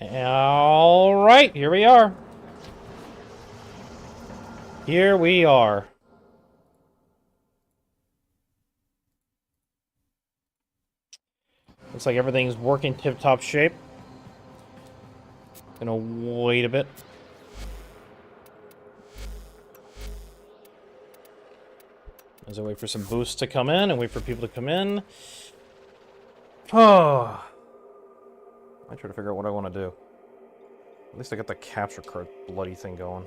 Alright, here we are. Here we are. Looks like everything's working tip-top shape. Gonna wait a bit. As I wait for some boosts to come in and wait for people to come in. Oh. I try to figure out what I want to do. At least I got the capture card bloody thing going.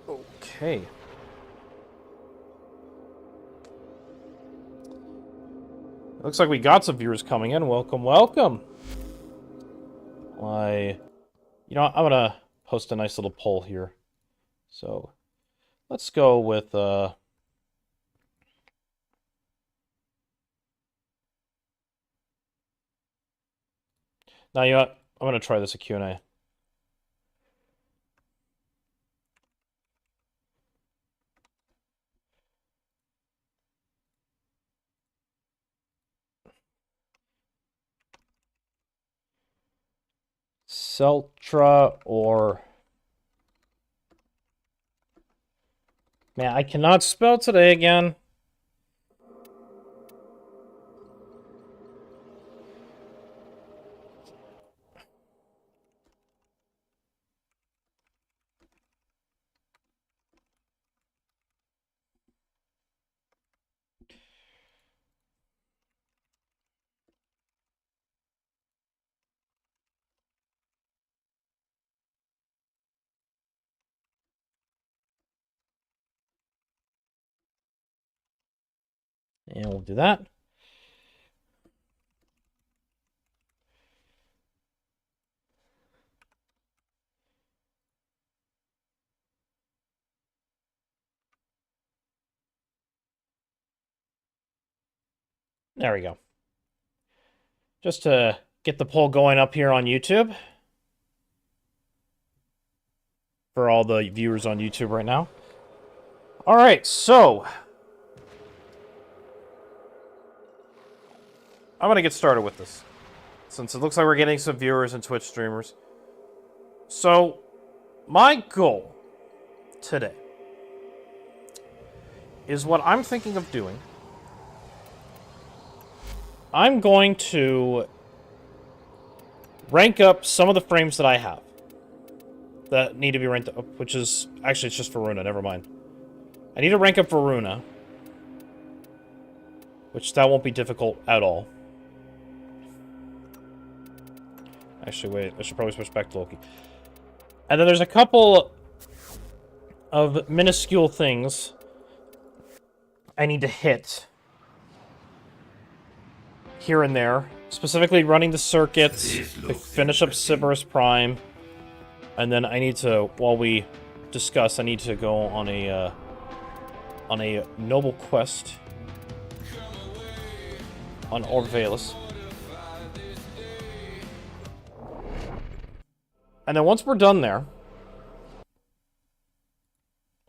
Okay. Looks like we got some viewers coming in. Welcome, welcome. You know, I'm gonna post a nice little poll here. So, let's go with, now, you know what? I'm gonna try this a Q&A. Celtra or... Man, I cannot spell today again. And we'll do that. There we go. Just to get the poll going up here on YouTube. For all the viewers on YouTube right now. Alright, so... I'm gonna get started with this. Since it looks like we're getting some viewers and Twitch streamers. So, my goal today is what I'm thinking of doing. I'm going to rank up some of the frames that I have that need to be ranked up, which is... Actually, it's just for Runa, never mind. I need to rank up for Runa, which that won't be difficult at all. Actually, wait, I should probably switch back to Loki. And then there's a couple of minuscule things I need to hit here and there. Specifically running the circuits, to finish up Sybaris Prime, and then I need to, while we discuss, I need to go on a noble quest on Orvelis. And then once we're done there...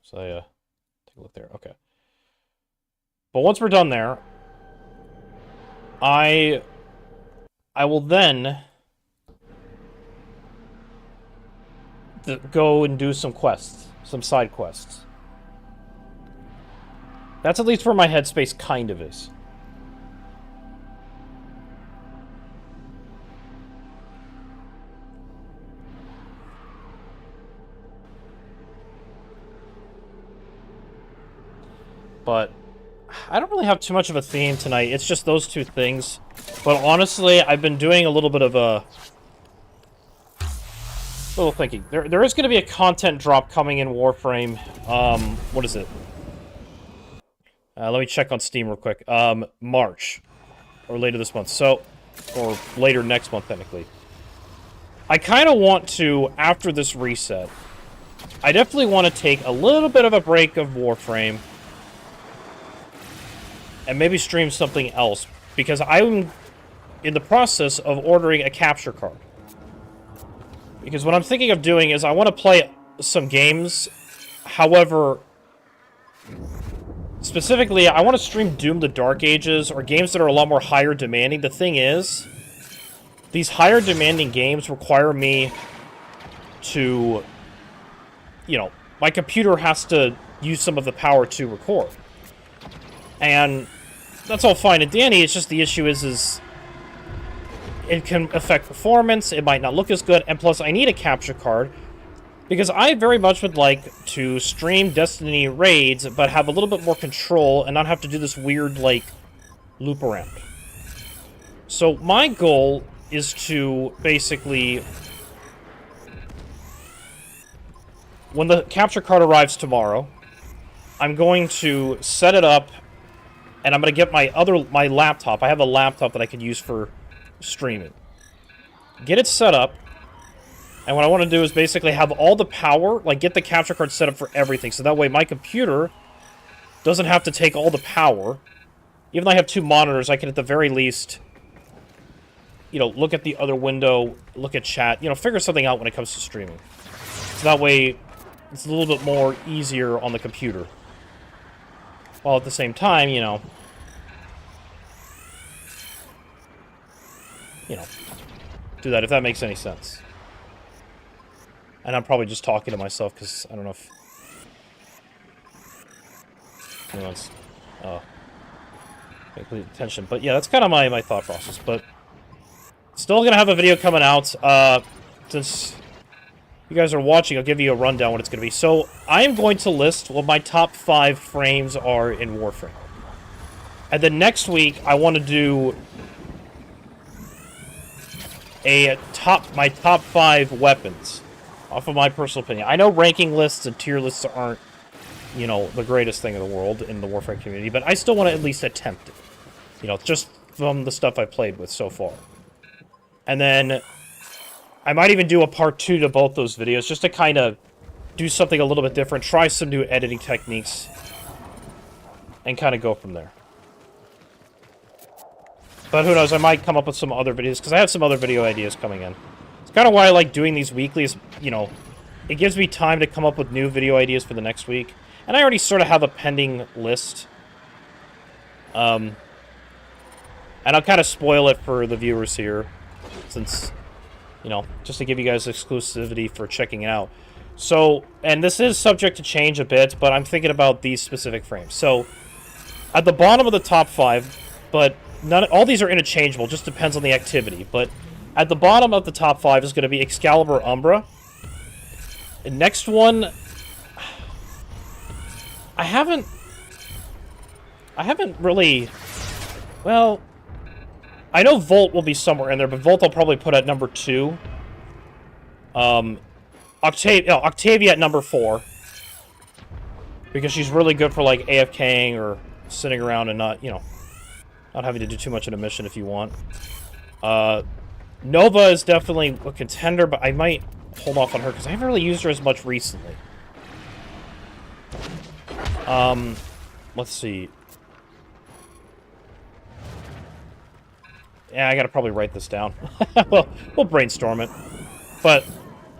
So, take a look there. Okay. But once we're done there, I will then go and do some quests. Some side quests. That's at least where my headspace kind of is. But I don't really have too much of a theme tonight. It's just those two things. But honestly, I've been doing a little bit of a little thinking. There is going to be a content drop coming in Warframe. What is it? Let me check on Steam real quick. March. Or later this month. So, or later next month, technically. I kind of want to, after this reset, I definitely want to take a little bit of a break of Warframe. And maybe stream something else. Because I'm in the process of ordering a capture card. Because what I'm thinking of doing is I want to play some games. However, Specifically, I want to stream Doom the Dark Ages, or games that are a lot more higher demanding. The thing is, these higher demanding games require me to, you know, my computer has to use some of the power to record. And that's all fine and dandy, it's just the issue is it can affect performance, it might not look as good, and plus I need a capture card, because I very much would like to stream Destiny raids, but have a little bit more control, and not have to do this weird, like, loop around. So my goal is to basically, when the capture card arrives tomorrow, I'm going to set it up, and I'm going to get my laptop. I have a laptop that I could use for streaming. Get it set up, and what I want to do is basically have all the power, like get the capture card set up for everything, so that way my computer doesn't have to take all the power. Even though I have 2 monitors, I can at the very least, you know, look at the other window, look at chat, you know, figure something out when it comes to streaming. So that way, it's a little bit more easier on the computer. While at the same time, you know, do that, if that makes any sense. And I'm probably just talking to myself, because I don't know if anyone's paying attention. But yeah, that's kind of my thought process. But still gonna have a video coming out. Since you guys are watching, I'll give you a rundown what it's gonna be. So I am going to list what my top 5 frames are in Warframe. And then next week, I want to do my top 5 weapons, off of my personal opinion. I know ranking lists and tier lists aren't, you know, the greatest thing in the world in the Warframe community, but I still want to at least attempt it. You know, just from the stuff I've played with so far. And then I might even do a part 2 to both those videos, just to kind of do something a little bit different, try some new editing techniques, and kind of go from there. But who knows, I might come up with some other videos, because I have some other video ideas coming in. It's kind of why I like doing these weeklies, you know, it gives me time to come up with new video ideas for the next week. And I already sort of have a pending list. And I'll kind of spoil it for the viewers here, since, you know, just to give you guys exclusivity for checking it out. So, and this is subject to change a bit, but I'm thinking about these specific frames. So, at the bottom of the top 5, but all these are interchangeable, just depends on the activity. But at the bottom of the top 5 is going to be Excalibur Umbra. The next one, I haven't really, well, I know Volt will be somewhere in there, but Volt I'll probably put at number 2. Octavia at number 4. Because she's really good for, like, AFKing or sitting around and not, you know, not having to do too much in a mission if you want. Nova is definitely a contender, but I might hold off on her because I haven't really used her as much recently. Let's see. Yeah, I gotta probably write this down. Well, we'll brainstorm it. But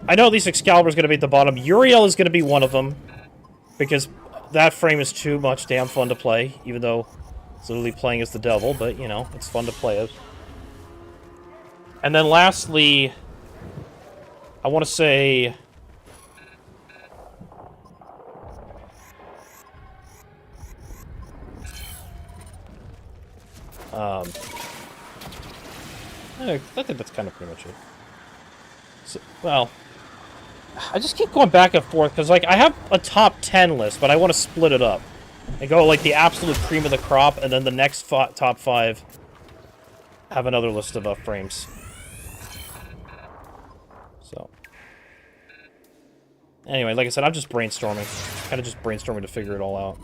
I know at least Excalibur is gonna be at the bottom. Uriel is gonna be one of them, because that frame is too much damn fun to play, even though it's literally playing as the devil, but, you know, it's fun to play as. And then lastly, I want to say... I think that's kind of pretty much it. So, well, I just keep going back and forth, because, like, I have a top 10 list, but I want to split it up. And go, like, the absolute cream of the crop, and then the next top 5 have another list of frames. So. Anyway, like I said, I'm just brainstorming. Kind of just brainstorming to figure it all out.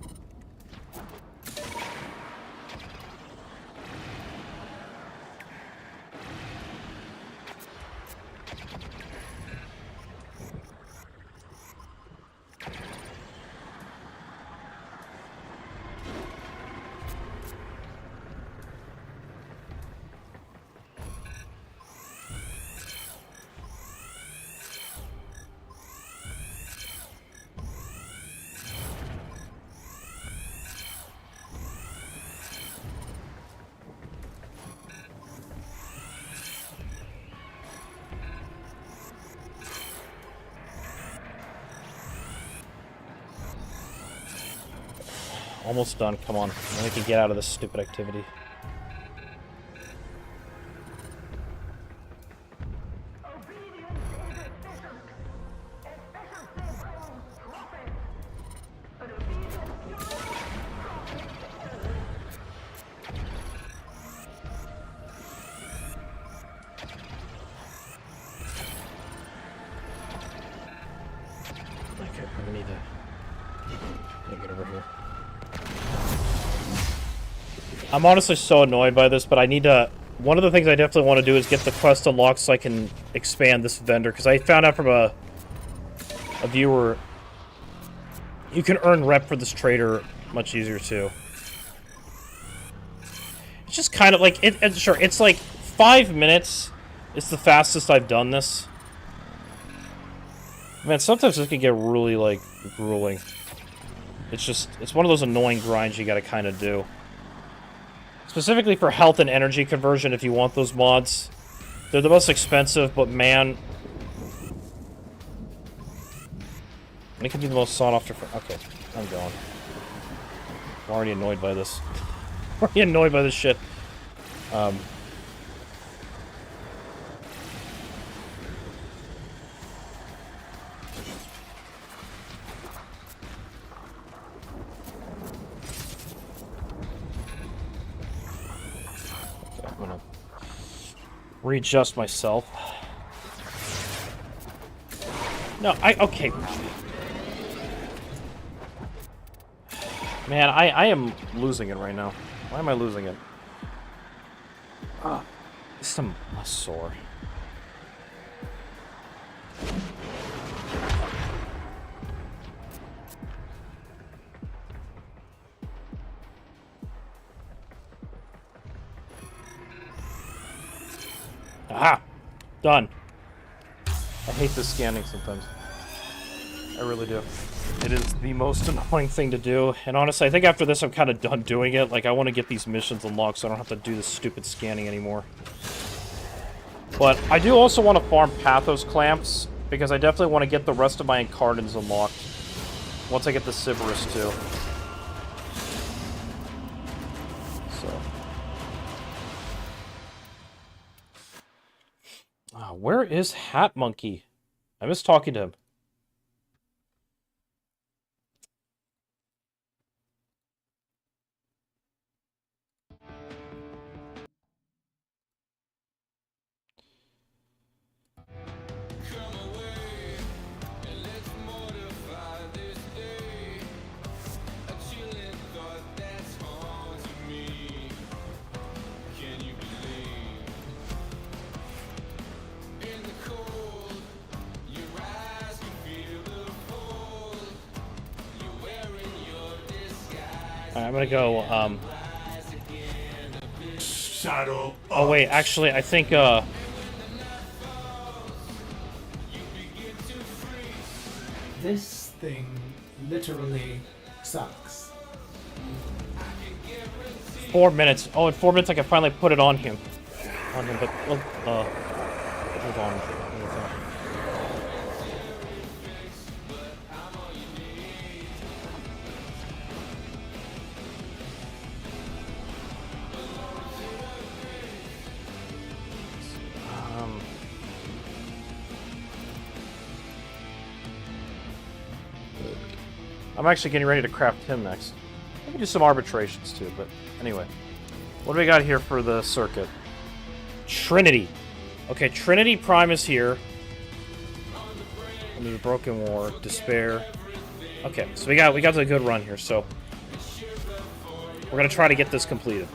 Almost done, come on. Then we can get out of this stupid activity. Okay, we need to get over here. I'm honestly so annoyed by this, but I need to... One of the things I definitely want to do is get the quest unlocked so I can expand this vendor, because I found out from a viewer you can earn rep for this trader much easier too. It's just kind of like... sure, it's like 5 minutes. It's the fastest I've done this. Man, sometimes this can get really, like, grueling. It's just... It's one of those annoying grinds you gotta kind of do. Specifically for health and energy conversion, if you want those mods. They're the most expensive, but man... They can be the most sought after... Okay, I'm going. I'm already annoyed by this. I'm already annoyed by this shit. I'm gonna readjust myself. No, okay. Man, I am losing it right now. Why am I losing it? I'm sore. Aha! Done. I hate this scanning sometimes. I really do. It is the most annoying thing to do, and honestly, I think after this I'm kind of done doing it. Like, I want to get these missions unlocked so I don't have to do this stupid scanning anymore. But I do also want to farm Pathos Clamps, because I definitely want to get the rest of my Incarnans unlocked. Once I get the Sybaris too. So... where is Hat Monkey? I miss talking to him. I'm gonna go, Shadow. Oh wait, actually, I think, This thing literally sucks. 4 minutes. Oh, in 4 minutes I can finally put it on him. On him, but, well, hold on. I'm actually getting ready to craft him next. Maybe do some arbitrations too, but anyway. What do we got here for the circuit? Trinity. Okay, Trinity Prime is here. I mean, Broken War, Despair. Okay, so we got a good run here, so we're gonna try to get this completed.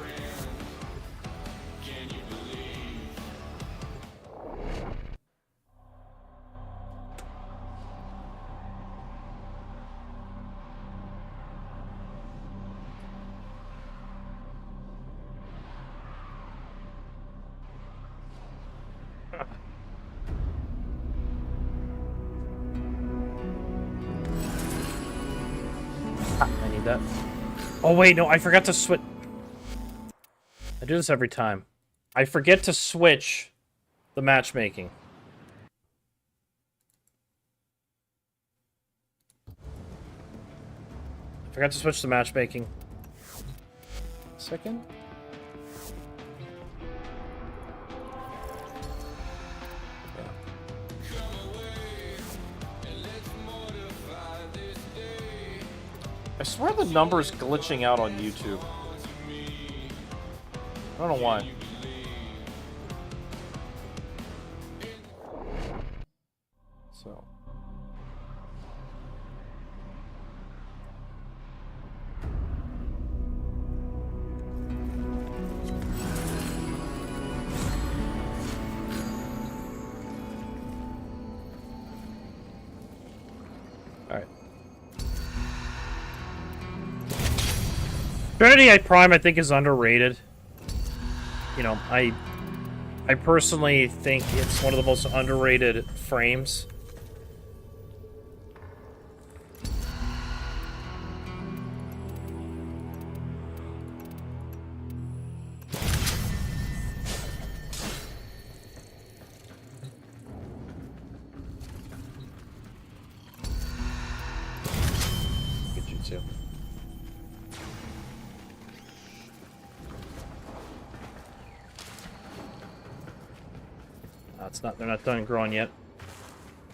I need that. Oh wait, no, I forgot to switch. I do this every time. I forget to switch the matchmaking. I forgot to switch the matchmaking. Second. I swear the number's glitching out on YouTube. I don't know why. So. Alright. Trinity Prime, I think, is underrated. You know, I personally think it's one of the most underrated frames. Get you too. It's not, they're not done growing yet.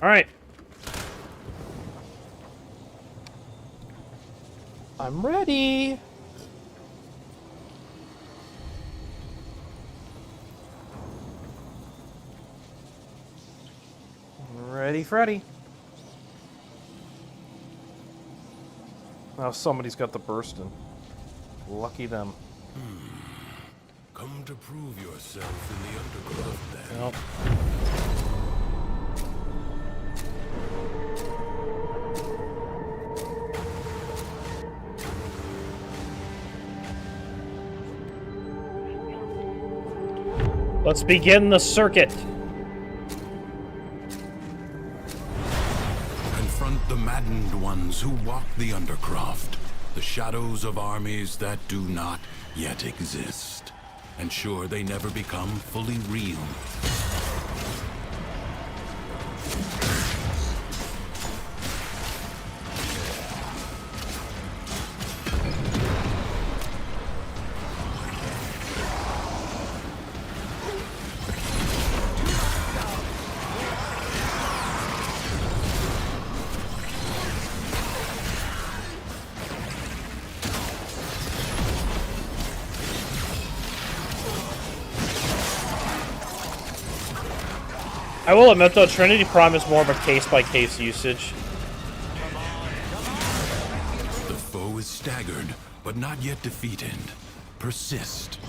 Alright. I'm ready. Ready, Freddy. Now somebody's got the bursting. Lucky them. Come to prove yourself in the underground, then. Nope. Let's begin the circuit. Confront the maddened ones who walk the undercroft, the shadows of armies that do not yet exist. Ensure they never become fully real. I will admit, though, Trinity Prime is more of a case-by-case usage. The foe is staggered, but not yet defeated. Persist.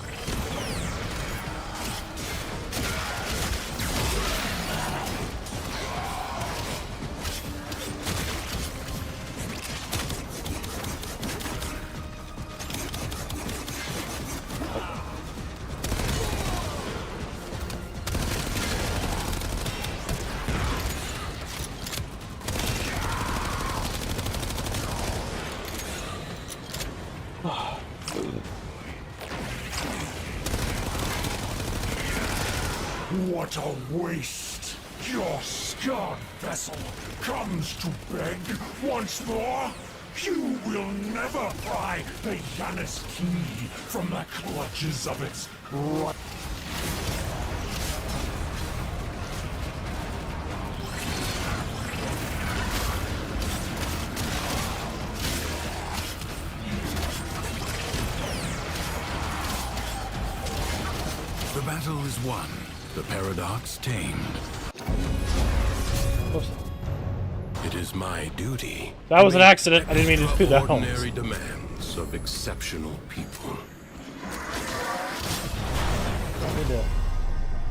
What a waste! Your scarred vessel comes to beg once more? You will never pry the Janus key from the clutches of its right. The battle is won. The paradox tamed. It is my duty. That was an accident. I didn't mean to do that. Ordinary demands of exceptional people.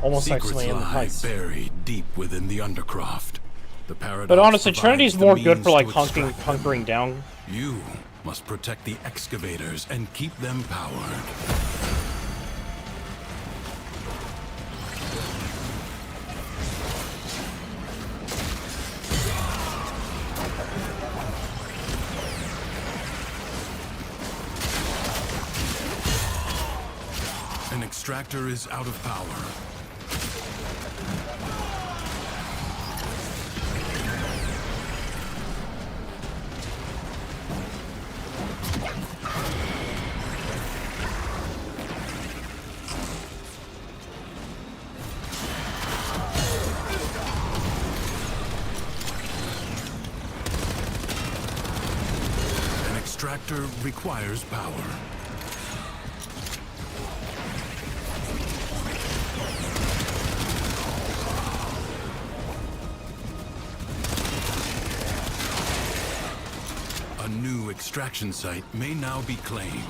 Almost Secrets actually in the lie heights. buried deep within the undercroft. The paradox But honestly, provides Trinity's the more good means for like to extract them. hunkering down. You must protect the excavators and keep them powered. An extractor is out of power. extractor requires power. A new extraction site may now be claimed.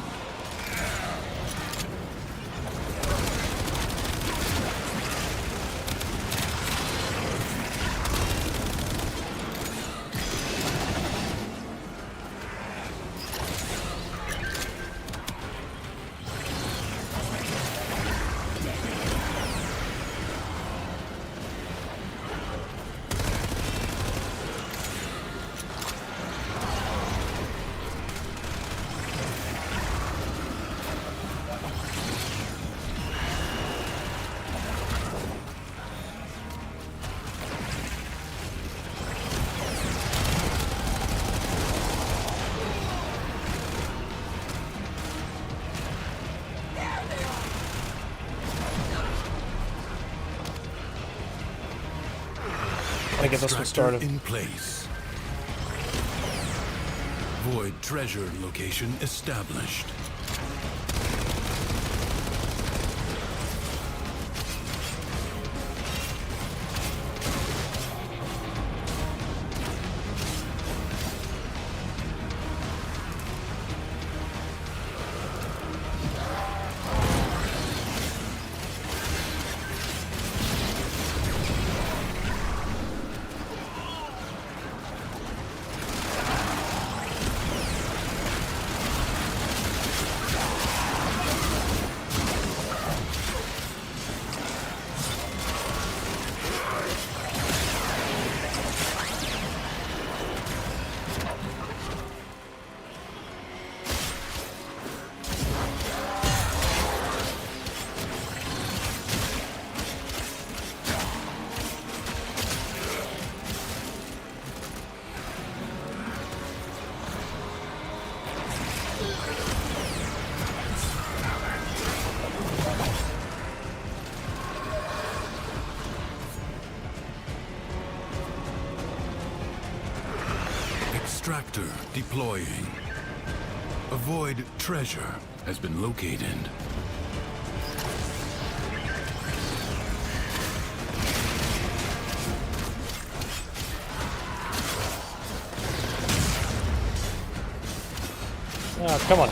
I get this one Extractor started. in place. Void treasure location established. Extractor deploying. A void treasure has been located. Oh, come on.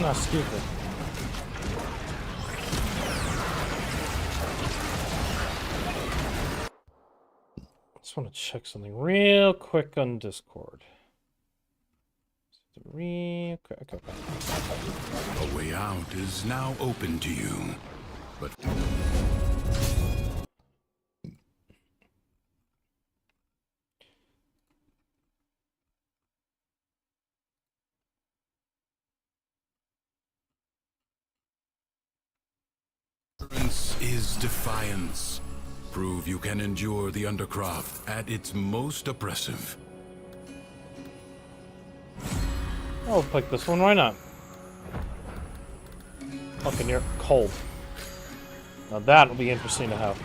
Oh, stupid. Just want to check something real quick on Discord. Real quick. Okay. A way out is now open to you, but endurance is defiance. Prove you can endure the Undercroft at its most oppressive. I'll pick this one, why not? Fucking you're cold. Now that'll be interesting to have.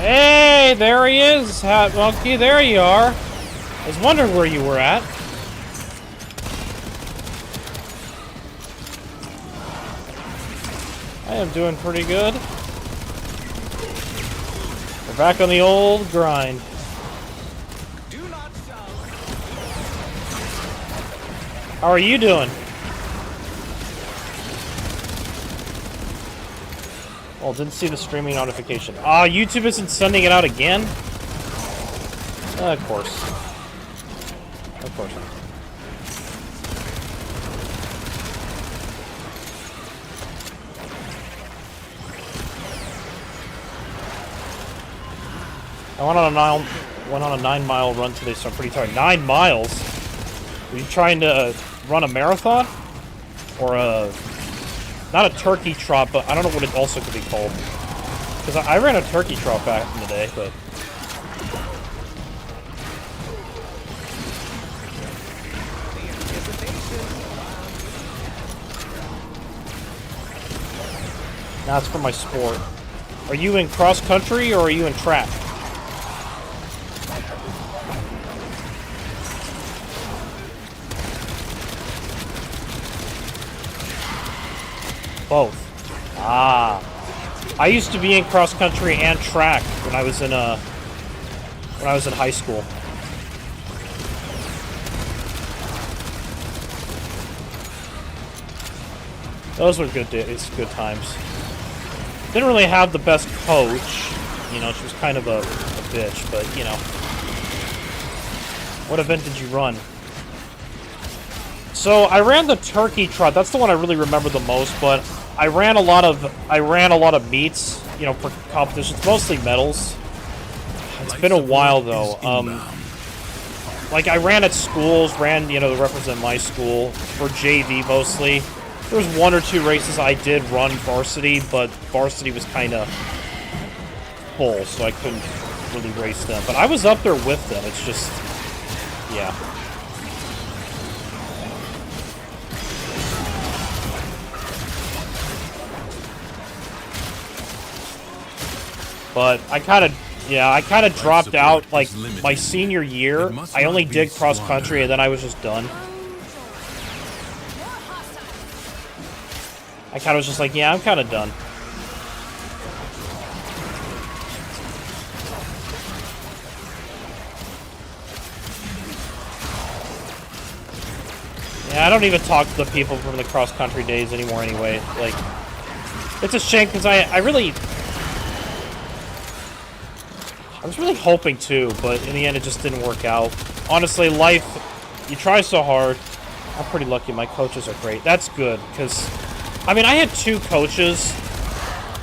Hey, there he is, Hat Monkey. There you are. I was wondering where you were at. I am doing pretty good. We're back on the old grind. How are you doing? Oh, didn't see the streaming notification. Ah, YouTube isn't sending it out again? Of course. Of course not. I went on a 9-mile run today, so I'm pretty tired. 9 miles? Are you trying to run a marathon? Or a... Not a turkey trot, but I don't know what it also could be called. Because I ran a turkey trot back in the day, but... That's for my sport. Are you in cross country or are you in track? Both. Ah. I used to be in cross country and track when I was in high school. Those were good days, good times. Didn't really have the best coach. You know, she was kind of a bitch, but, you know. What event did you run? So, I ran the turkey trot. That's the one I really remember the most, but I ran a lot of meets, you know, for competitions, mostly medals. It's been a while, though. Like, I ran at schools, you know, to represent my school, for JV mostly. There was 1 or 2 races I did run varsity, but varsity was kind of full, so I couldn't really race them. But I was up there with them, it's just, yeah. But I kind of dropped out, like, my senior year. I only did cross-country, and then I was just done. I kind of was just like, yeah, I'm kind of done. Yeah, I don't even talk to the people from the cross-country days anymore anyway. Like, it's a shame, because I was really hoping to, but in the end it just didn't work out. Honestly, life, you try so hard. I'm pretty lucky. My coaches are great. That's good, because... I mean, I had 2 coaches.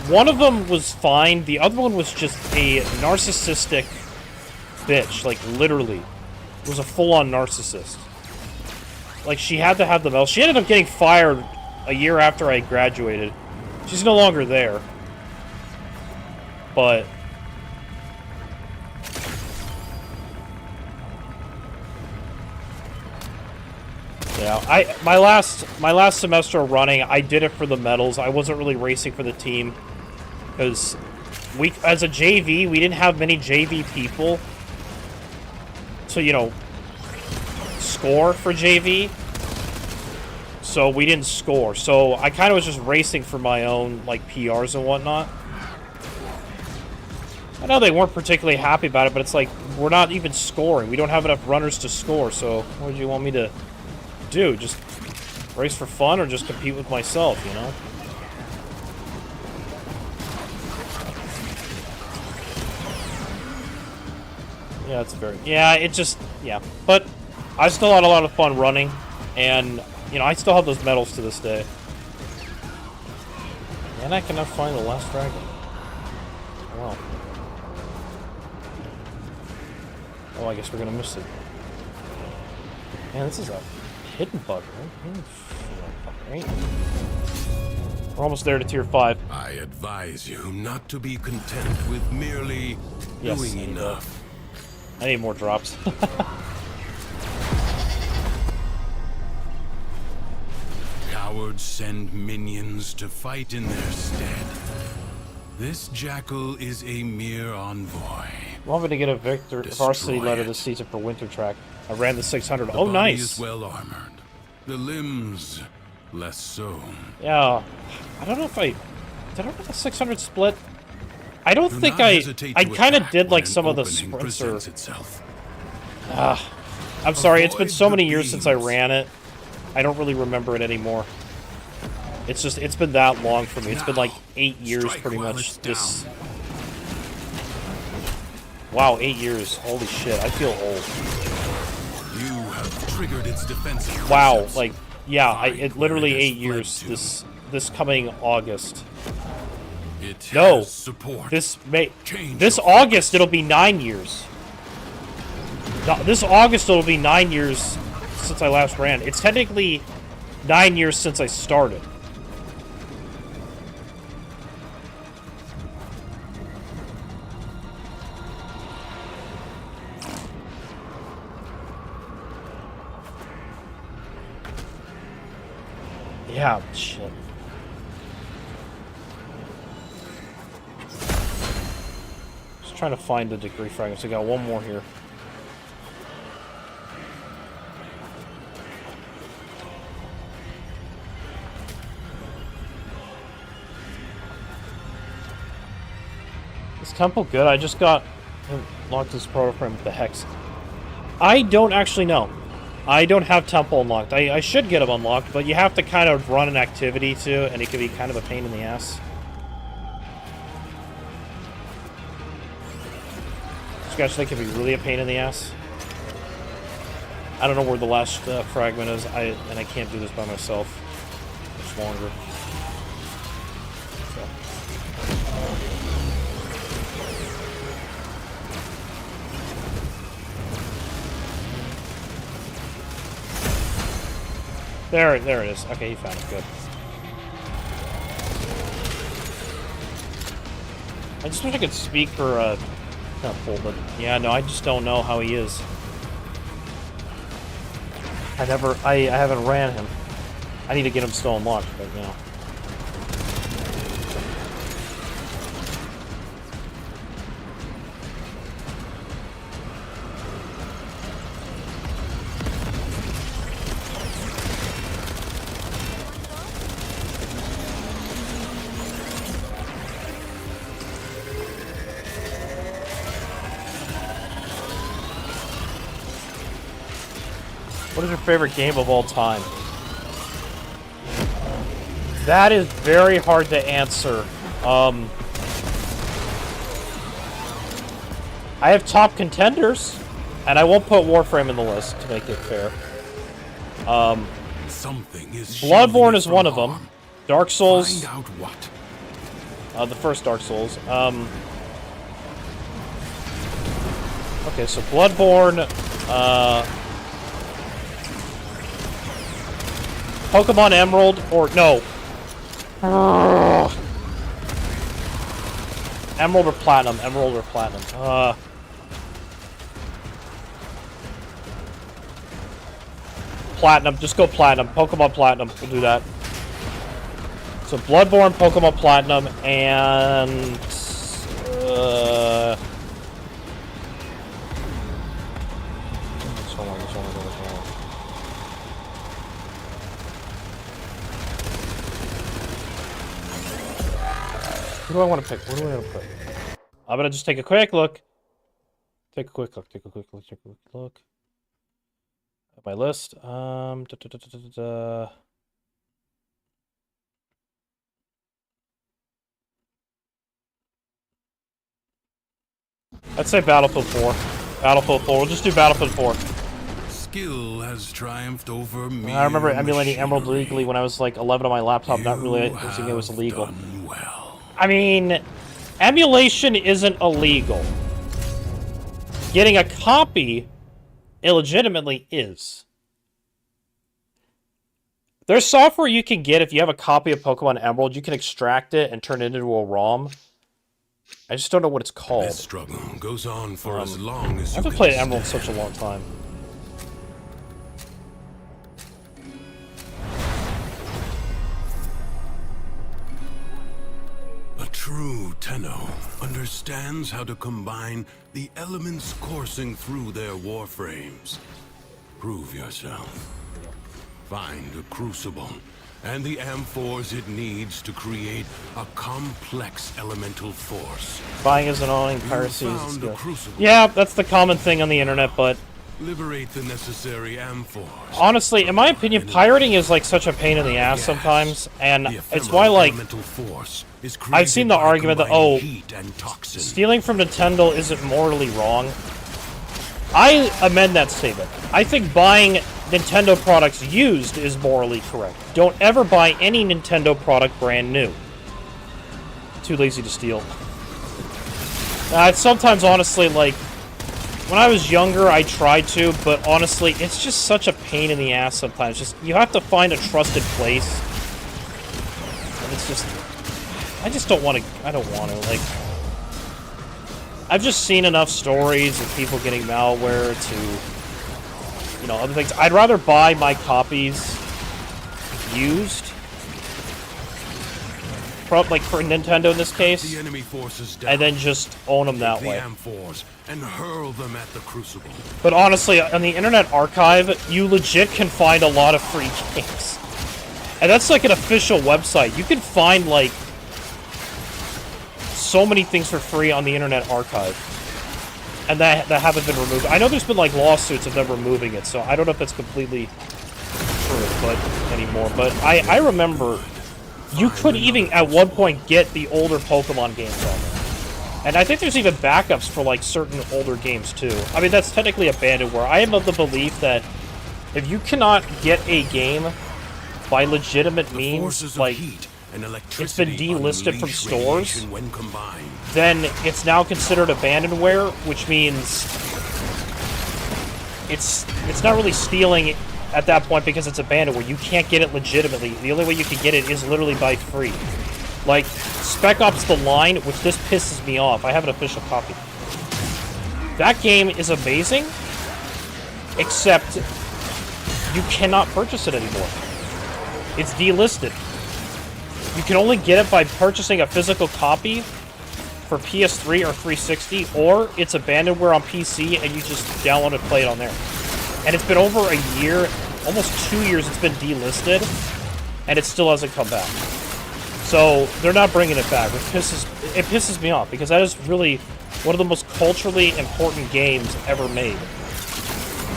One of them was fine. The other one was just a narcissistic bitch. Like, literally. It was a full-on narcissist. Like, she had to have the medal. She ended up getting fired a year after I graduated. She's no longer there. But... yeah, my last semester of running, I did it for the medals. I wasn't really racing for the team because as a JV, we didn't have many JV people to, you know, score for JV. So we didn't score. So I kind of was just racing for my own, like, PRs and whatnot. I know they weren't particularly happy about it, but it's like, we're not even scoring. We don't have enough runners to score, so what do you want me to do? Just race for fun or just compete with myself, you know? Yeah, it's very... yeah, it just... yeah. But I still had a lot of fun running, and, you know, I still have those medals to this day. And I cannot find the last dragon. Wow. Oh, I guess we're gonna miss it. Man, this is a hidden bug, right? We're almost there to tier 5. I advise you not to be content with merely doing enough. I need more drops. Cowards send minions to fight in their stead. This jackal is a mere envoy. I'm hoping to get a varsity letter this season for Winter Track. I ran the 600. Oh, nice. Is well armored. The limbs, less so. Yeah. I don't know if did I run the 600 split? I don't think I kind of did like some of the sprints or... I'm sorry, it's been so many years since I ran it. I don't really remember it anymore. It's just, it's been that long for me. It's been like 8 years pretty much. Wow, 8 years. Holy shit, I feel old. You have triggered its defense. Wow, like, yeah, it literally 8 years this coming August. No, this August it'll be 9 years. No, this August it'll be 9 years since I last ran. It's technically 9 years since I started. Yeah, shit. Just trying to find the degree fragments. I got one more here. Is Temple good? I just got locked this Warframe with the Hex. I don't actually know. I don't have Temple unlocked. I should get them unlocked, but you have to kind of run an activity too, and it can be kind of a pain in the ass. You guys think it can be really a pain in the ass? I don't know where the last fragment is, and I can't do this by myself much longer. There it is. Okay, he found it. Good. I just wish I could speak for Temple, but yeah, no, I just don't know how he is. I haven't ran him. I need to get him still unlocked, but you know. What is your favorite game of all time? That is very hard to answer. I have top contenders, and I won't put Warframe in the list to make it fair. Bloodborne is one of them. Dark Souls. Find out what? The first Dark Souls. Okay, so Bloodborne. Pokemon Emerald, or no. Emerald or Platinum. Emerald or Platinum. Platinum. Just go Platinum. Pokemon Platinum. We'll do that. So Bloodborne, Pokemon Platinum, and... Who do I want to pick? What do I want to put? I'm gonna just take a quick look. Take a quick look. Take a quick look. Take a quick look. At my list. I'd say Battlefield 4. Battlefield 4. We'll just do Battlefield 4. Skill has triumphed over me. I remember emulating Emerald legally when I was like 11 on my laptop, not realizing it was illegal. Well. I mean, emulation isn't illegal. Getting a copy illegitimately is. There's software you can get if you have a copy of Pokemon Emerald. You can extract it and turn it into a ROM. I just don't know what it's called. This struggle goes on for as long as you I haven't played Emerald in such a long time. true Tenno understands how to combine the elements coursing through their warframes. Prove yourself. Find a crucible and the amphors it needs to create a complex elemental force. Buying isn't owning, piracy is Found a good. crucible. Yeah, that's the common thing on the internet, but Liberate the necessary amphors. honestly, in my opinion, pirating is like such a pain in the ass sometimes, and The it's why, like, elemental force is I've seen the created by argument that, combining oh, heat and toxin. stealing from Nintendo isn't morally wrong. I amend that statement. I think buying Nintendo products used is morally correct. Don't ever buy any Nintendo product brand new. Too lazy to steal. It's sometimes, honestly, like, when I was younger, I tried to, but honestly, it's just such a pain in the ass sometimes. Just, you have to find a trusted place. And it's just, I just don't want to, like, I've just seen enough stories of people getting malware to, you know, other things. I'd rather buy my copies used. Like for Nintendo in this case, The enemy forces down. and then just own them that the way. amphors and hurl them at the crucible. But honestly, on the Internet Archive, you legit can find a lot of free games. And that's like an official website. You can find, like, so many things for free on the Internet Archive. And that haven't been removed. I know there's been, like, lawsuits of them removing it, so I don't know if that's completely true but anymore. But I remember you could even, at one point, get the older Pokemon games on there. And I think there's even backups for, like, certain older games, too. I mean, that's technically abandonware. I am of the belief that if you cannot get a game by legitimate means, Forces like, of heat and it's been electricity delisted from unleash stores, radiation when combined. then it's now considered abandonware, which means it's not really stealing at that point because it's abandonware. You can't get it legitimately. The only way you can get it is literally by free. Like, Spec Ops The Line, which this pisses me off. I have an official copy. That game is amazing, except you cannot purchase it anymore. It's delisted. You can only get it by purchasing a physical copy for PS3 or 360, or it's abandonware on PC and you just download and play it on there. And it's been over a year, almost 2 years it's been delisted, and it still hasn't come back. So they're not bringing it back, which pisses me off, because that is really one of the most culturally important games ever made.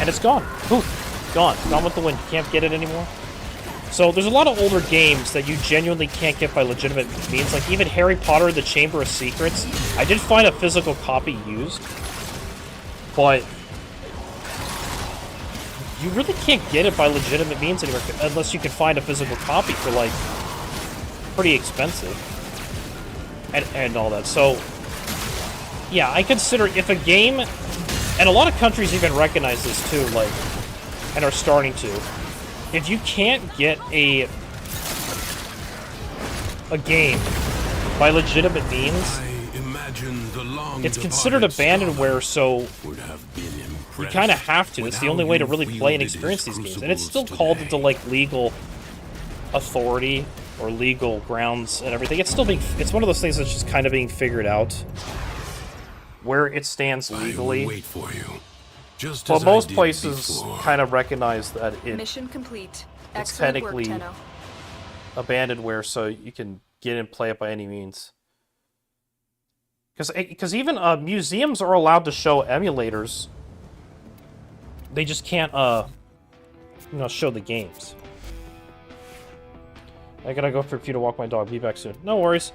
And it's gone. Poof. Gone. Gone with the wind. You can't get it anymore. So there's a lot of older games that you genuinely can't get by legitimate means. Like even Harry Potter and the Chamber of Secrets. I did find a physical copy used, but you really can't get it by legitimate means anymore unless you can find a physical copy for, like, pretty expensive and all that. So yeah, I consider if a game, and a lot of countries even recognize this too, like, and are starting to, if you can't get a game by legitimate means, it's considered abandonware, so you kind of have to. It's the only way to really play and experience these games. And it's still called into, like, legal authority or legal grounds and everything. It's still being, it's one of those things that's just kind of being figured out where it stands legally. Wait for you. Just Well, as most I did places before. kind of recognize that Mission complete. it's Excellent technically work, Tenno. abandonware, so you can get and play it by any means. Because even museums are allowed to show emulators. They just can't, show the games. I gotta go for a few to walk my dog. Be back soon. No worries.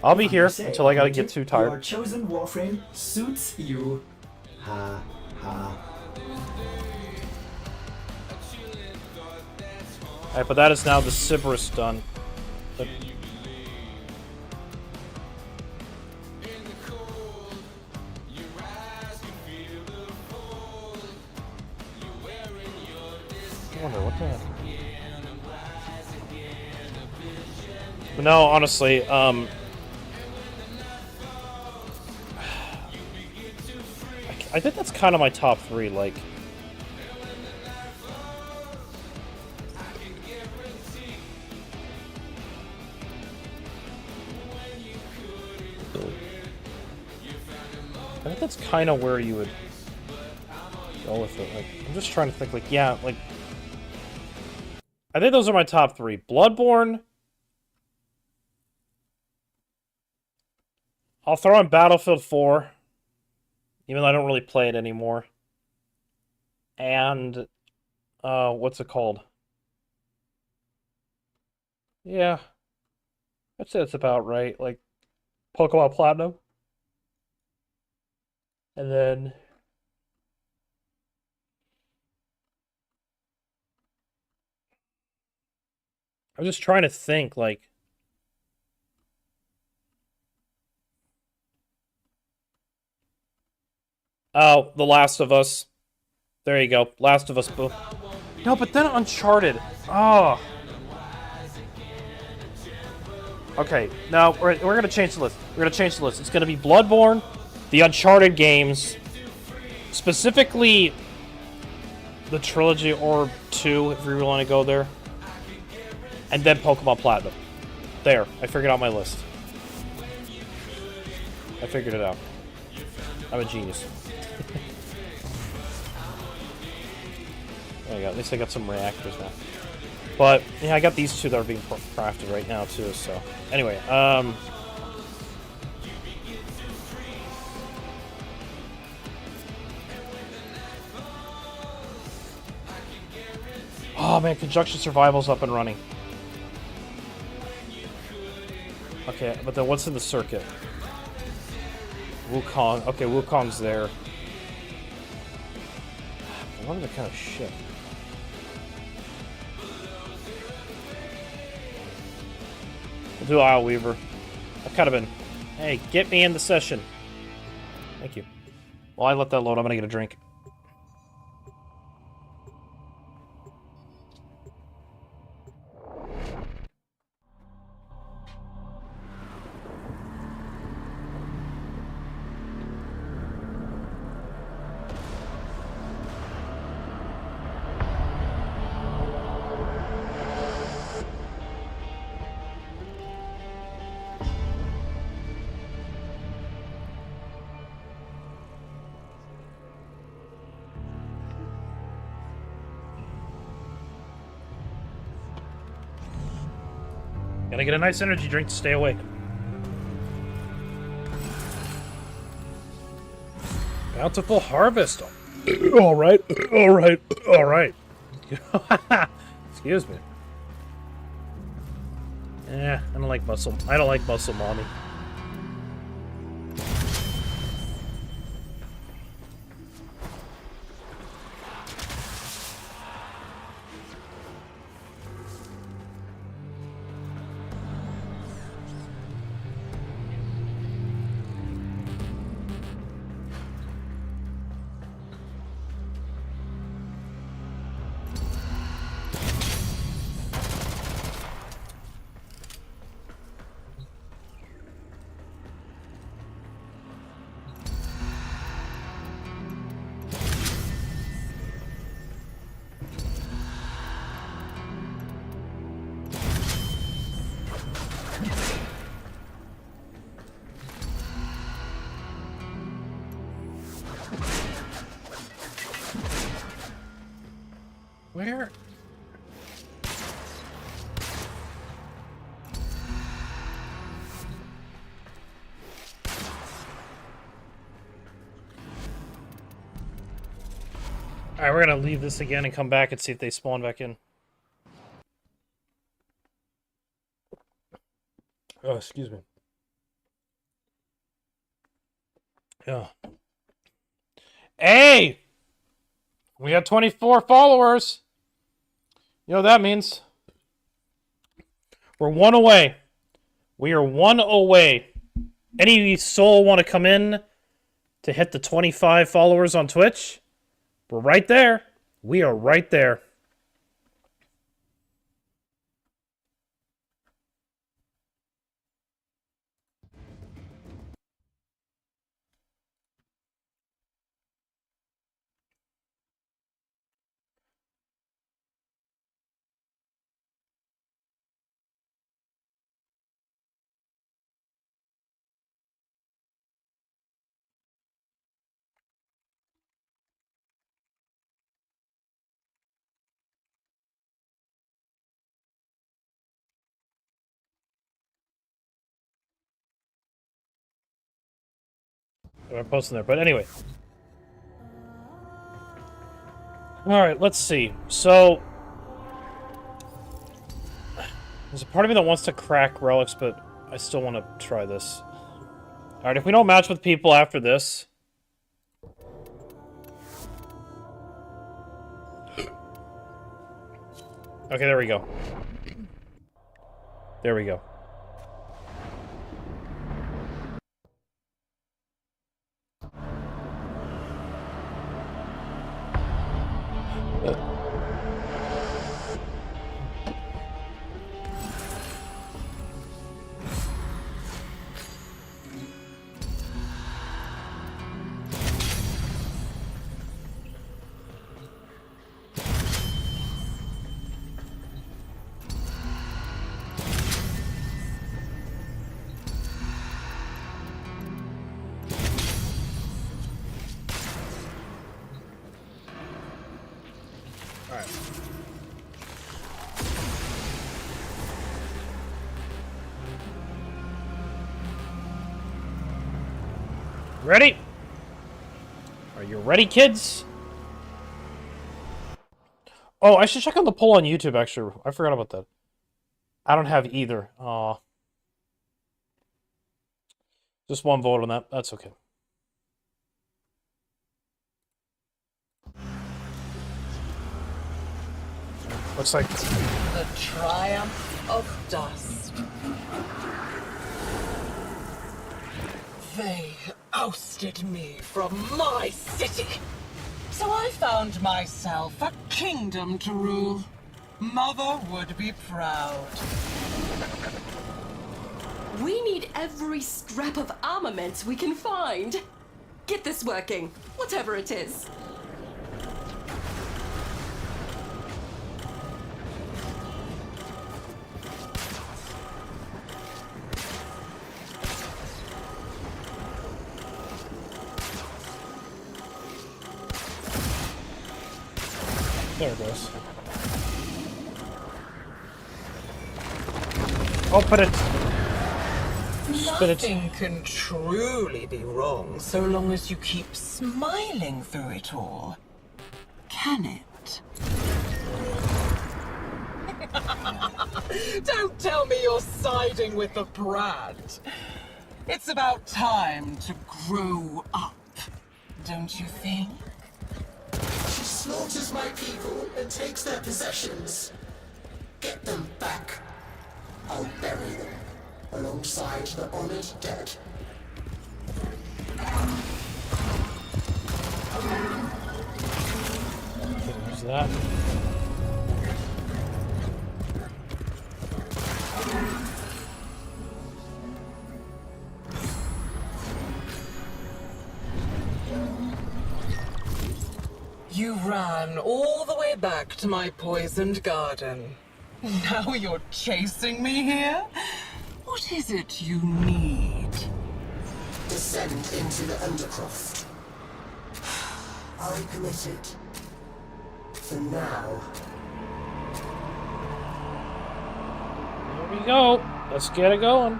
I'll be here until I gotta get too Your tired. chosen Warframe suits you. Ha ha. Alright, but that is now the Sybaris done. But I wonder what the heck. But no, honestly, I think that's kind of my top three, like. I think that's kind of where you would go with it. Like, I'm just trying to think, like, yeah, like... I think those are my top 3. Bloodborne... I'll throw in Battlefield 4, even though I don't really play it anymore. And, what's it called? Yeah, I'd say that's about right. Like, Pokemon Platinum. And then... I'm just trying to think, like... Oh, The Last of Us. There you go. Last of Us. Boom. No, but then Uncharted. Oh. Okay, now we're going to change the list. We're going to change the list. It's going to be Bloodborne, the Uncharted games, specifically the trilogy or 2, if we really want to go there, and then Pokemon Platinum. There, I figured out my list. I figured it out. I'm a genius. There you go. At least I got some reactors now. But, yeah, I got these 2 that are being crafted right now, too, so... Anyway, Oh, man, Conjunction Survival's up and running. Okay, but then what's in the circuit? Wukong. Okay, Wukong's there. What other kind of shit? We'll do Isle Weaver. I've kind of been... Hey, get me in the session. Thank you. While I let that load, I'm gonna get a drink. Gotta get a nice energy drink to stay awake. Bountiful harvest. All right, all right, all right. Excuse me. I don't like muscle. I don't like muscle, mommy. Where? Alright, we're gonna leave this again and come back and see if they spawn back in. Oh, excuse me. Yeah. Hey! We got 24 followers! You know what that means? We're 1 away. We are 1 away. Any soul want to come in to hit the 25 followers on Twitch? We're right there. We are right there. I'm posting there. But anyway. Alright, let's see. So... there's a part of me that wants to crack relics, but I still want to try this. Alright, if we don't match with people after this... okay, there we go. There we go. Ready? Are you ready, kids? Oh, I should check on the poll on YouTube, actually. I forgot about that. I don't have either. Aw. Just one vote on that. That's okay. Looks like... the triumph of dust. They ousted me from my city. So I found myself a kingdom to rule. Mother would be proud. We need every scrap of armament we can find. Get this working, whatever it is. There it goes. Open it! Spit it. Nothing can truly be wrong so long as you keep smiling through it all. Can it? Don't tell me you're siding with the brat. It's about time to grow up, don't you think? She slaughters my people and takes their possessions. Get them back. I'll bury them alongside the honored dead. There's that. You ran all the way back to my poisoned garden. Now you're chasing me here? What is it you need? Descend into the undercroft. I committed. For now. Here we go. Let's get it going.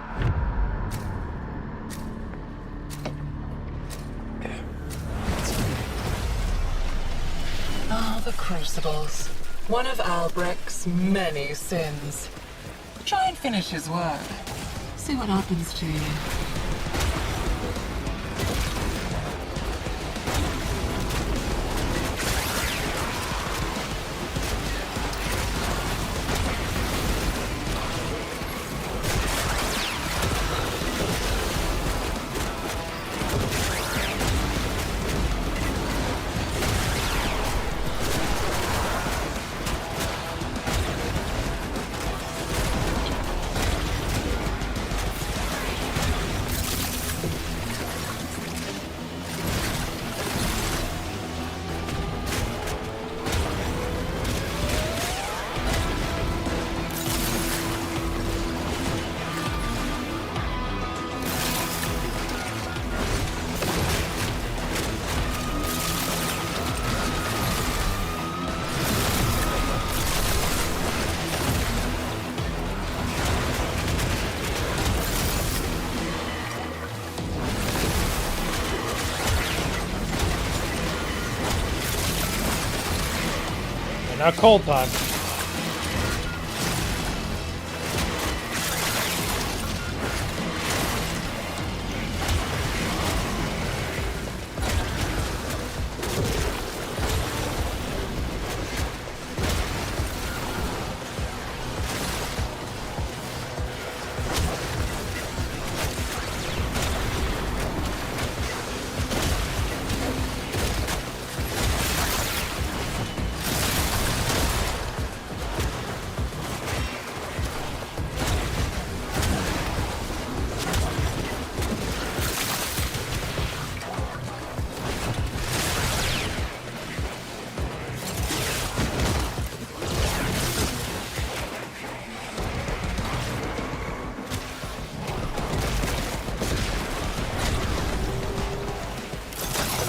Ah, the Crucibles. One of Albrecht's many sins. Try and finish his work. See what happens to you. Now cold time.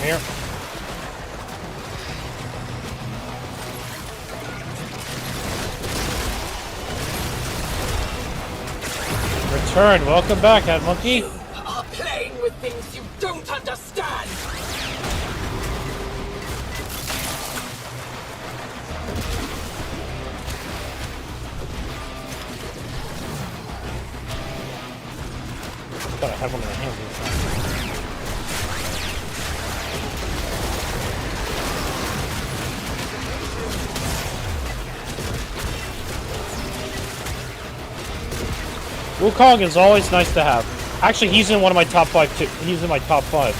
Here. Return. Welcome back, Head Monkey. You are playing with things you don't understand. Thought I had one in my hand this time. Wukong is always nice to have. Actually, he's in one of my top 5 too. He's in my top 5.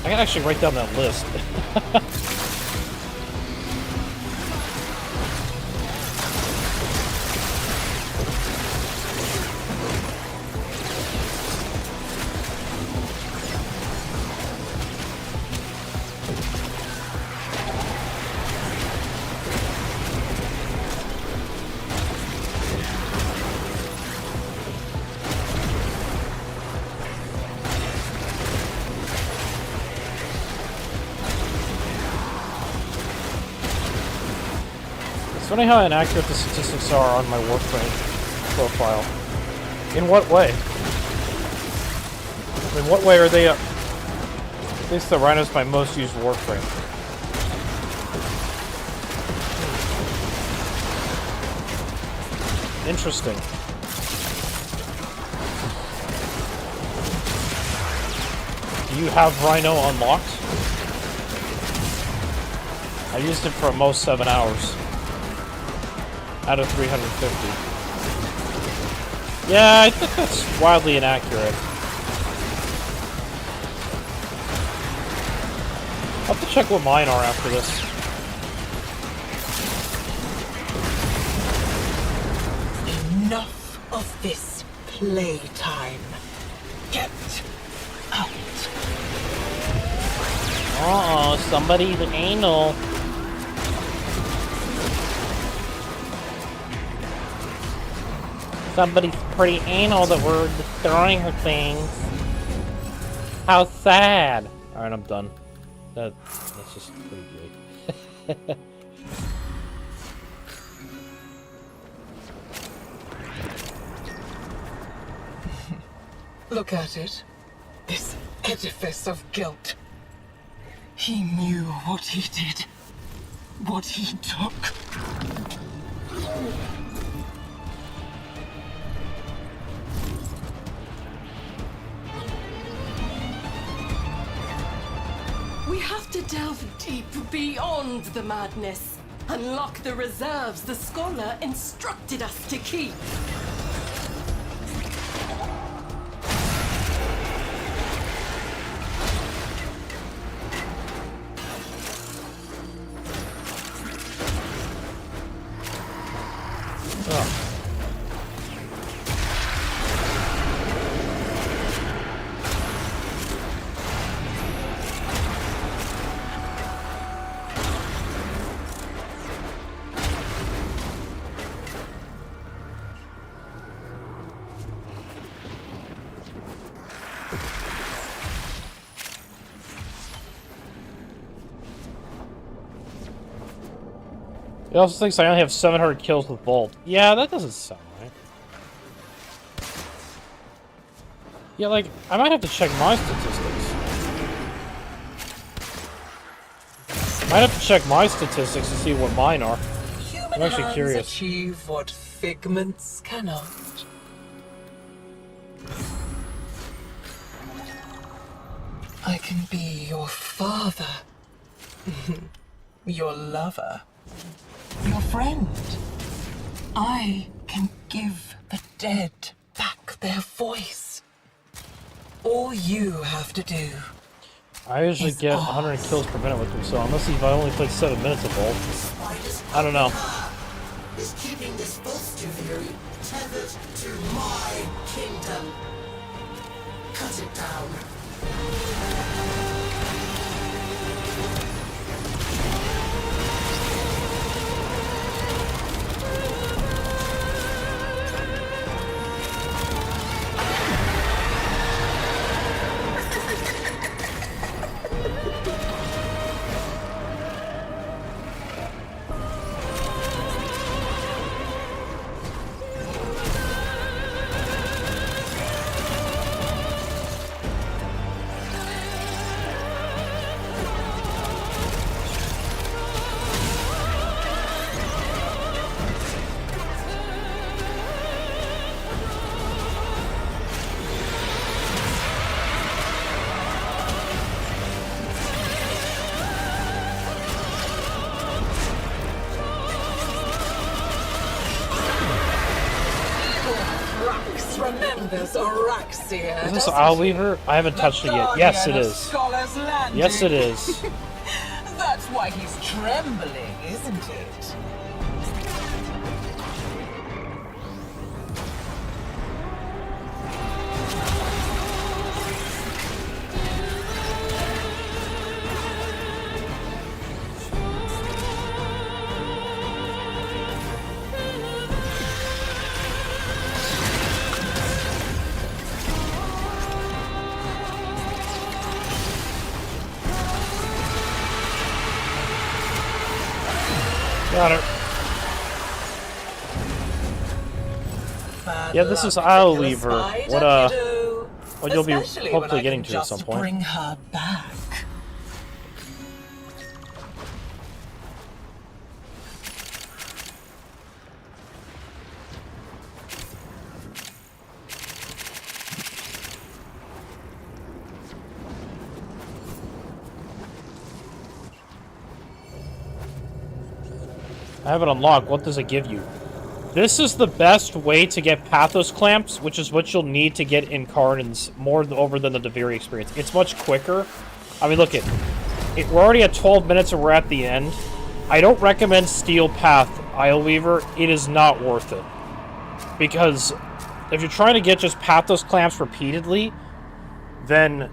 I can actually write down that list. It's funny how inaccurate the statistics are on my Warframe profile. In what way? In what way are they at least the Rhino's my most used Warframe. Interesting. Do you have Rhino unlocked? I used it for most 7 hours. Out of 350. Yeah, I think that's wildly inaccurate. I'll have to check what mine are after this. Enough of this playtime. Get out. Uh-oh, somebody's anal. Somebody's pretty anal that we're destroying her things. How sad. Alright, I'm done. That's just pretty good. Look at it. This edifice of guilt. He knew what he did. What he took. We have to delve deep beyond the madness. Unlock the reserves the scholar instructed us to keep. He also thinks I only have 700 kills with Bolt. Yeah, that doesn't sound right. Yeah, like, I might have to check my statistics. I'd have to check my statistics to see what mine are. Human I'm actually hands curious. achieve what figments cannot. I can be your father, your lover, your friend. I can give the dead back their voice. All you have to do. I usually It's get ours. 100 kills per minute with them, so unless if I only played 7 minutes of Bolt, I don't know. Is keeping this false theory tethered to my kingdom. Cut it down. Rax remembers Araxia. Is this doesn't Owl he? Weaver? I haven't The touched it yet. Yes, it guardian of is. Scholar's Landing. Yes, it is. That's why he's trembling, isn't it? Got her. Bad Yeah, this luck is to Owl kill a Weaver. spider, What, kiddo. what you'll be Especially when hopefully I getting can to at some just point. Bring her back. I have it unlocked. What does it give you? This is the best way to get Pathos Clamps, which is what you'll need to get Incarnans more over than the Deviri experience. It's much quicker. I mean, look it. We're already at 12 minutes and we're at the end. I don't recommend Steel Path Isleweaver. It is not worth it. Because if you're trying to get just Pathos Clamps repeatedly, then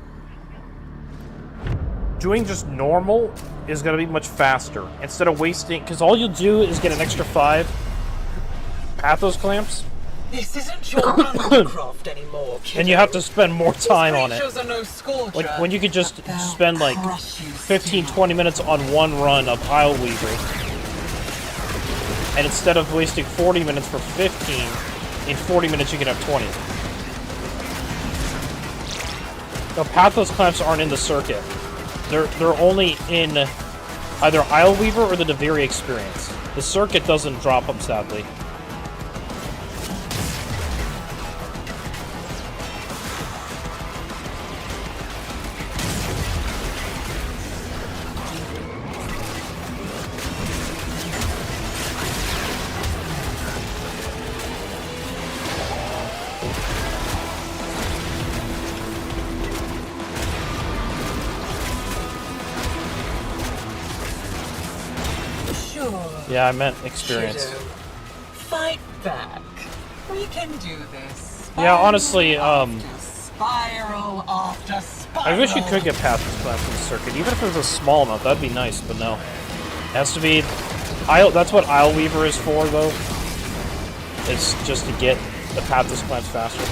doing just normal is going to be much faster. Instead of wasting... Because all you'll do is get an extra 5 Pathos Clamps, This isn't your Minecraft anymore, kiddo. and you have to spend more time on it. Creatures are no scorcher, When you could just but they'll spend like crush you 15, still. 20 minutes on one run of Isleweaver. And instead of wasting 40 minutes for 15, in 40 minutes you can have 20. No, Pathos Clamps aren't in the circuit. They're only in either Isleweaver or the Deviri experience. The circuit doesn't drop them, sadly. Sure. Yeah, I meant experience. Kiddo. Fight back. We can do this. Yeah, honestly, Spiral after spiral. I wish you could get Pathos Clamps from the circuit, even if it was a small amount. That'd be nice, but no. It has to be... That's what Isleweaver is for, though. It's just to get the Pathos Clamps faster.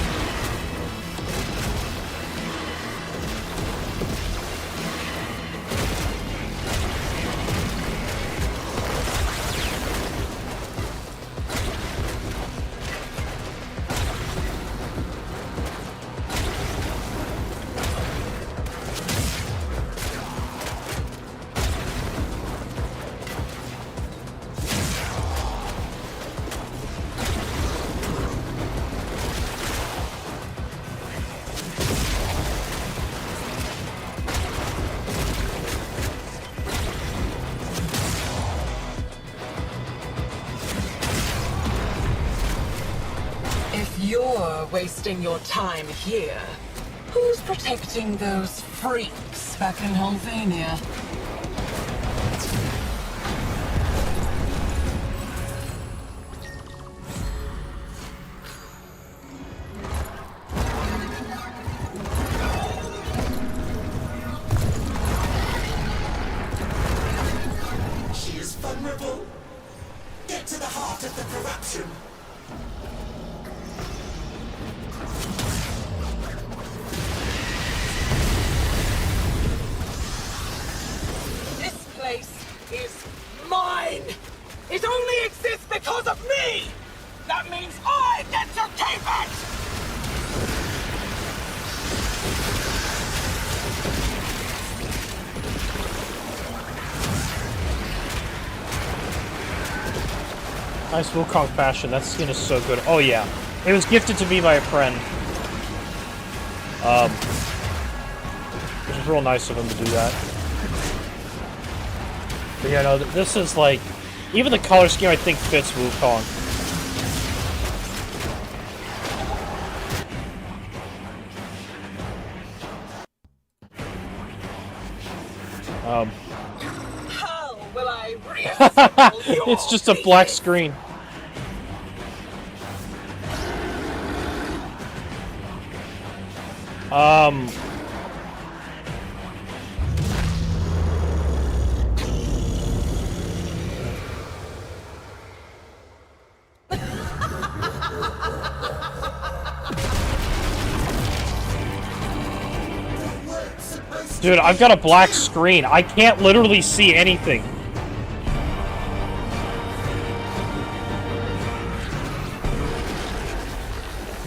you're wasting your time here, who's protecting those freaks back in Holvania? She is vulnerable. Get to the heart of the corruption. This place is mine! It only exists because of me! That means I get to keep it! Nice Wukong fashion. That skin is so good. Oh yeah. It was gifted to me by a friend. Which is real nice of him to do that. But yeah, no, this is like... Even the color scheme I think fits Wukong. How will I reassemble your It's just a black screen. Dude, I've got a black screen. I can't literally see anything.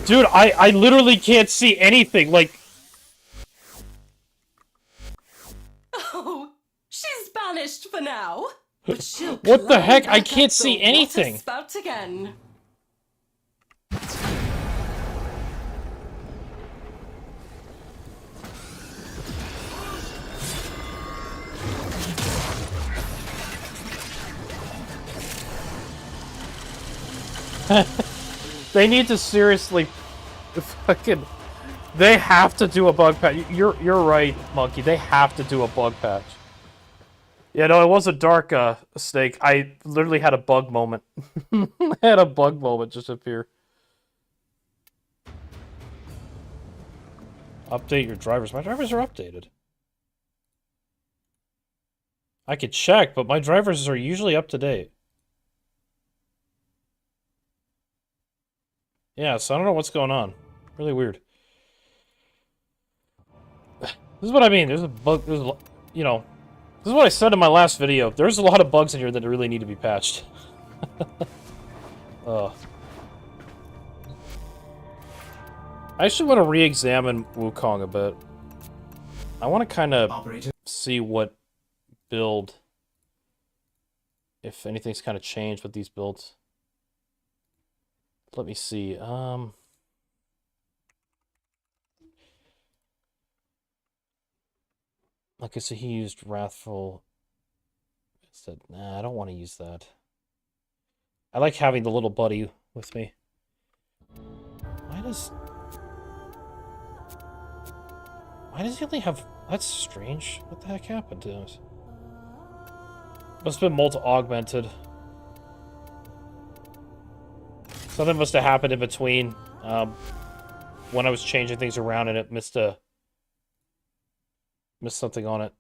Dude, I literally can't see anything. Like, Oh, she's banished for now. But she'll what the heck? climb I back can't up the see water anything. spout again. they need to seriously fucking... They have to do a bug patch. You're right, Monkey. They have to do a bug patch. Yeah, no, it was a dark snake. I literally had a bug moment. I had a bug moment just appear. Update your drivers. My drivers are updated. I could check, but my drivers are usually up to date. Yeah, so I don't know what's going on. Really weird. This is what I mean. There's a bug. There's a, you know, this is what I said in my last video. There's a lot of bugs in here that really need to be patched. I actually want to re-examine Wukong a bit. I want to kind of see what build, if anything's kind of changed with these builds. Let me see. Like I said, he used Wrathful. Instead, nah, I don't want to use that. I like having the little buddy with me. Why does he only have... That's strange. What the heck happened to us? Must have been multi-augmented. Something must have happened in between when I was changing things around and it missed something on it.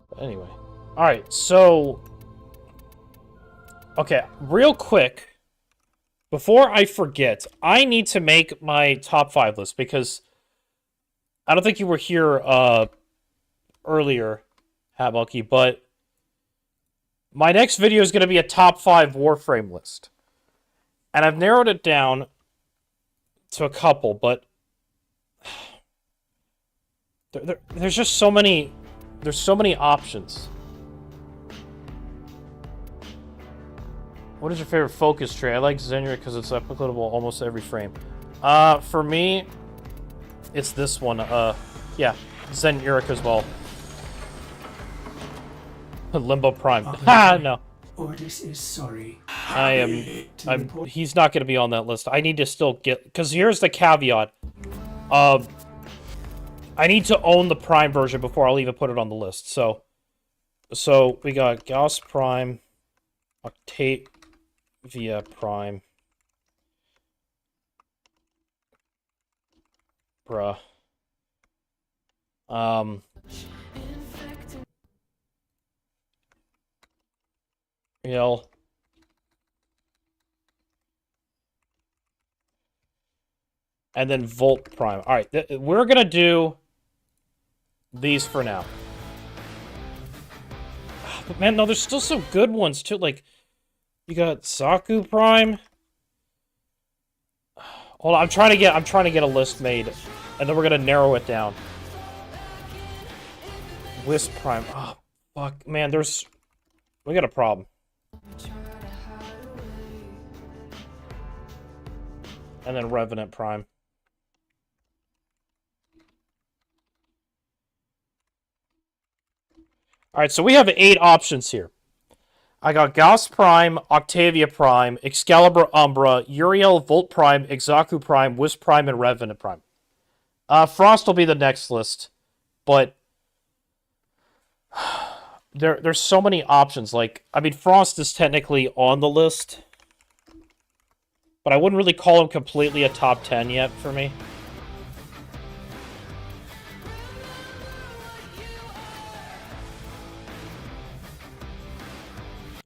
But anyway. Alright, so... Okay, real quick, before I forget, I need to make my top 5 list, because I don't think you were here earlier, Hatmonkey, but my next video is going to be a top 5 Warframe list. And I've narrowed it down to a couple, but there's just so many, there's so many options. What is your favorite focus trait? I like Zenure because it's applicable almost every frame. For me, it's this one. Yeah, Zenuric as well. Limbo Prime. Ha! No. Ordis is sorry. He's not going to be on that list. I need to still get... Because here's the caveat. I need to own the Prime version before I'll even put it on the list. So we got Gauss Prime, Octavia Prime. Bruh. Yell. And then Volt Prime. Alright, we're gonna do these for now. But man, no, there's still some good ones too. Like, you got Zaku Prime. Hold on, I'm trying to get a list made. And then we're gonna narrow it down. Wisp Prime. Oh, fuck. Man, we got a problem. And then Revenant Prime. Alright, so we have 8 options here. I got Gauss Prime, Octavia Prime, Excalibur Umbra, Uriel, Volt Prime, Exaku Prime, Wisp Prime, and Revenant Prime. Frost will be the next list, but there's so many options. Like, I mean, Frost is technically on the list, but I wouldn't really call him completely a top 10 yet for me.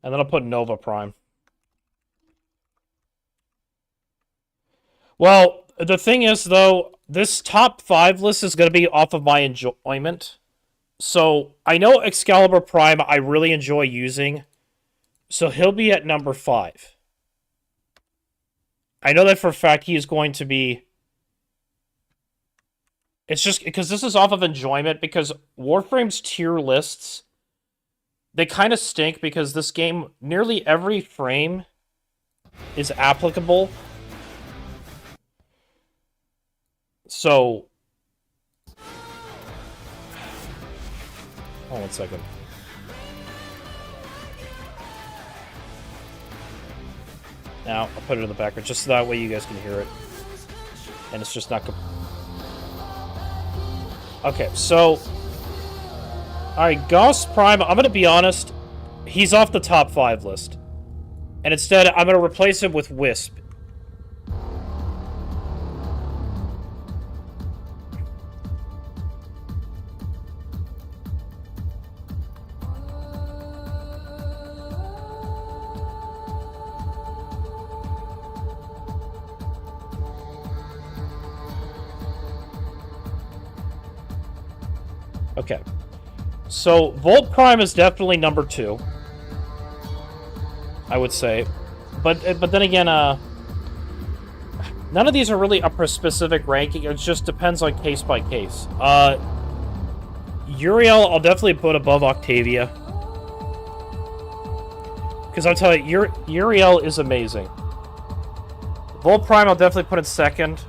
And then I'll put Nova Prime. Well, the thing is, though, this top 5 list is going to be off of my enjoyment. So, I know Excalibur Prime I really enjoy using. So, he'll be at number 5. I know that for a fact he is going to be... It's just because this is off of enjoyment, because Warframe's tier lists... They kind of stink because this game, nearly every frame is applicable. So... Hold on 1 second. Now, I'll put it in the background, just so that way you guys can hear it. And it's just not... Okay, so... Alright, Gauss Prime, I'm going to be honest, he's off the top 5 list. And instead, I'm going to replace him with Wisp. Okay. So, Volt Prime is definitely number 2. I would say. But then again, none of these are really up for a specific ranking. It just depends on case by case. Uriel, I'll definitely put above Octavia. Because I'll tell you, Uriel is amazing. Volt Prime, I'll definitely put in second.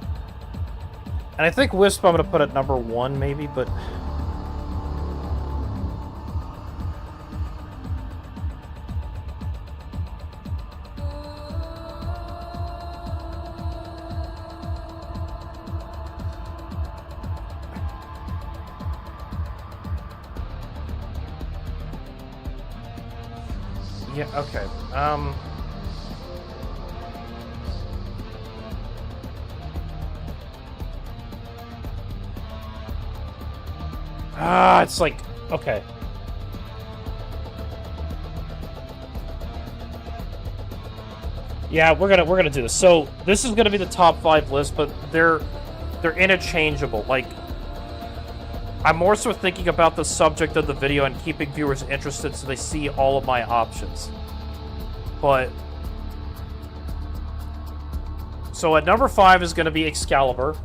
And I think Wisp I'm going to put at number 1, maybe, but... Yeah, okay. It's like, okay. Yeah, we're gonna do this. So this is gonna be the top 5 list, but they're interchangeable. Like, I'm more so thinking about the subject of the video and keeping viewers interested so they see all of my options. But... So at number 5 is going to be Excalibur.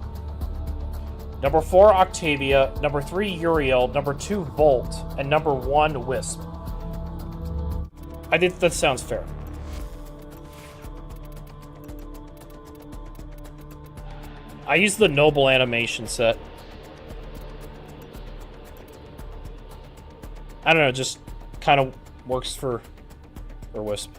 Number 4, Octavia. Number 3, Uriel. Number 2, Volt. And number 1, Wisp. I think that sounds fair. I use the Noble animation set. I don't know, just kind of works for Wisp.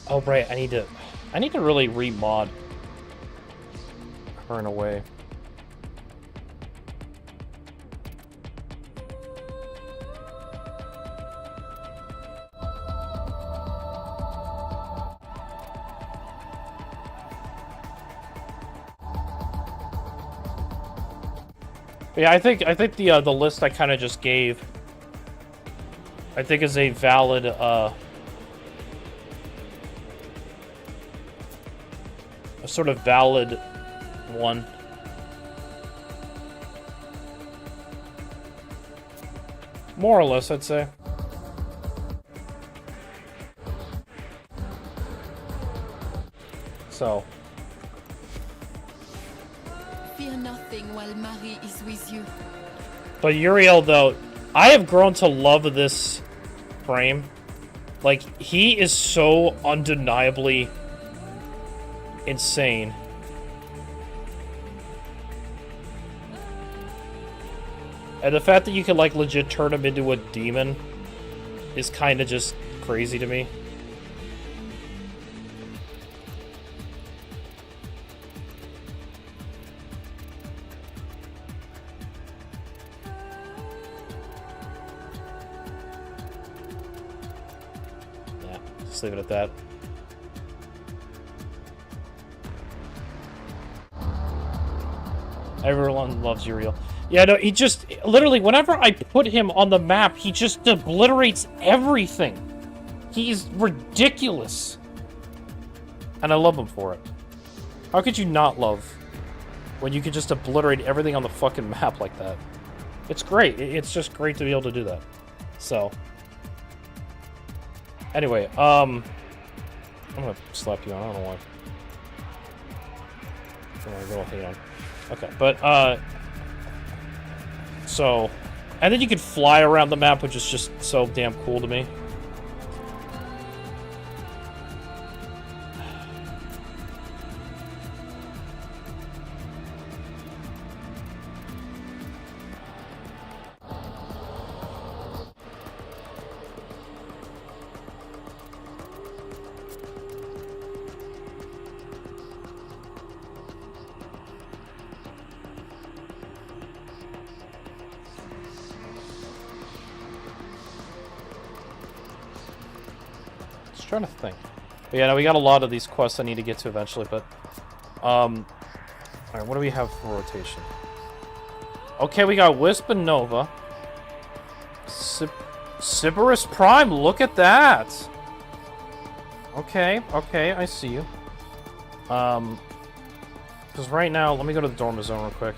Oh right, I need to really remod her in a way. Yeah, I think the list I kind of just gave, I think is a valid a sort of valid one. More or less, I'd say. So. Fear nothing while Marie is with you. But Uriel, though, I have grown to love this frame. Like, he is so undeniably insane. And the fact that you can, like, legit turn him into a demon is kind of just crazy to me. Yeah, just leave it at that. Everyone loves Uriel. Yeah, no, he just... Literally, whenever I put him on the map, he just obliterates everything. He's ridiculous. And I love him for it. How could you not love when you can just obliterate everything on the fucking map like that? It's great. It's just great to be able to do that. So... Anyway, I'm gonna slap you on. I don't know why. I'm gonna go hate on. Okay, but, so, and then you can fly around the map, which is just so damn cool to me. Trying to think. But yeah, no, we got a lot of these quests I need to get to eventually, but alright, what do we have for rotation? Okay, we got Wisp and Nova. Sybaris Prime, look at that! Okay, I see you. Because right now, let me go to the Dorma Zone real quick.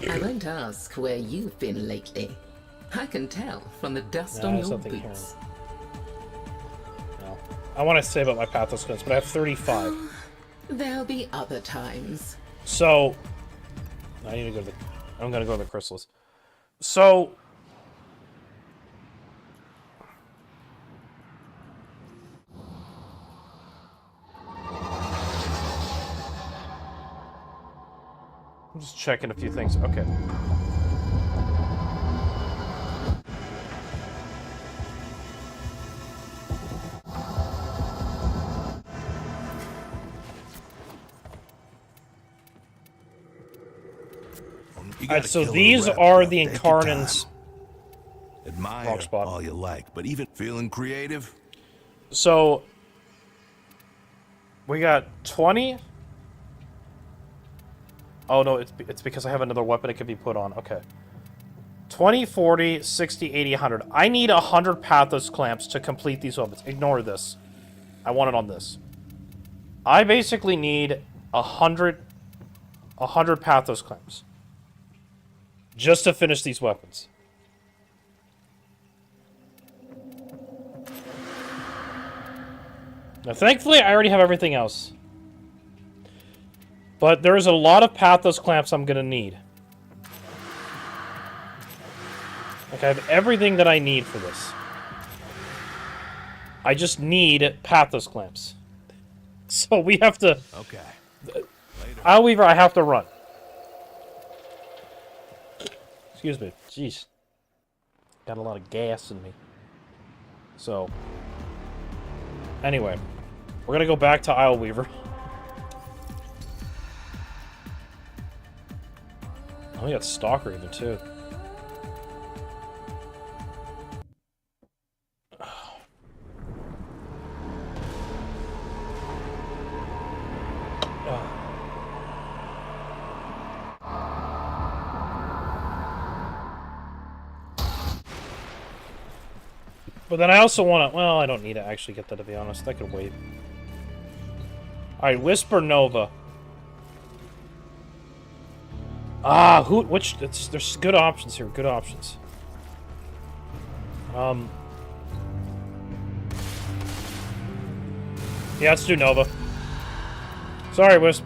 I won't ask where you've been lately. I can tell from the dust on your boots. No. I want to save up my Pathos codes, but I have 35. There'll be other times. So, I need to go to the... I'm going to go to the Chrysalis. So... I'm just checking a few things. Okay. Alright, so these are the Incarnants. Admire all you like, but even feeling creative? So, we got 20... Oh no, it's because I have another weapon it can be put on. Okay. 20, 40, 60, 80, 100. I need 100 Pathos clamps to complete these weapons. Ignore this. I want it on this. I basically need 100 Pathos Clamps. Just to finish these weapons. Now, thankfully, I already have everything else. But there's a lot of Pathos Clamps I'm gonna need. Like, I have everything that I need for this. I just need Pathos Clamps. So we have to... Okay. Ileweaver, I have to run. Excuse me. Jeez. Got a lot of gas in me. So... Anyway. We're gonna go back to Ileweaver. Oh, we got Stalker even, too. But then I also want to... Well, I don't need to actually get that, to be honest. I could wait. Alright, Whisper Nova. Ah, who... Which... there's good options here. Good options. Yeah, let's do Nova. Sorry, Wisp.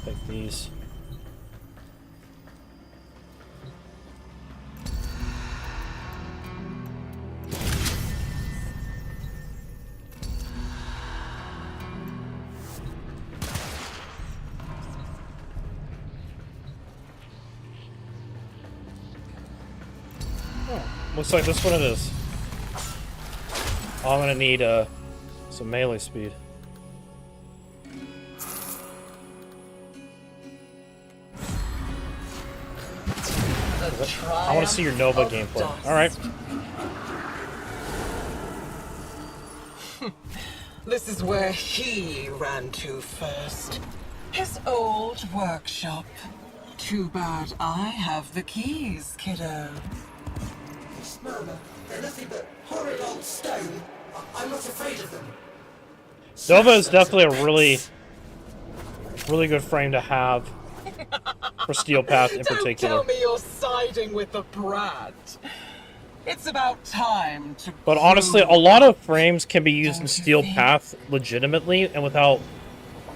Take these. Looks like this one it is. Oh, I'm gonna need some melee speed. I want to see your Nova gameplay. Alright. This is where he ran to first. His old workshop. Too bad I have the keys, kiddo. Mama, they're nothing but horrid old stone. I'm not afraid of them. Nova is definitely a really good frame to have for Steel Path in particular. Don't tell me you're siding with the brat. It's about time to... But honestly, a lot of frames can be used in Steel Path legitimately and without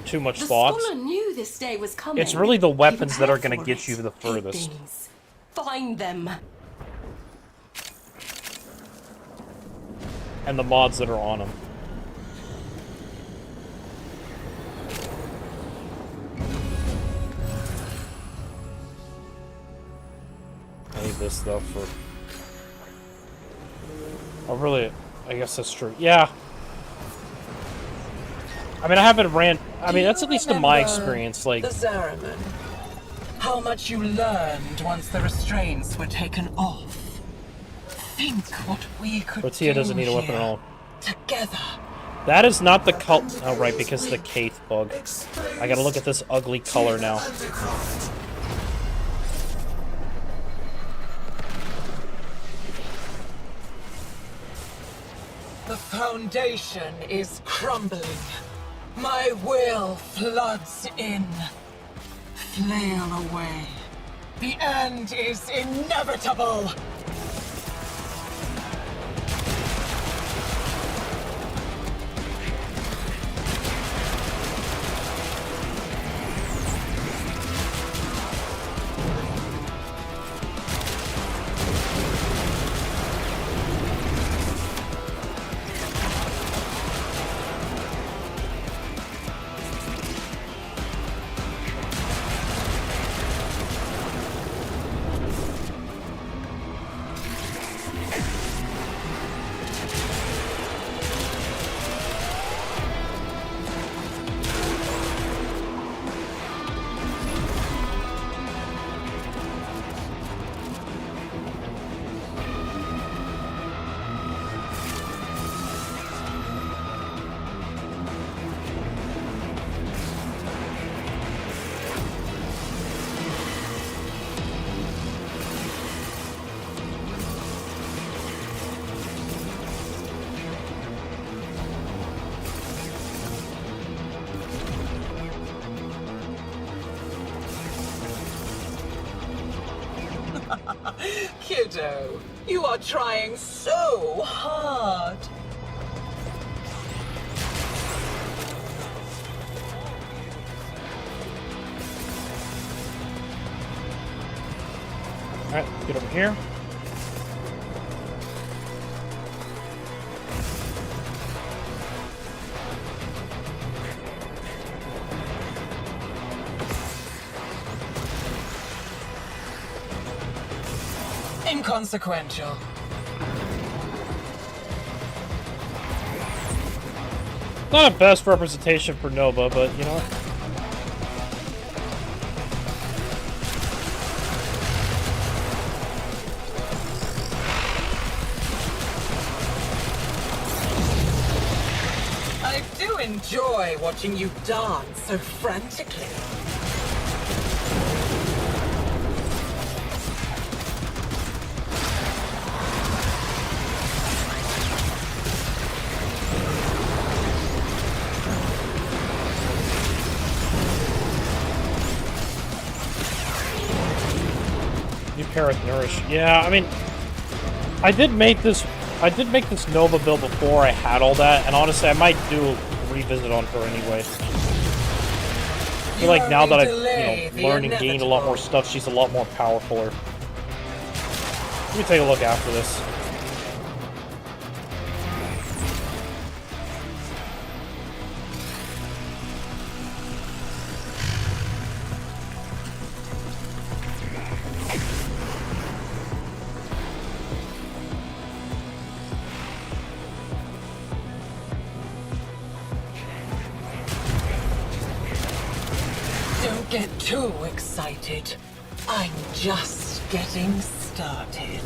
too much thought. The scholar knew this day was coming. It's really the weapons that are going to get you the furthest. Find them. And the mods that are on them. I need this though for... Oh really? I guess that's true. Yeah. I mean, I haven't ran... I mean, that's at least in my experience, like... The Zariman. How much you learned once the restraints were taken off. Think what we could Tortilla do doesn't need a weapon at all. Together. That is not the cult... Oh, right, because of the Kaith bug. I gotta look at this ugly color now. The foundation is crumbling. My will floods in. Flail away. The end is inevitable. kiddo. You are trying so hard. Alright, get over here. Inconsequential. Not a best representation for Nova, but you know what? I do enjoy watching you dance so frantically. New pair with Nourish. Yeah, I mean, I did make this Nova build before I had all that, and honestly, I might do a revisit on her anyway. I feel like now that I've, learned and gained a lot more stuff, she's a lot more powerful. Let me take a look after this. Don't get too excited. I'm just getting started.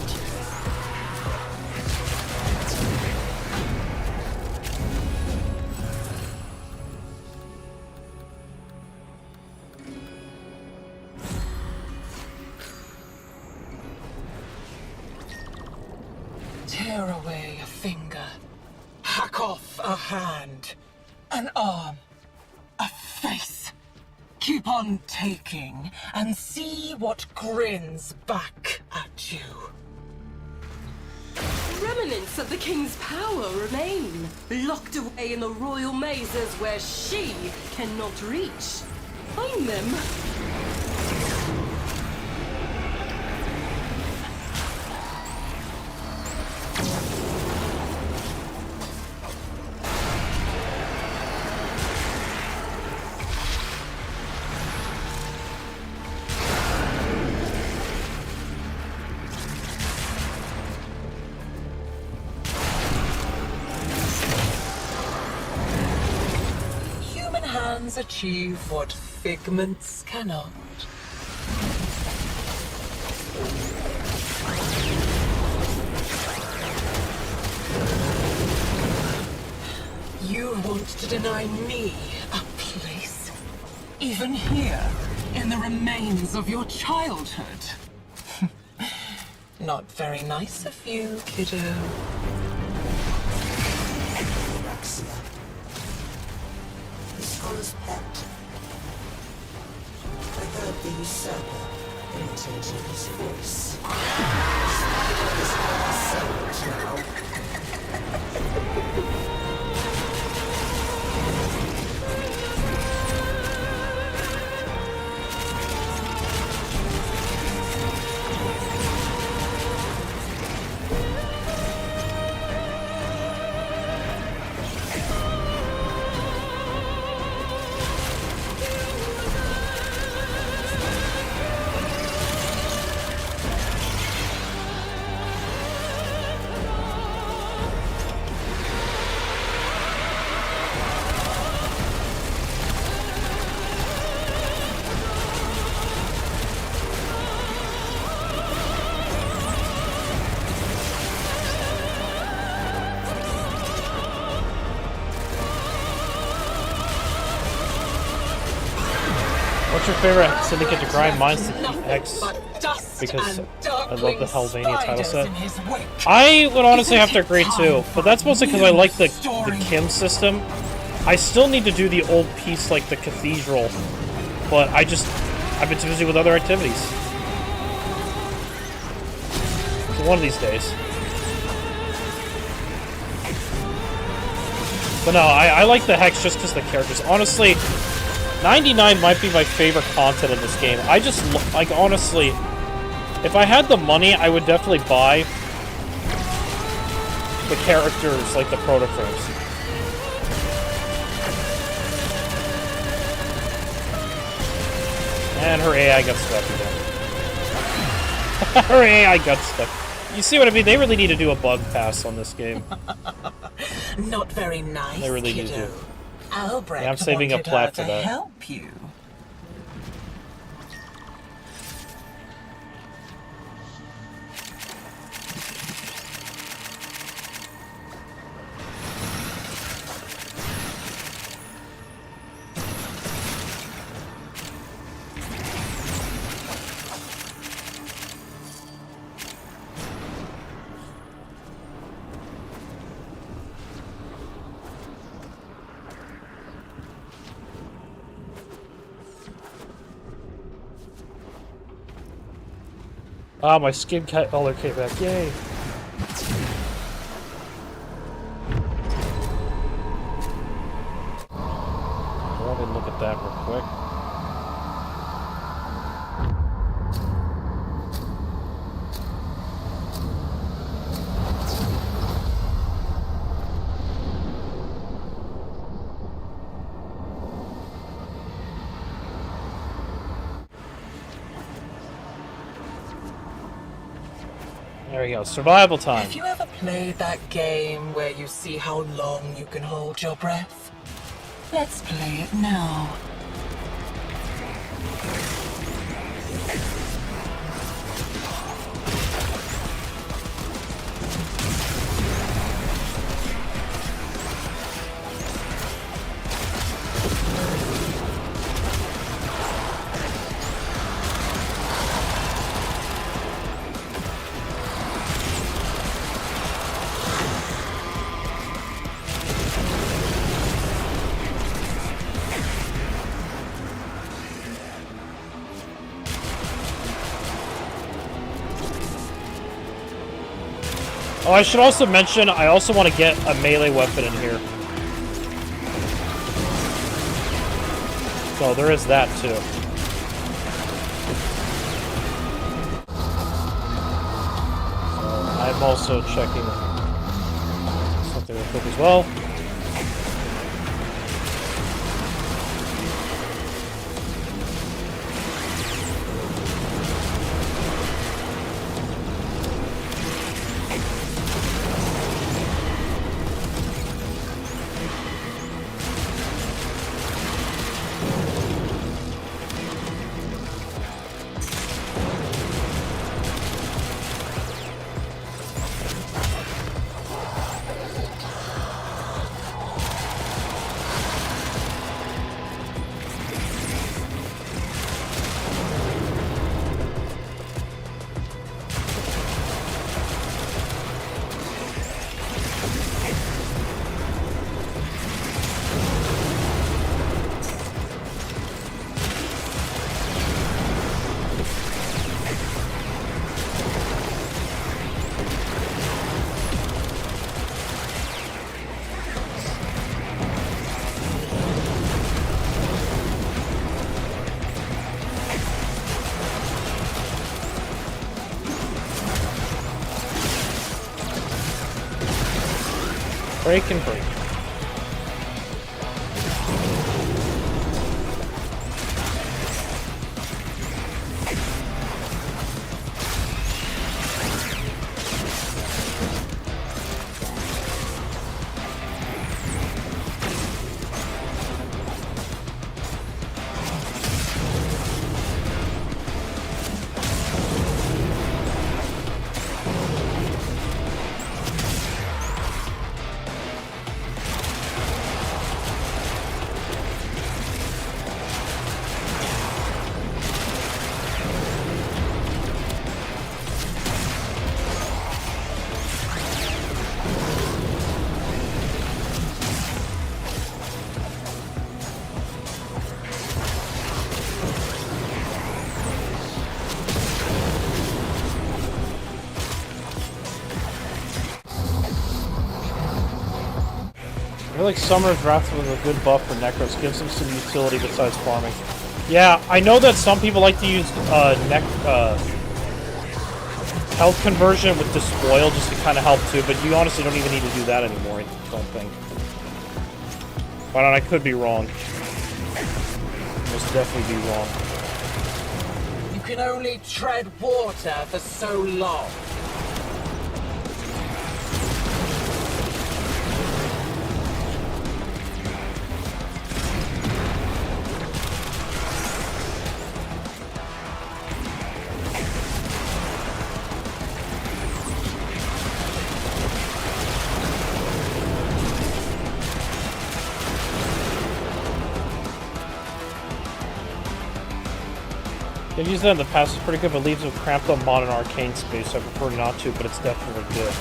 Tear away a finger, hack off a hand, an arm, a face. Keep on taking and see what grins back at you. Remnants of the king's power remain, locked away in the royal mazes where she cannot reach. Find them. Achieve what figments cannot. You want to deny me a place? Even here, in the remains of your childhood? Not very nice of you, kiddo. Scholar's pet. I heard the usurper imitating his voice. His now. What's your favorite syndicate to grind? Mine's the X, because I love the Helvania title set. I would honestly have to agree too, but that's mostly because I like the Kim system. I still need to do the old piece like the Cathedral, but I've been too busy with other activities. One of these days. But no, I like the Hex just because the characters. Honestly, 99 might be my favorite content in this game. I just, like, honestly, if I had the money, I would definitely buy the characters, like the proto-frames. And her AI got stuck again. Her AI got stuck. You see what I mean? They really need to do a bug pass on this game. Not very nice, They really need kiddo. to. Albrecht Yeah, I'm saving a wanted plat her for to that. help you. Ah, my skin color came back. Yay. Let me look at that real quick. There we go. Survival time. Have you ever played that game where you see how long you can hold your breath? Let's play it now. Oh, I should also mention, I also want to get a melee weapon in here. So there is that too. So I'm also checking something real quick as well. Break and break. I feel like Summer's Wrath was a good buff for Necros. Gives them some utility besides farming. Yeah, I know that some people like to use health conversion with Despoil just to kind of help too, but you honestly don't even need to do that anymore, I don't think. But I could be wrong. Most definitely be wrong. You can only tread water for so long. I've used that in the past, it's pretty good, but leaves them cramped on mod and arcane space, so I prefer not to, but it's definitely good.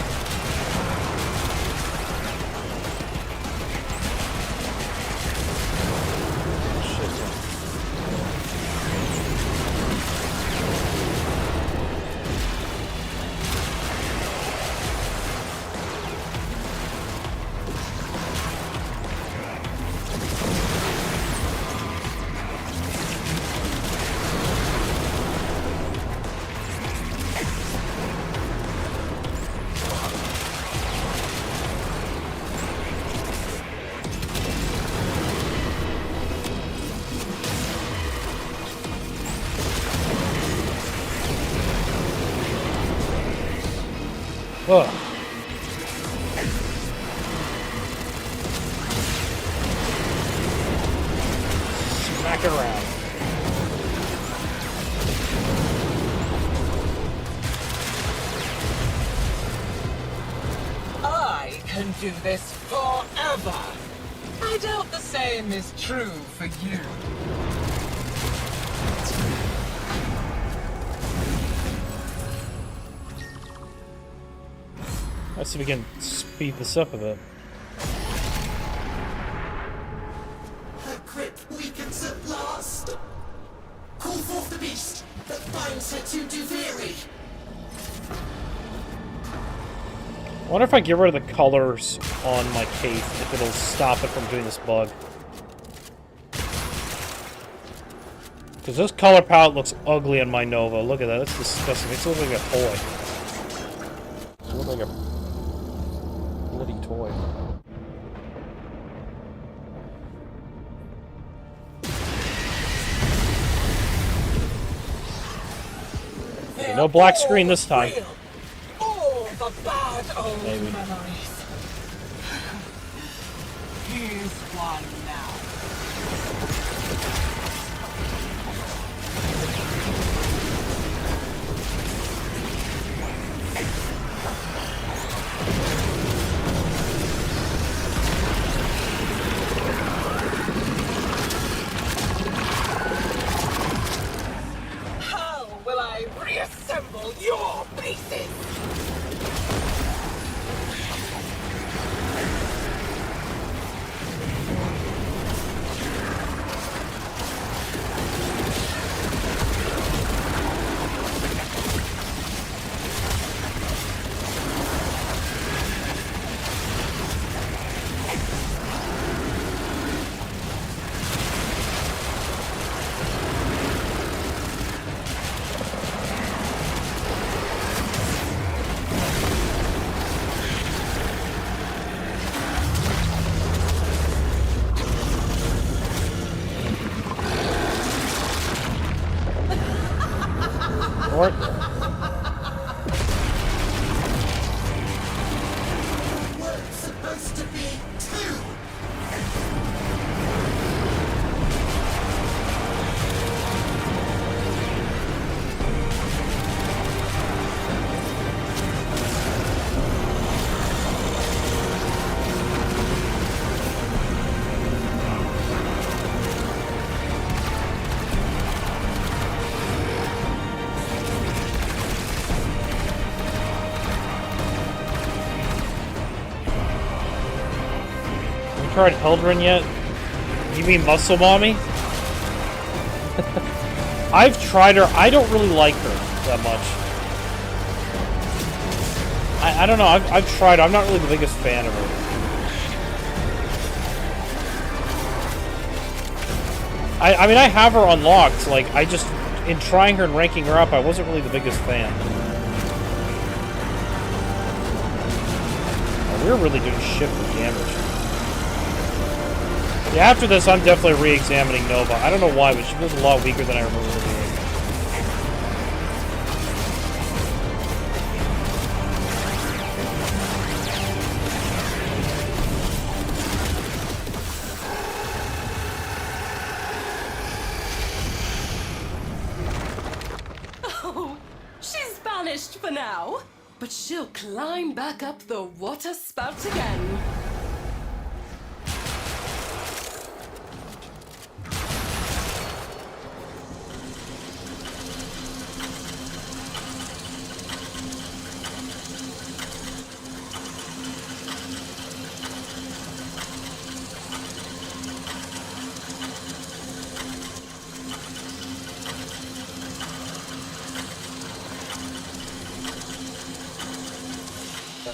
Ugh. Smack it around. I can do this forever. I doubt the same is true for you. Let's see if we can speed this up a bit. Her grip weakens at last. Call forth the beast that binds her to Duviri. I wonder if I get rid of the colors on my cape, if it'll stop it from doing this bug. Because this color palette looks ugly on my Nova. Look at that, that's disgusting. It looks like a toy. It looks like a bloody toy. Okay, no black screen this time. All the bad old Maybe. memories. Here's one now. How will I reassemble your pieces? Or We're supposed to be two. you tried Heldren yet? You mean Muscle Mommy? I've tried her. I don't really like her that much. I don't know. I've tried her. I'm not really the biggest fan of her. I mean, I have her unlocked. Like, I just, in trying her and ranking her up, I wasn't really the biggest fan. Oh, we're really doing shit for damage. Yeah, after this, I'm definitely re-examining Nova. I don't know why, but she feels a lot weaker than I remember her being. Oh, she's vanished for now. But she'll climb back up the water spout again.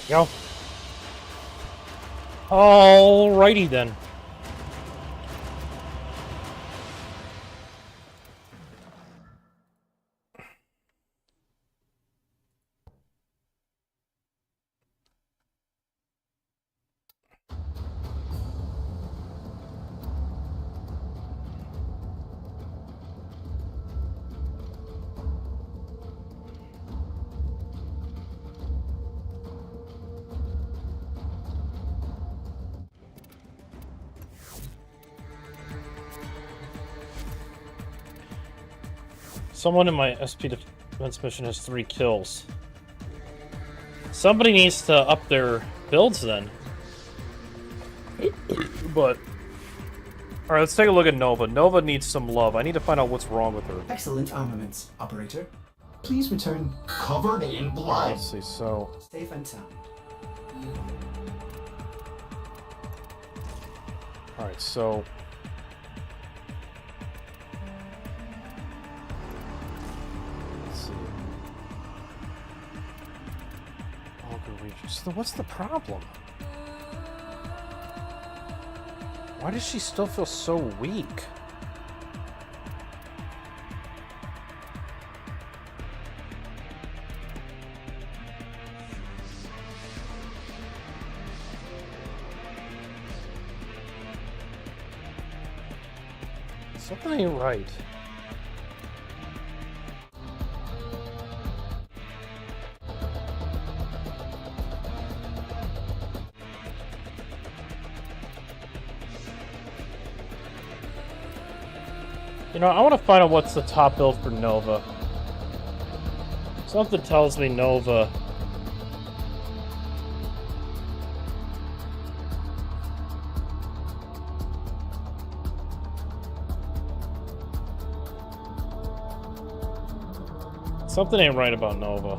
Go. Alrighty then. Someone in my SP defense mission has 3 kills. Somebody needs to up their builds then. But... Alright, let's take a look at Nova. Nova needs some love. I need to find out what's wrong with her. Excellent armaments, operator. Please return covered in blood. Let's see, so... Safe and sound. Alright, so... Let's see. Auger Regis. So what's the problem? Why does she still feel so weak? Something ain't right. You know, I want to find out what's the top build for Nova. Something tells me Nova. Something ain't right about Nova.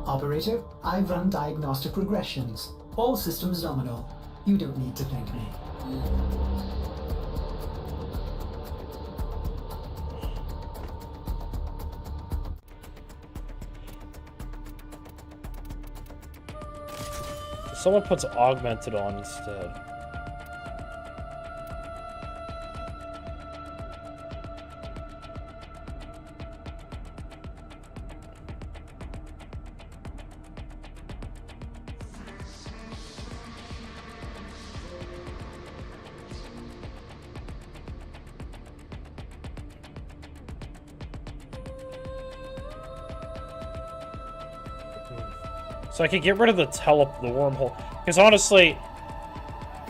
Operator, I've run diagnostic regressions. All systems nominal. You don't need to thank me. Someone puts augmented on instead. So I could get rid of the wormhole. Because honestly,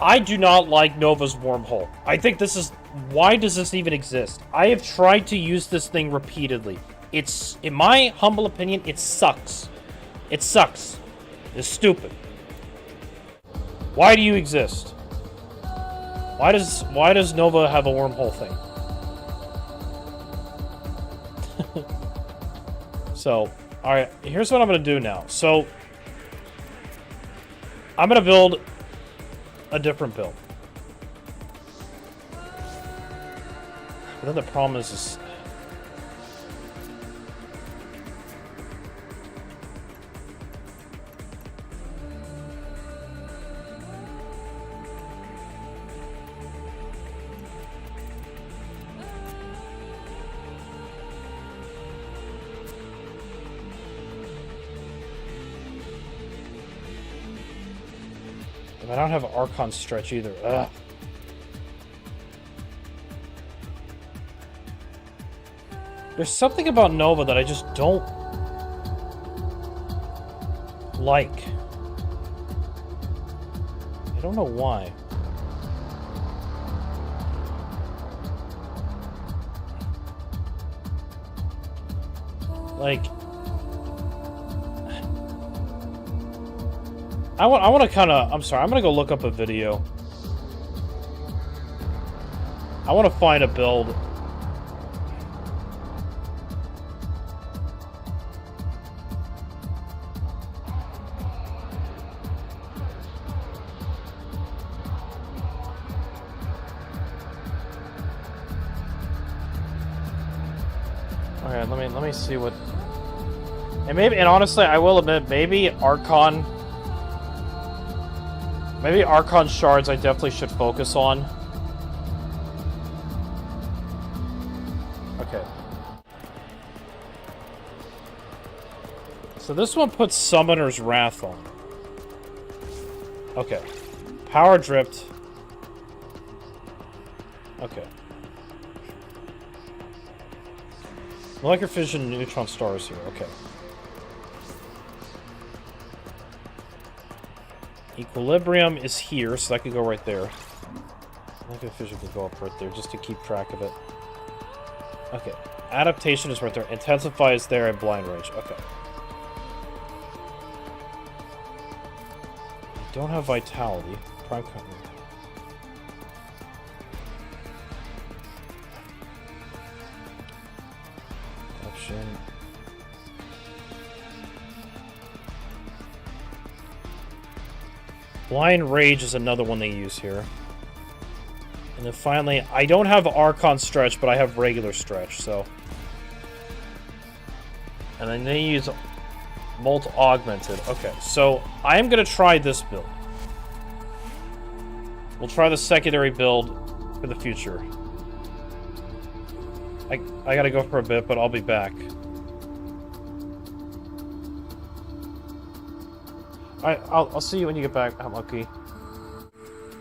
I do not like Nova's wormhole. I think this is... Why does this even exist? I have tried to use this thing repeatedly. It's... In my humble opinion, it sucks. It sucks. It's stupid. Why do you exist? Why does Nova have a wormhole thing? So, alright, here's what I'm going to do now. So... I'm gonna build a different build. But then the problem is I don't have Archon stretch either. Ugh. There's something about Nova that I just don't like. I don't know why. Like, I want to kind of, I'm sorry, I'm going to go look up a video. I want to find a build. Okay, let me see what. And maybe, and honestly, I will admit, maybe Archon shards I definitely should focus on. Okay. So this one puts Summoner's Wrath on. Okay. Power Dripped. Okay. Molecular Fission Neutron Stars here. Okay. Equilibrium is here, so that could go right there. Molecular Fission could go up right there, just to keep track of it. Okay. Adaptation is right there. Intensify is there, and Blind Rage. Okay. Don't have Vitality. Prime Cover. Option. Blind Rage is another one they use here. And then finally, I don't have Archon Stretch, but I have regular Stretch, so. And then they use Molt Augmented. Okay, so I am going to try this build. We'll try the secondary build for the future. I gotta go for a bit, but I'll be back. I'll see you when you get back, Monkey.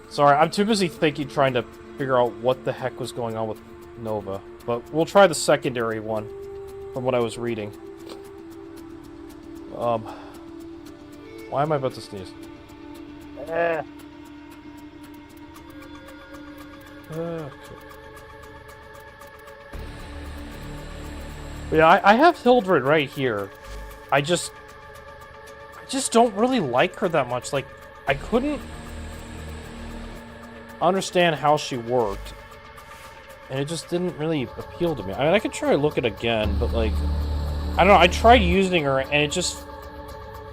Sorry, I'm too busy thinking, trying to figure out what the heck was going on with Nova. But we'll try the secondary one, from what I was reading. Why am I about to sneeze? Okay. Yeah, I have Hildred right here. I just don't really like her that much. Like, I couldn't understand how she worked. And it just didn't really appeal to me. I mean, I could try to look at it again, but like, I don't know, I tried using her and it's just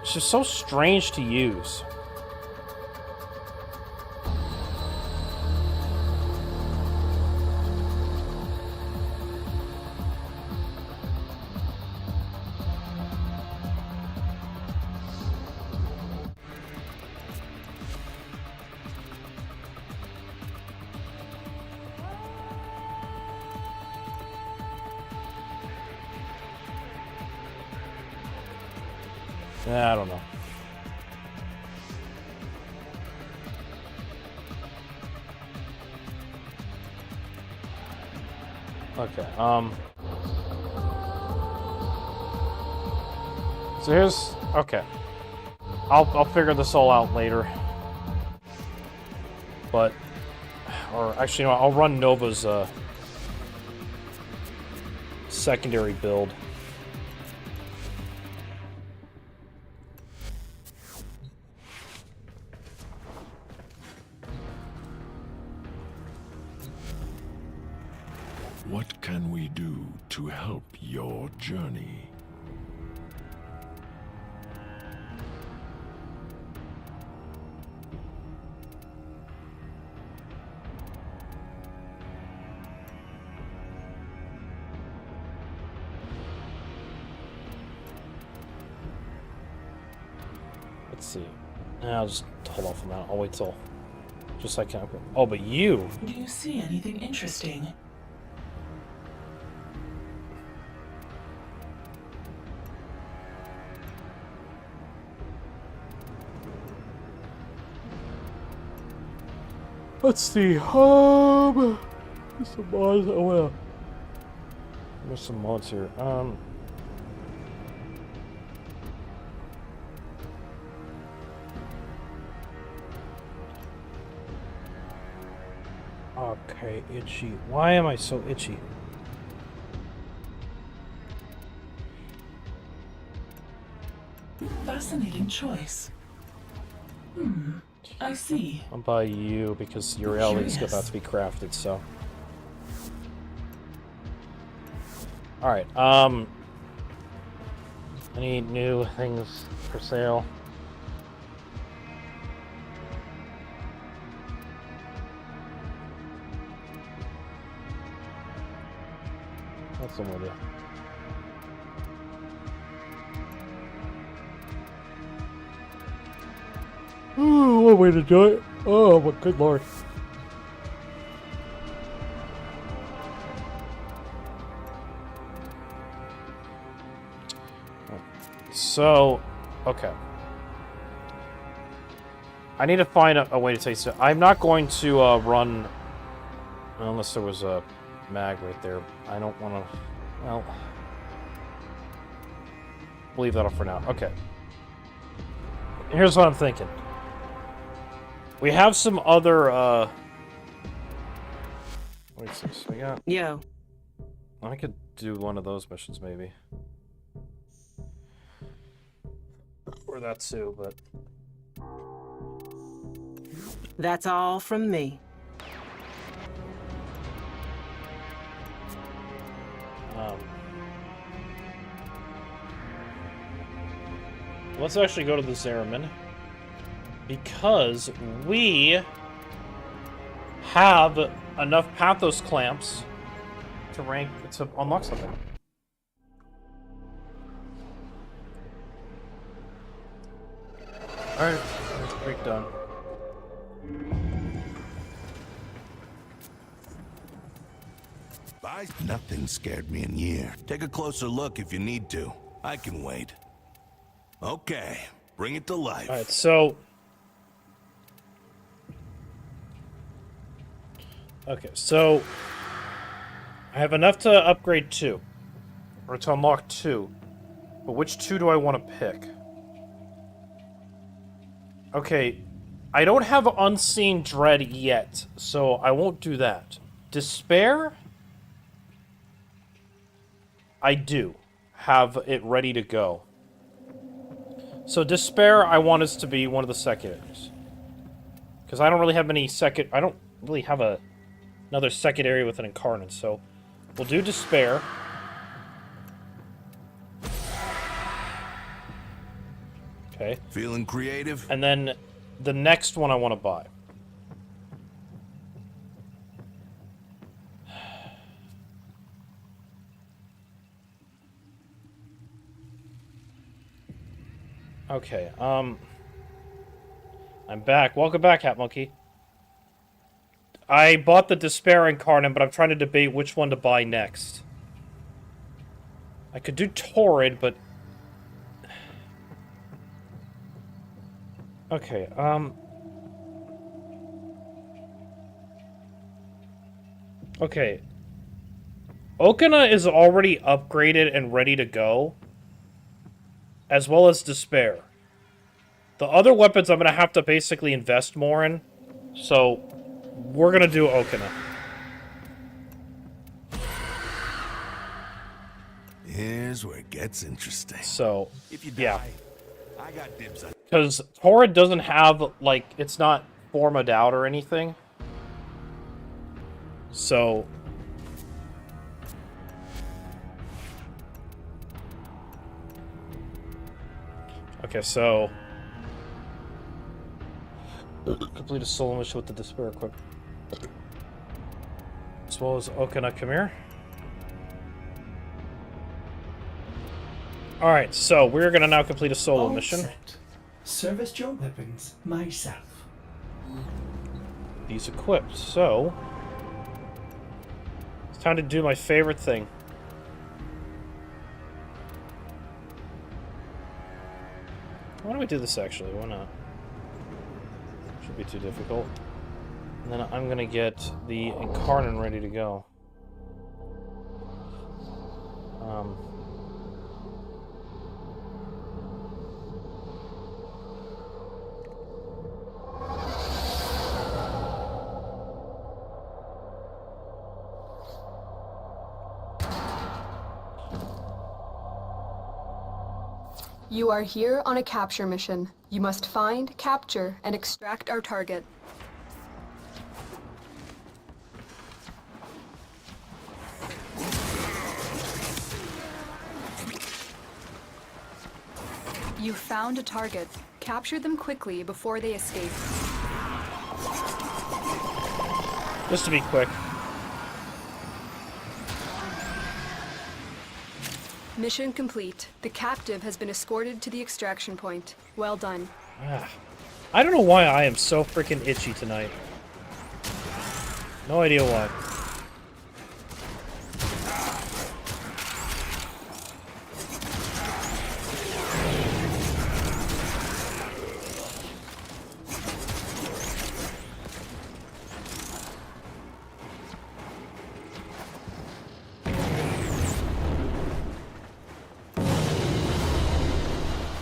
so strange to use. I don't know. Okay, so here's, okay. I'll figure this all out later. But, or actually, no, I'll run Nova's, secondary build. What can we do to help your journey? Let's see. I'll just hold off on that. I'll wait till just like I can. Oh, but you. Do you see anything interesting? Let's see. Some mods. Oh well. There's some mods here. Okay, itchy. Why am I so itchy? Fascinating choice. I see. I'll buy you because your alley is about to be crafted, so. Alright, any new things for sale? What's some idea? Ooh, what way to do it? Oh, but good lord. So, okay. I need to find a way to taste it. I'm not going to run unless there was a mag right there. I don't want to. Well, leave that off for now. Okay. Here's what I'm thinking. We have some other. What is this? We got. Yo. I could do one of those missions maybe. Or that too, but. That's all from me. Let's actually go to the Zeramin. Because we have enough Pathos clamps to unlock something. Alright, break done. Nothing scared me in years. Take a closer look if you need to. I can wait. Okay, bring it to life. Alright, so... Okay, so... I have enough to upgrade 2. Or to unlock 2. But which 2 do I want to pick? Okay, I don't have Unseen Dread yet, so I won't do that. Despair? I do have it ready to go. So Despair, I want us to be one of the secondaries. Because I don't really have many I don't really have another secondary with an Incarnate, so we'll do Despair. Okay. Feeling creative? And then the next one I want to buy. Okay, I'm back. Welcome back, Hat Monkey. I bought the Despair Incarnate, but I'm trying to debate which one to buy next. I could do Torrid, but... Okay, Okay. Okina is already upgraded and ready to go. As well as Despair. The other weapons I'm going to have to basically invest more in. So, we're going to do Okina. Here's where it gets interesting. So, if you yeah. I got dibs on. Because Torrid doesn't have, like, it's not formed out or anything. So... Okay, so... Complete a solo mission with the Despair equip. As well as Okina, come here. Alright, so we're gonna now complete a solo mission. Set. Service your weapons myself. These equipped, so... It's time to do my favorite thing. Why don't we do this actually? Why not? Shouldn't be too difficult. And then I'm gonna get the Incarnon ready to go. You are here on a capture mission. You must find, capture, and extract our target. You found a target. Capture them quickly before they escape. Just to be quick. Mission complete. The captive has been escorted to the extraction point. Well done. I don't know why I am so freaking itchy tonight. No idea why.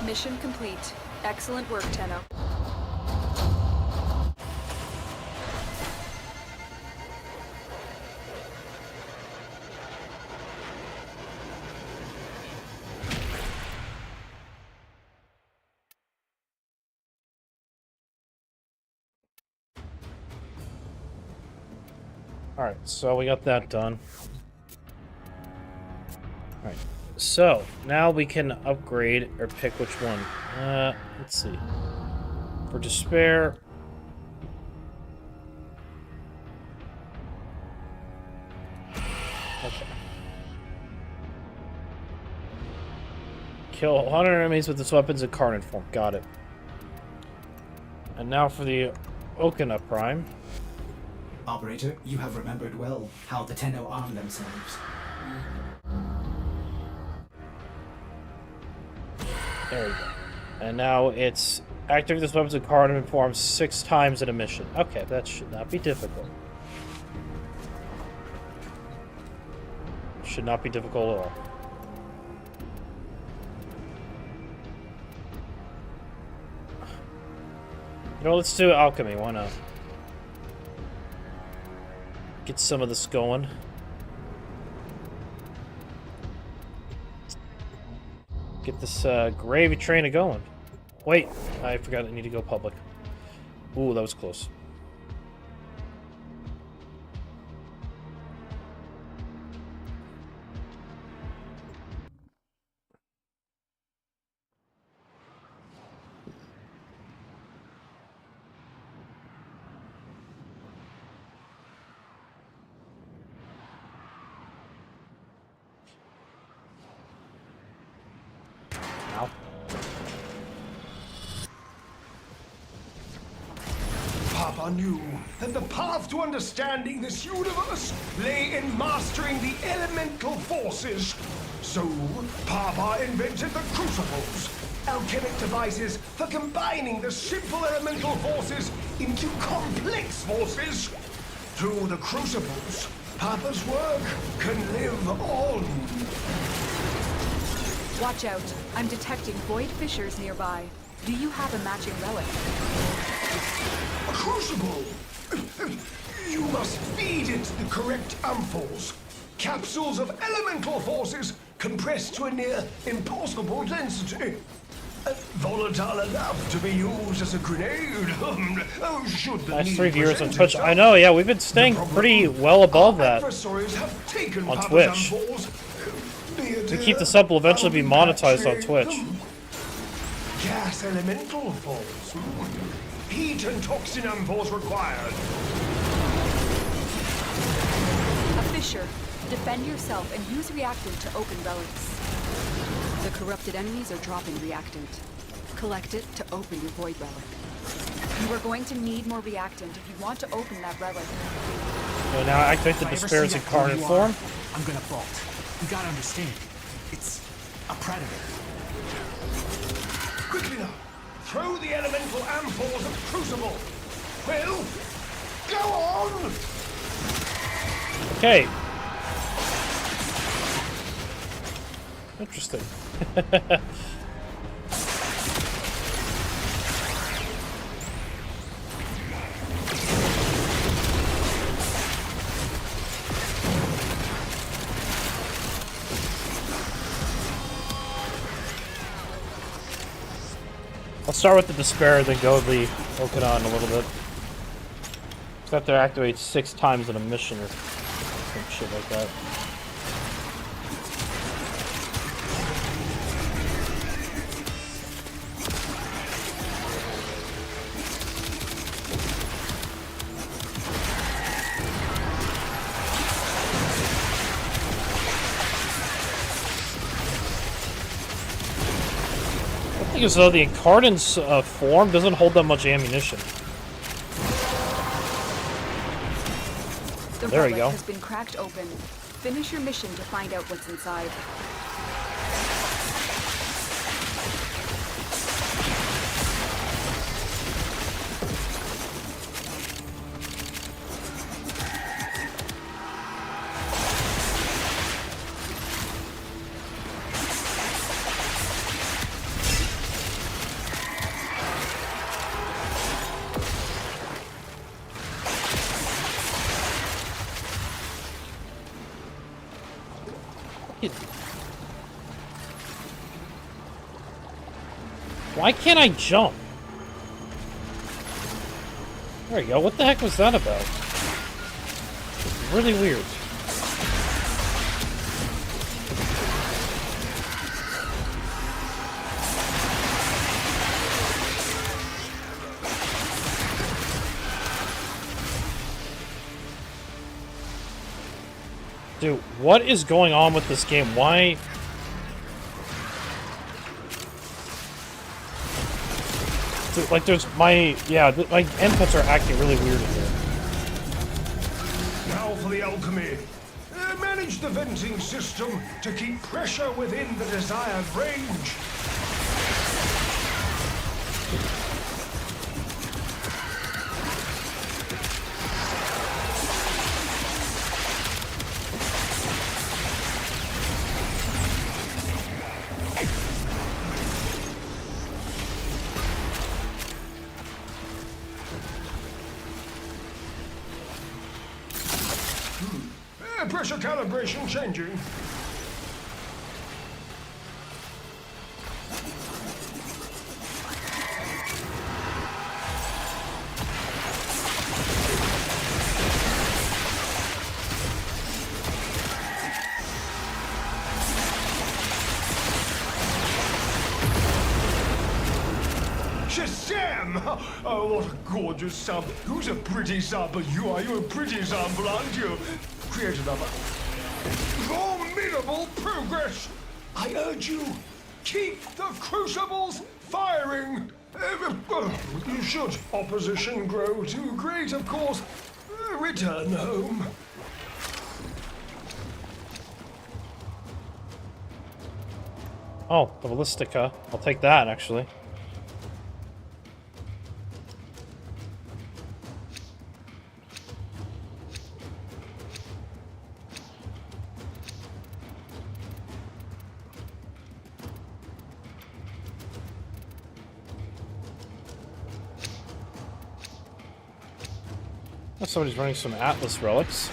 Mission complete. Excellent work, Tenno. Alright, so we got that done. Alright, so now we can upgrade or pick which one. Let's see. For Despair. Okay. Kill 100 enemies with its weapons in Incarnate form. Got it. And now for the Okina Prime. Operator, you have remembered well how the Tenno arm themselves. There we go. And now it's activate this weapon's Incarnate form 6 times in a mission. Okay, that should not be difficult. Should not be difficult at all. You know, let's do alchemy. Why not? Get some of this going. Get this gravy train going. Wait, I forgot I need to go public. Ooh, that was close. Papa knew that the path to understanding this universe lay in mastering the elemental forces. So, Papa invented the crucibles, alchemic devices for combining the simple elemental forces into complex forces. Through the crucibles, Papa's work can live on. Watch out. I'm detecting void fissures nearby. Do you have a matching relic? A crucible! You must feed it the correct amphols. Capsules of elemental forces compressed to a near impossible density. Volatile enough to be used as a grenade. Should the Last need 3 viewers on present Twitch. itself. I know, yeah, we've been staying pretty well above that Adversaries have taken on Papa's Twitch. amphols. To keep this up, will eventually be monetized on Twitch. Gas elemental forms. Heat and toxin amphols required. A fissure. Defend yourself and use reactant to open relics. The corrupted enemies are dropping reactant. Collect it to open your void relic. You are going to need more reactant if you want to open that relic. So now activate the Despair's Incarnate form. I'm gonna bolt. You gotta understand. It's a predator. Quickly now! Throw the elemental amphols at Crucible! Well, Go on! Okay. Interesting. I'll start with the Despair, then go the Okanon a little bit. Just have to activate 6 times in a mission or some shit like that. As though the Incarnate's form doesn't hold that much ammunition. The there we relic go. has been cracked open. Finish your mission to find out what's inside. Why can't I jump? There we go. What the heck was that about? It's really weird. Dude, what is going on with this game? Why? Dude, like, there's my... Yeah, my inputs are acting really weird in here. Now for the alchemy. Manage the venting system to keep pressure within the desired range. Pressure calibration changing. Shazam! Oh, what a gorgeous sub. Who's a pretty sub? You are. You're a pretty sub, aren't you? Create another. Formidable progress! I urge you, keep the crucibles firing! Should opposition grow too great, of course, return home. Oh, the Ballistica. I'll take that, actually. Oh, somebody's running some Atlas relics.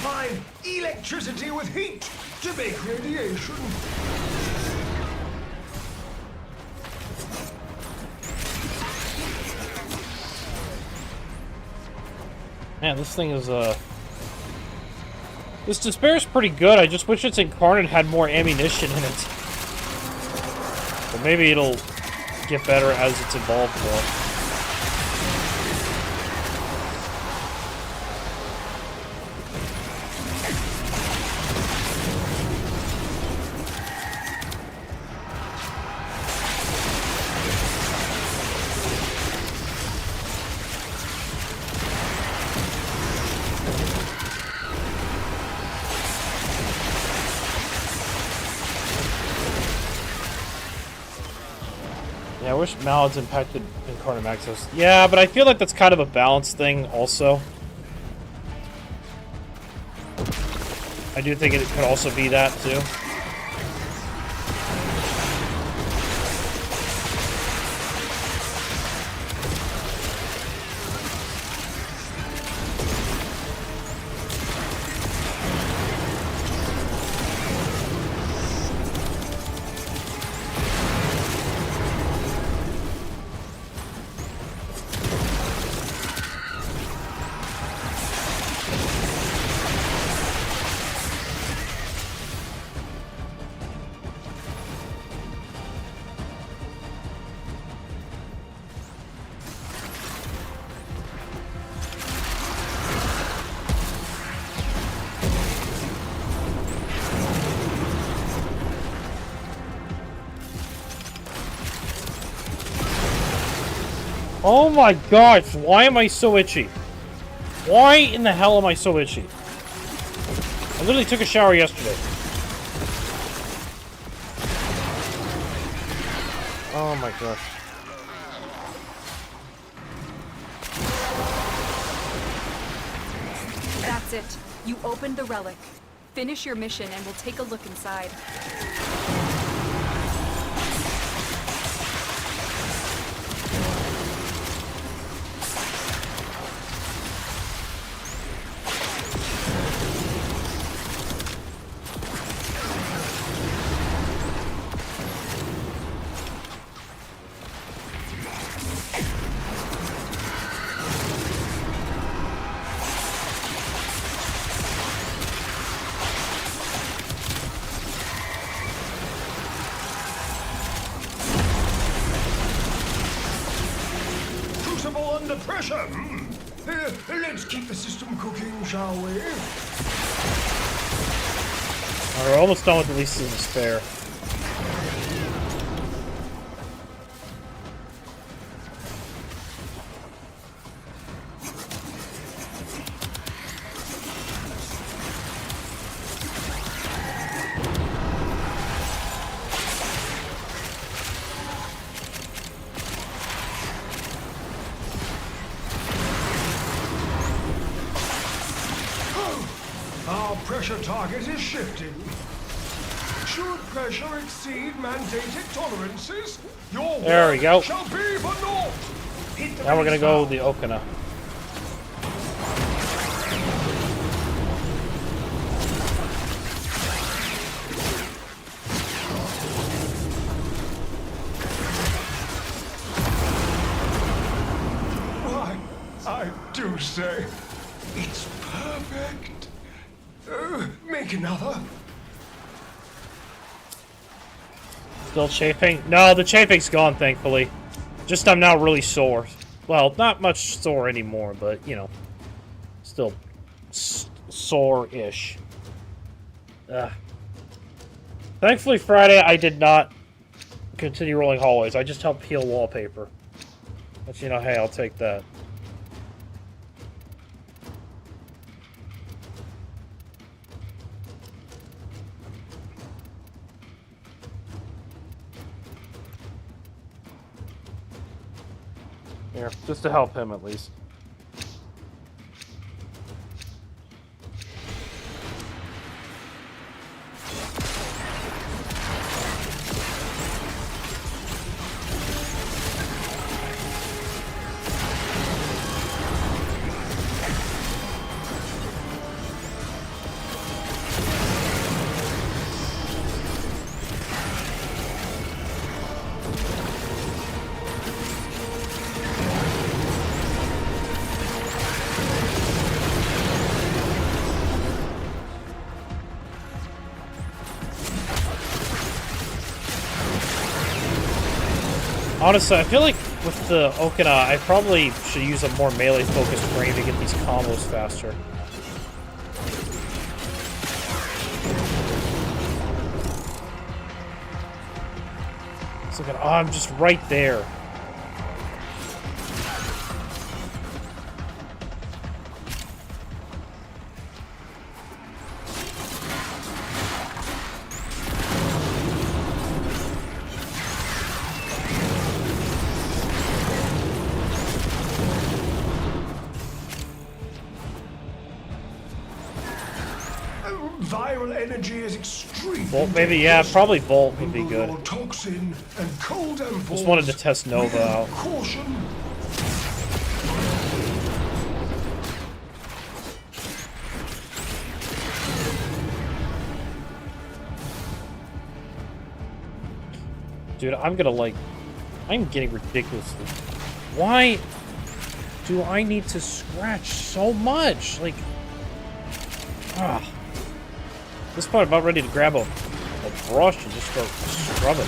combine electricity with heat to make radiation. Man, this thing is, This Despair's pretty good, I just wish its Incarnate had more ammunition in it. But maybe it'll get better as it's evolved more. Yeah, I wish Malad's impacted Incarnate Maxos. Yeah, but I feel like that's kind of a balance thing also. I do think it could also be that too. Oh my gosh, why am I so itchy? Why in the hell am I so itchy? I literally took a shower yesterday. Oh my gosh. That's it. You opened the relic. Finish your mission and we'll take a look inside. Under pressure. Let's keep the system cooking, shall we? Alright, we're almost done with the Least of Despair. Our pressure target is shifting. Should pressure exceed mandated tolerances, your There we go. shall be for naught. Hit the Now we're gonna base go valve. the Okina. Why, I do say, it's perfect. Make another. Still chafing? No, the chafing's gone, thankfully. Just I'm now really sore. Well, not much sore anymore, but, you know, still sore-ish. Thankfully, Friday, I did not continue rolling hallways. I just helped peel wallpaper. But, you know, hey, I'll take that. Here, just to help him at least. Honestly, I feel like with the Okina, I probably should use a more melee-focused frame to get these combos faster. So good. Oh, I'm just right there. Viral energy is extreme. Bolt, maybe, yeah, probably Bolt would be good. Toxin and cold Just wanted to test Nova out. Caution. Dude, I'm gonna like... I'm getting ridiculously... Why do I need to scratch so much? Like... Ah. At this point, I'm about ready to grab a brush and just start scrubbing.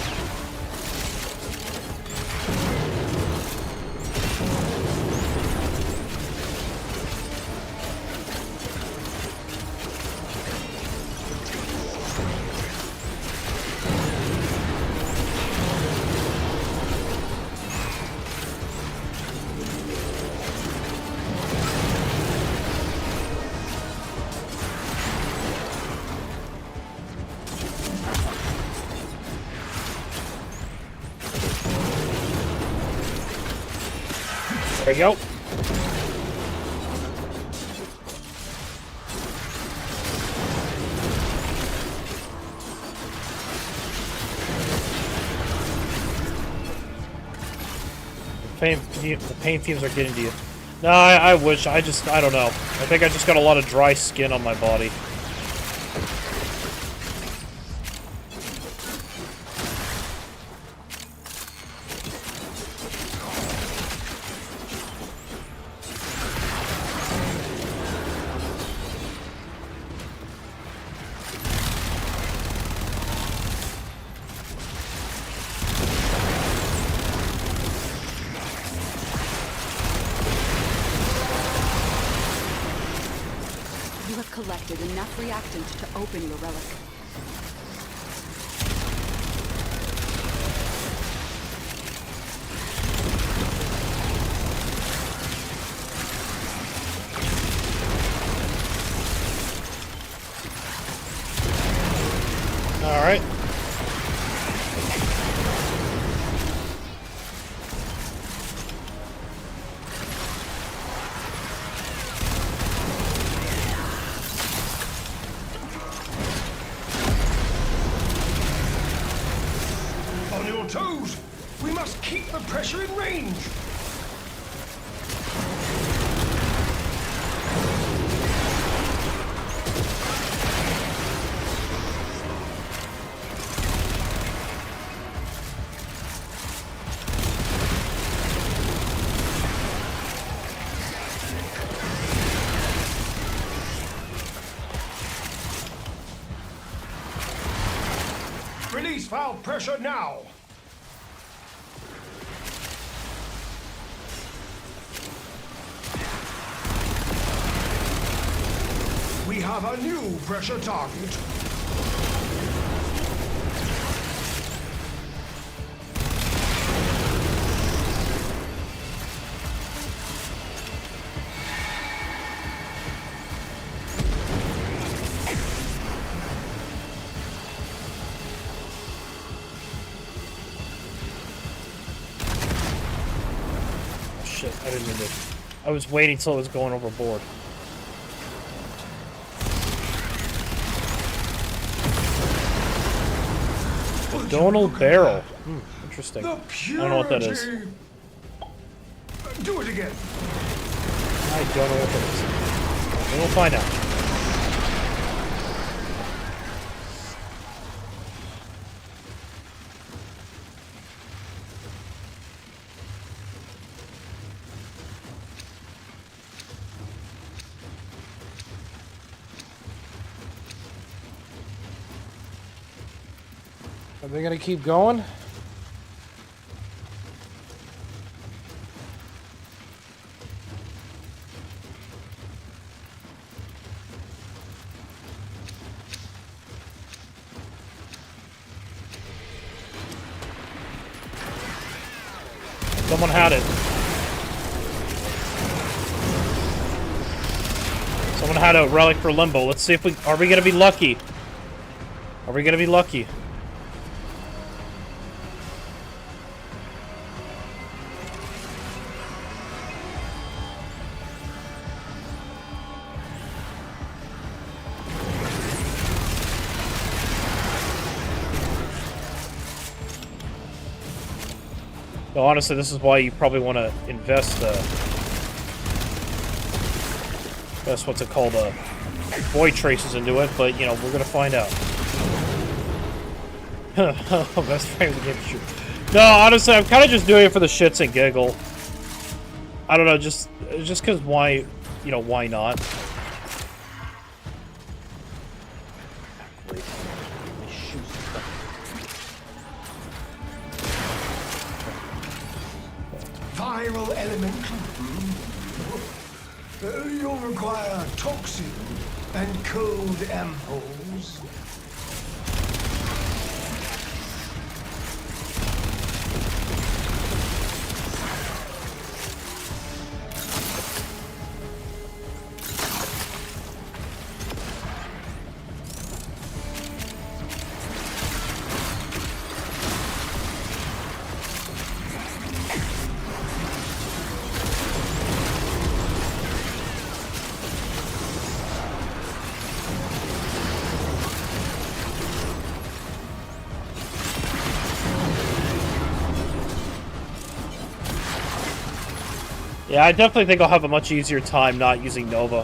There you go. The pain fumes are getting to you. No, I wish. I don't know. I think I just got a lot of dry skin on my body. Collected enough reactant to open your relic. All right. Toes! We must keep the pressure in range! Release valve pressure now! We have a new pressure target. Shit, I didn't mean to. I was waiting till it was going overboard. Donald Barrel. Interesting. I don't know what that is. Do it again. I don't know what that is. And we'll find out. Are they gonna keep going? Someone had it. Someone had a relic for Limbo. Let's see if we... Are we gonna be lucky? Are we gonna be lucky? No, honestly, this is why you probably want to invest, that's what's it called, void traces into it, but, you know, we're gonna find out. Best frame of the game, sure. No, honestly, I'm kind of just doing it for the shits and giggle. I don't know, just because why, you know, why not? Viral elemental. You'll require toxin and cold ampoules. Yeah, I definitely think I'll have a much easier time not using Nova.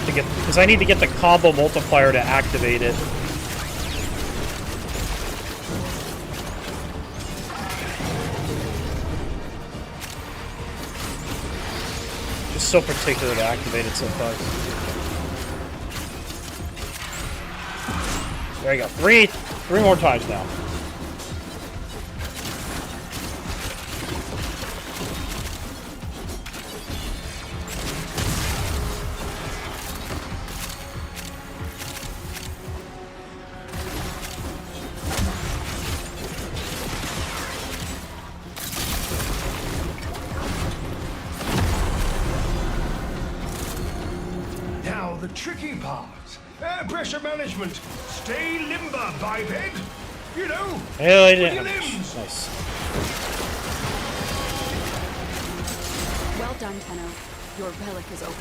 Because I need to get the combo multiplier to activate it. Just so particular to activate it sometimes. There you go. Three more times now. Now the tricky part. Air pressure management. Stay limber, biped. You know, Hey, with your limbs. Nice. Well done, Tenno. Your relic is open.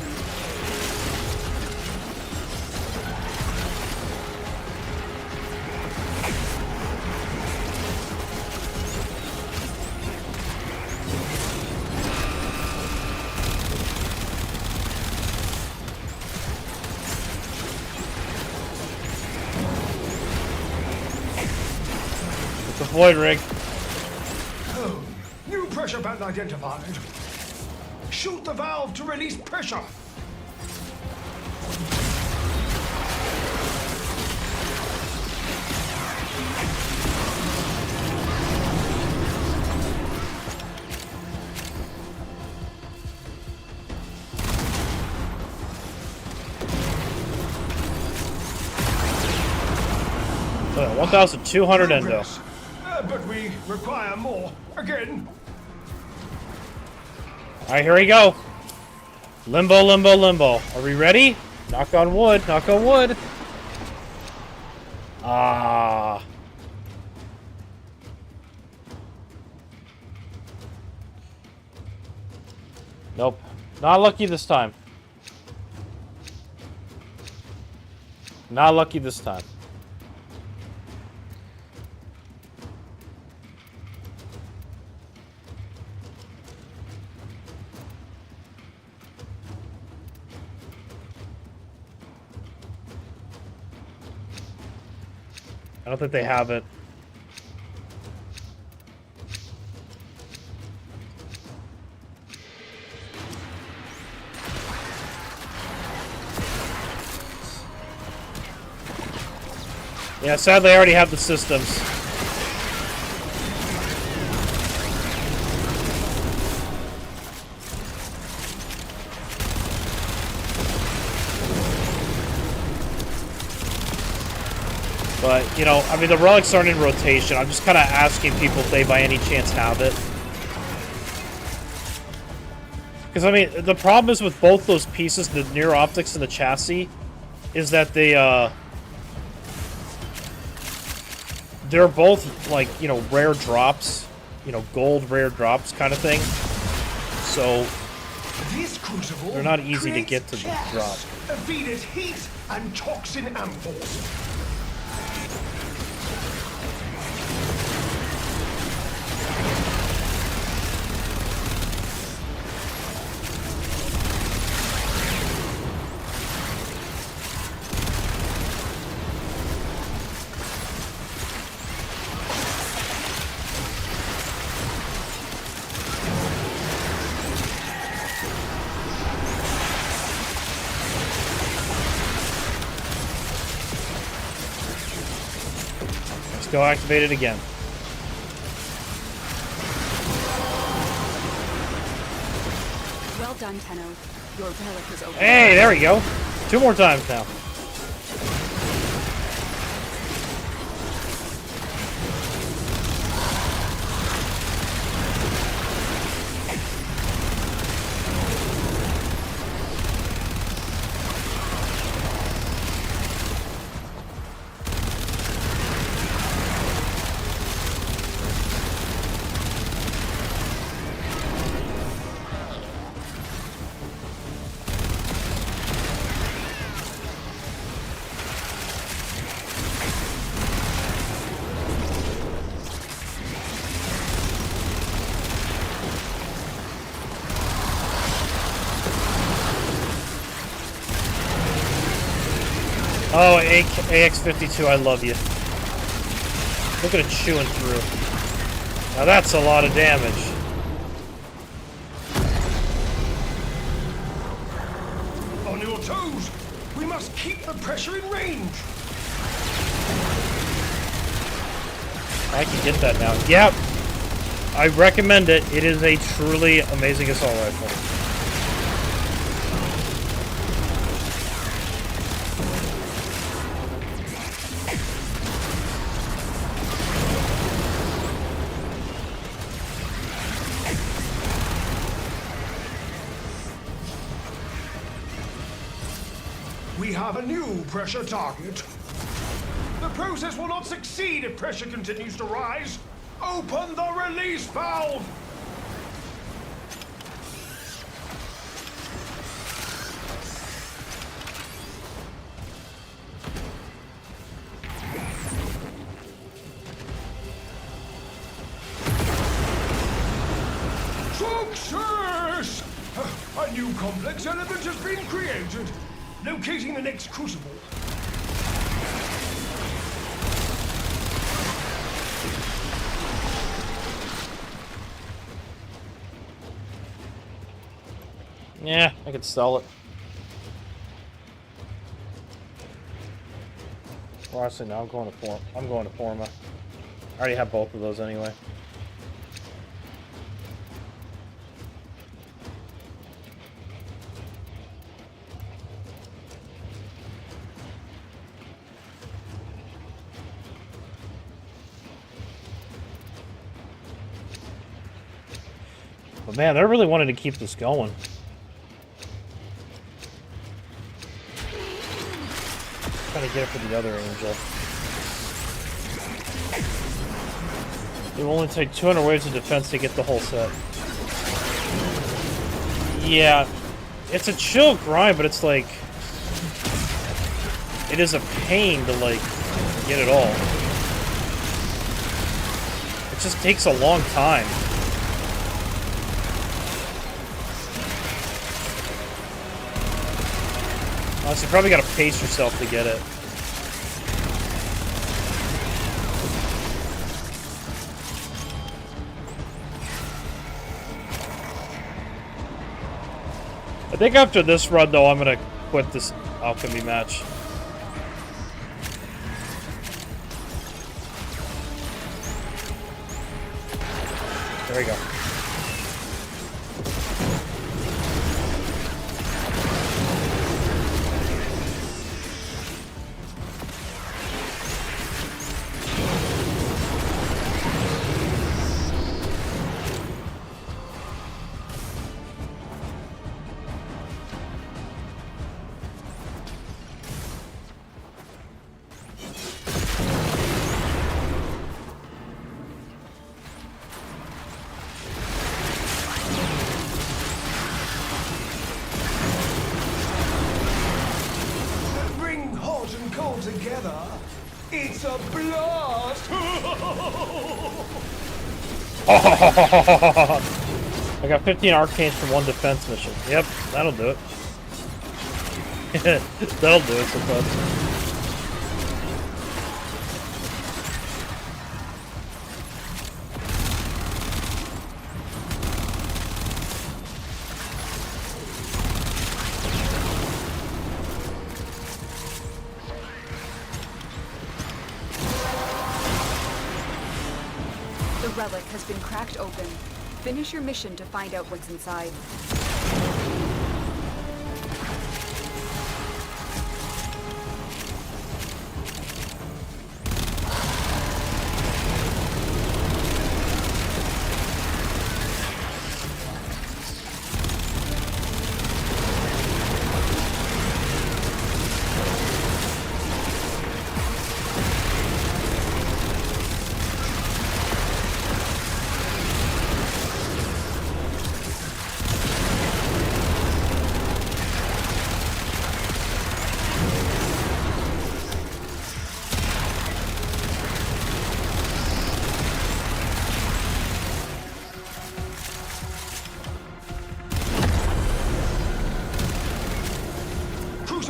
The void rig. Oh, new pressure band identified. Shoot the valve to release pressure. So, 1,200 endo. Progress. But we require more. Again. Alright, here we go. Limbo, limbo, limbo. Are we ready? Knock on wood, knock on wood. Ah. Nope. Not lucky this time. Not lucky this time. I don't think they have it. Yeah, sadly I already have the systems. But, you know, I mean, the relics aren't in rotation. I'm just kind of asking people if they by any chance have it. Because, I mean, the problem is with both those pieces, the near optics and the chassis, is that they're both, like, you know, rare drops. You know, gold rare drops kind of thing. So, This crucible they're not easy to get to chaos, drop. feedeth heat and toxin amples. Go activate it again. Well done, Tenno. Your relic is open. Hey, there we go. 2 more times now. Oh, AX-52, I love you. Look at it chewing through. Now that's a lot of damage. On your toes! We must keep the pressure in range! I can get that now. Yep. I recommend it. It is a truly amazing assault rifle. We have a new pressure target. The process will not succeed if pressure continues to rise. Open the release valve! Success! A new complex element has been created. Locating the next crucible. Yeah, I could sell it. Well, honestly, no, I'm going to Forma. I already have both of those anyway. But man, they're really wanting to keep this going. Trying to get it for the other angel. It will only take 200 waves of defense to get the whole set. Yeah, it's a chill grind, but it's like... It is a pain to, like, get it all. It just takes a long time. Honestly, you probably gotta pace yourself to get it. I think after this run, though, I'm gonna quit this alchemy match. There we go. together, it's a blast! I got 15 arcanes from one defense mission. Yep, that'll do it. That'll do it sometimes. The relic has been cracked open. Finish your mission to find out what's inside.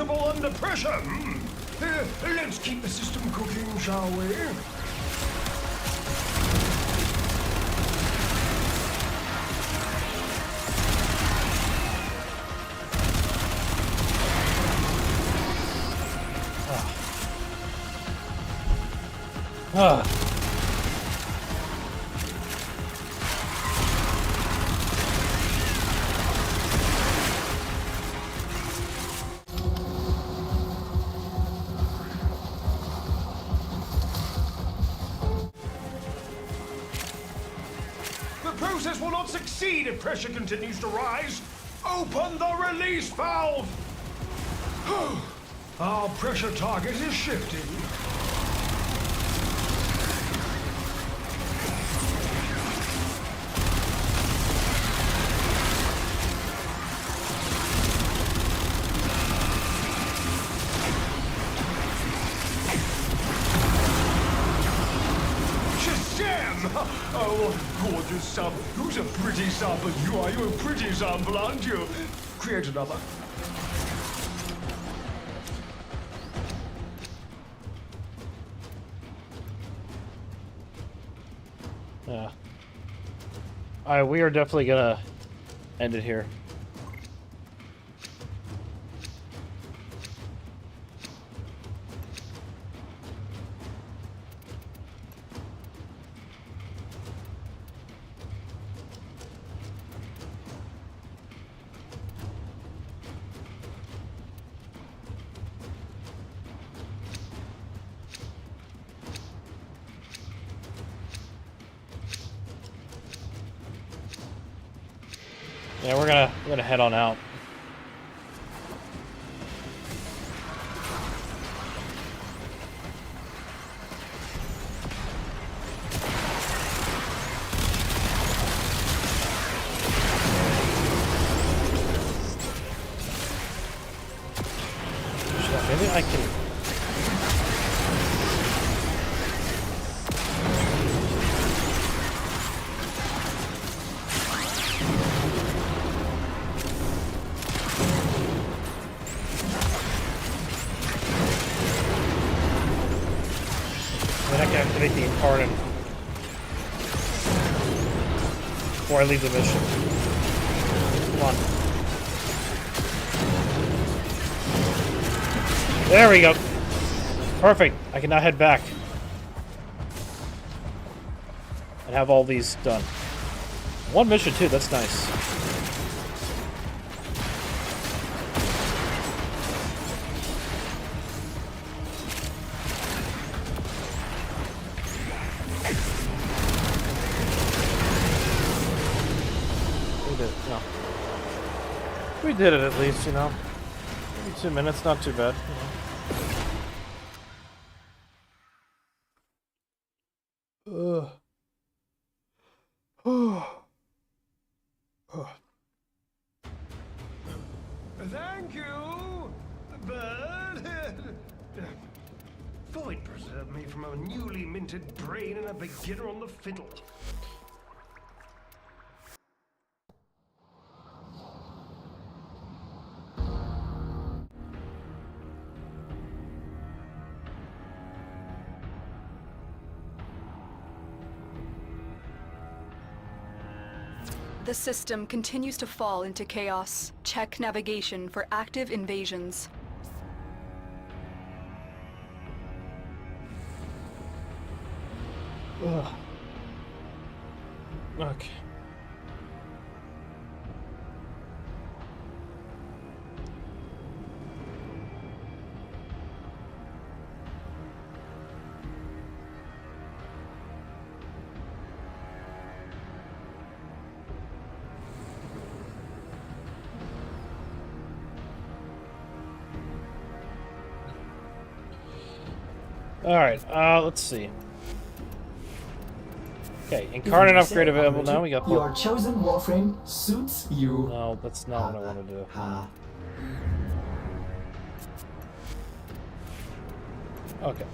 Under pressure! Let's keep the system cooking, shall we? The process will not succeed if pressure continues to rise. Open the release valve! Our pressure target is shifting. Oh, gorgeous sub. Who's a pretty sub? You are. You're a pretty sample, aren't you? Create another. Yeah. Alright, we are definitely gonna end it here. Yeah, we're gonna head on out. Maybe I can. Then I can activate the incarnate before I leave the mission. Come on. There we go. Perfect. I can now head back and have all these done. One mission too. That's nice. We did it at least, you know. Maybe 2 minutes, not too bad. You know. Thank you, bird. void preserved me from a newly minted brain and a beginner on the fiddle. The system continues to fall into chaos. Check navigation for active invasions. Ugh. Okay. Alright, let's see. Okay, incarnate upgrade available now. We got your chosen Warframe suits you. No, that's not what I want to do. Okay.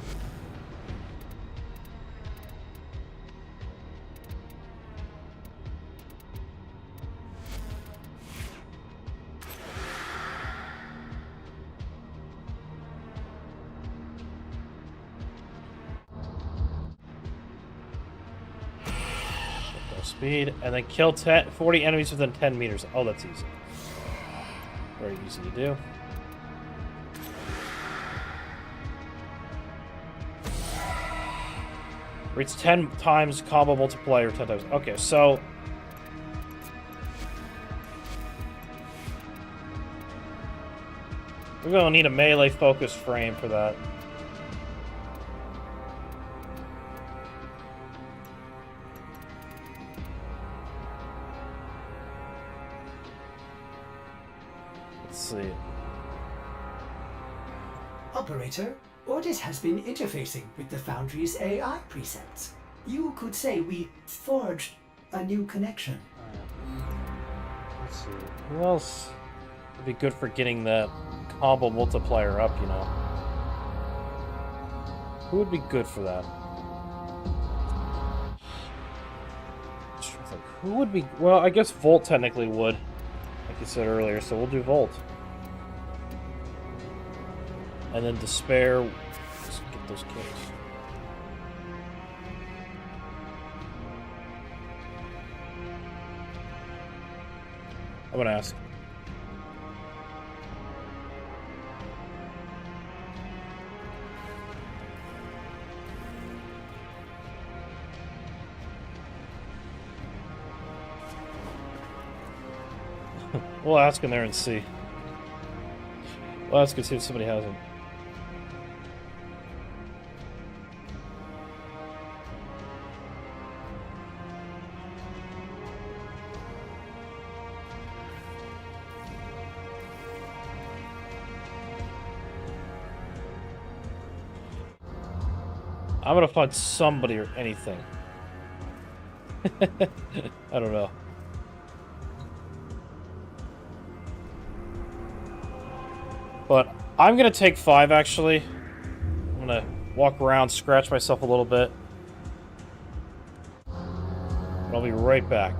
Speed, and then kill 40 enemies within 10 meters. Oh, that's easy. Very easy to do. Reach 10 times combo multiplier 10 times. Okay, so... we're gonna need a melee focused frame for that. See. Operator, Ordis has been interfacing with the Foundry's AI precepts. You could say we forged a new connection. Let's see. Who else would be good for getting that combo multiplier up, you know? Who would be good for that? Who would be... well, I guess Volt technically would, like you said earlier, so we'll do Volt. And then Despair, let's get those kills. I'm gonna ask. We'll ask in there and see. We'll ask and see if somebody has him. I'm gonna find somebody or anything. I don't know. But I'm gonna take 5 actually. I'm gonna walk around, scratch myself a little bit. But I'll be right back.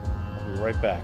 I'll be right back.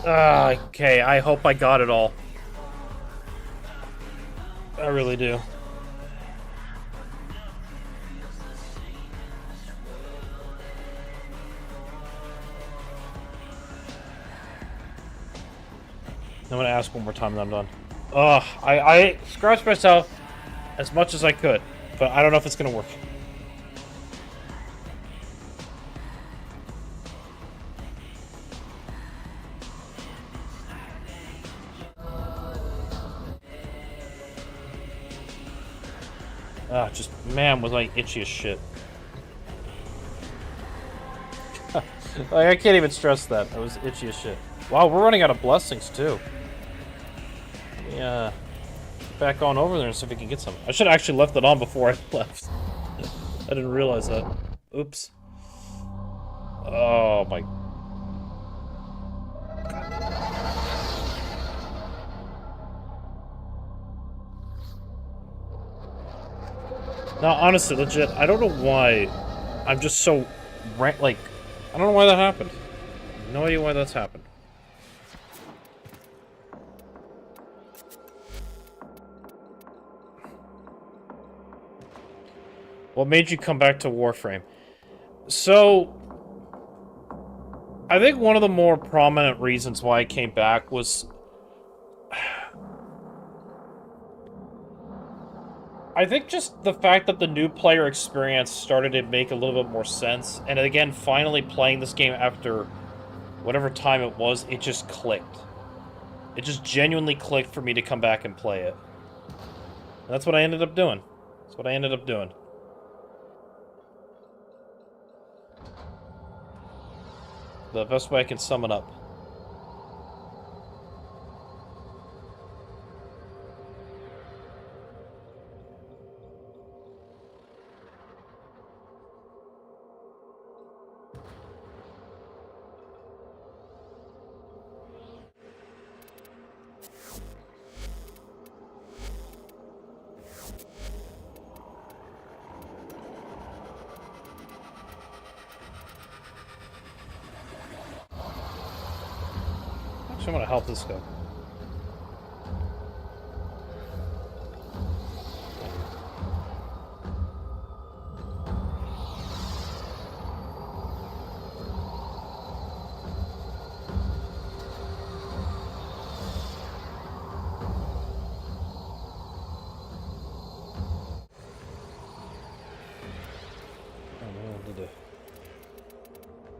Okay, I hope I got it all. I really do. I'm gonna ask one more time and I'm done. Ugh, I scratched myself as much as I could, but I don't know if it's gonna work. Just, man, was I itchy as shit. Like, I can't even stress that. I was itchy as shit. Wow, we're running out of blessings, too. Yeah. Back on over there and see if we can get some. I should have actually left it on before I left. I didn't realize that. Oops. Oh, my... No, honestly, legit, I don't know why I'm just so... like, I don't know why that happened. No idea why that's happened. What made you come back to Warframe? So... I think one of the more prominent reasons why I came back was... I think just the fact that the new player experience started to make a little bit more sense, and again, finally playing this game after whatever time it was, it just clicked. It just genuinely clicked for me to come back and play it. And that's what I ended up doing. That's what I ended up doing. The best way I can sum it up. Actually, I'm gonna help this guy.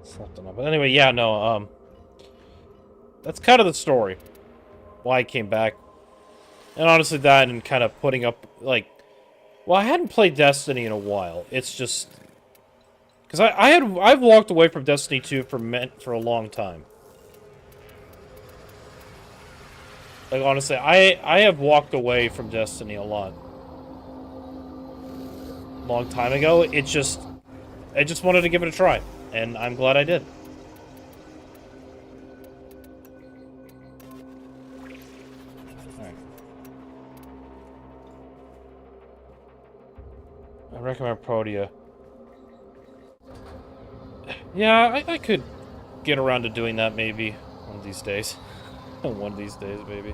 Something up. But anyway, yeah, no, that's kind of the story. Why I came back. And honestly, that and kind of putting up, like... Well, I hadn't played Destiny in a while. It's just... Because I've walked away from Destiny 2 for a long time. Like, honestly, I have walked away from Destiny a lot. Long time ago. I just wanted to give it a try. And I'm glad I did. Alright. I recommend Protea. Yeah, I could get around to doing that maybe one of these days. One of these days, maybe.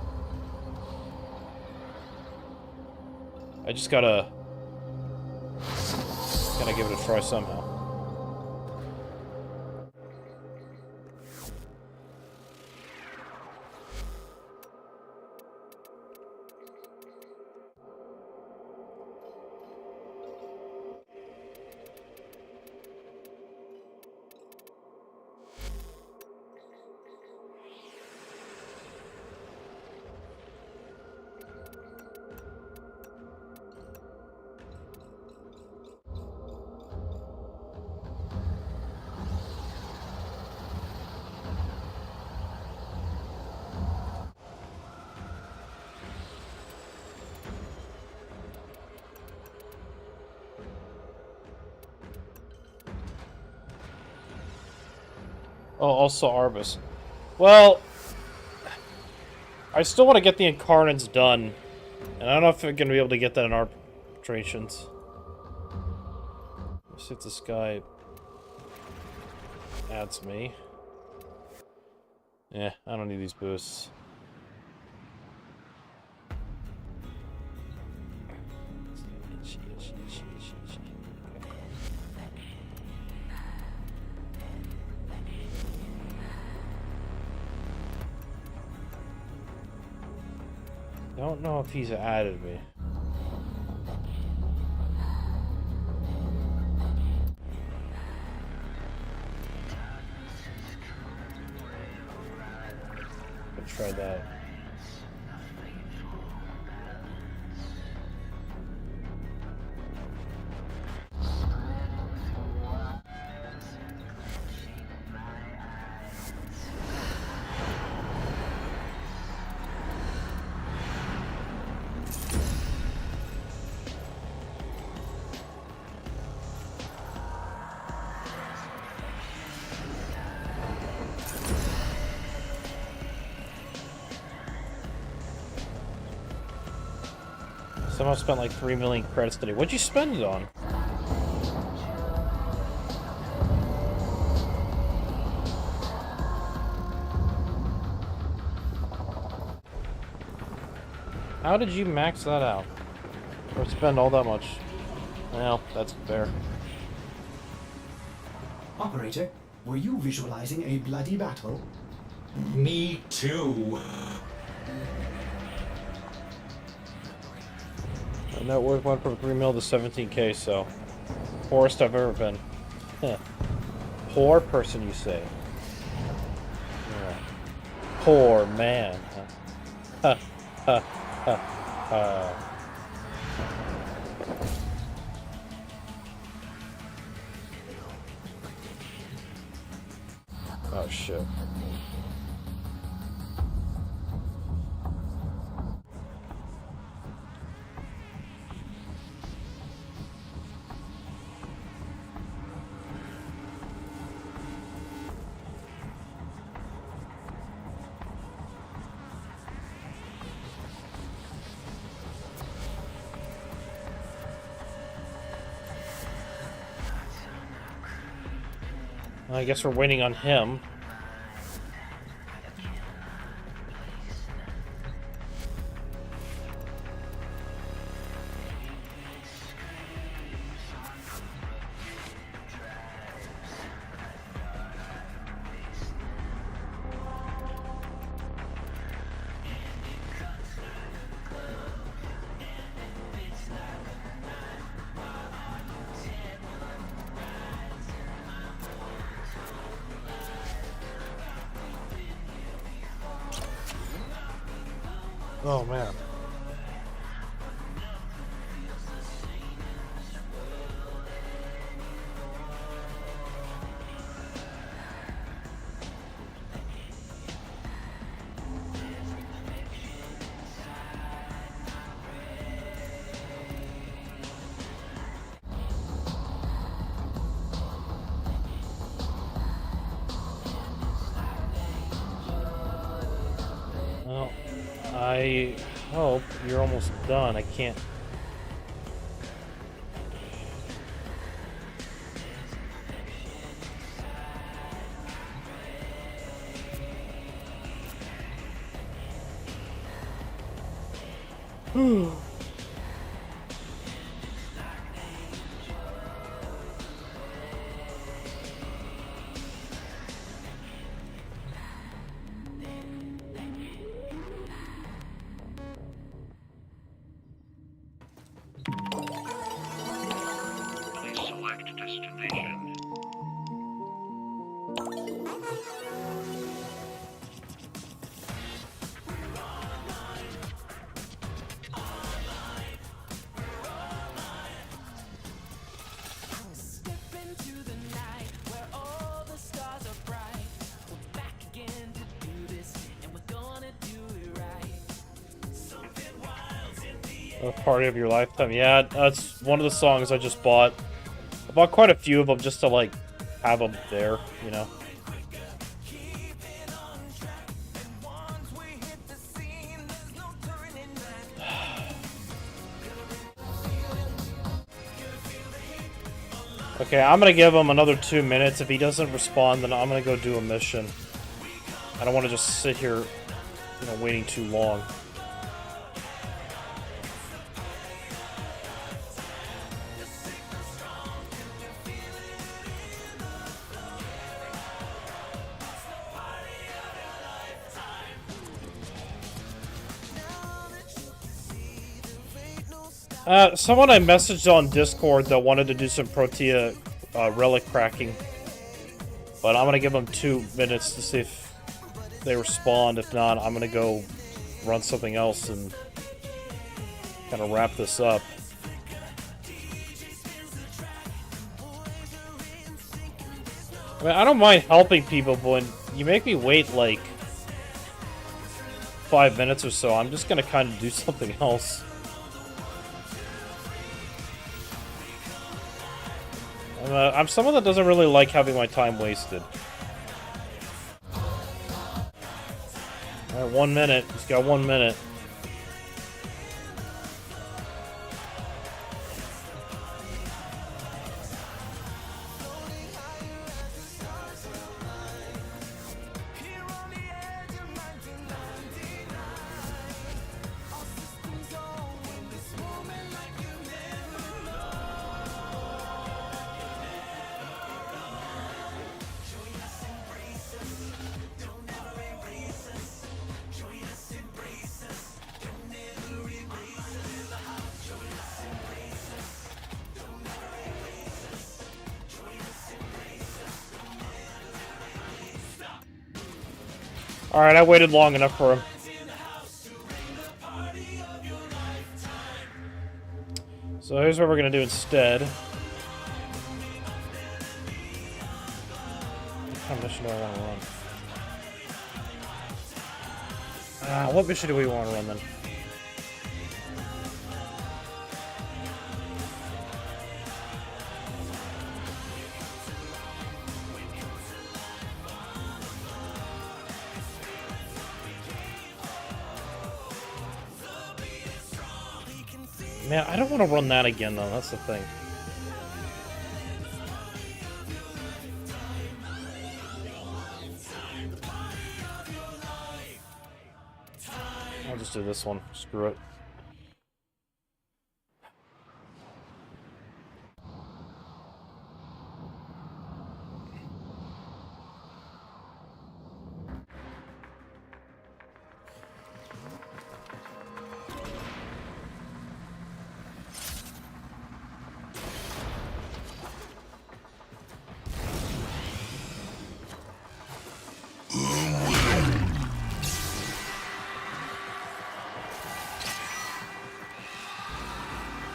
I just gotta give it a try somehow. Oh, also Arbus. Well, I still want to get the Incarnates done. And I don't know if I'm going to be able to get that in arbitrations. Let's see if this guy adds me. Yeah, I don't need these boosts. Don't know if he's added me. Let's try that. Somehow spent like 3 million credits today. What'd you spend it on? How did you max that out? Or spend all that much? Well, that's fair. Operator, were you visualizing a bloody battle? Me too. My net worth went from 3 mil to 17K, so poorest I've ever been. Poor person, you say? Yeah. Poor man. Ha ha ha ha. Oh shit. I guess we're waiting on him. Oh man. Well, I hope you're almost done. I can't. Please select destination. A party of your lifetime. Yeah, that's one of the songs I just bought. I bought quite a few of them just to like have them there, you know. Okay, I'm gonna give him another 2 minutes. If he doesn't respond, then I'm gonna go do a mission. I don't want to just sit here, you know, waiting too long. Someone I messaged on Discord that wanted to do some Protea relic cracking. But I'm gonna give them 2 minutes to see if they respond. If not, I'm gonna go run something else and kind of wrap this up. I mean, I don't mind helping people, but when you make me wait like 5 minutes or so, I'm just gonna kind of do something else. I'm someone that doesn't really like having my time wasted. Alright, 1 minute. He's got 1 minute. Alright, I waited long enough for him. So here's what we're gonna do instead. What kind of mission do I want to run? What mission do we want to run then? Man, I don't want to run that again, though. That's the thing. I'll just do this one. Screw it.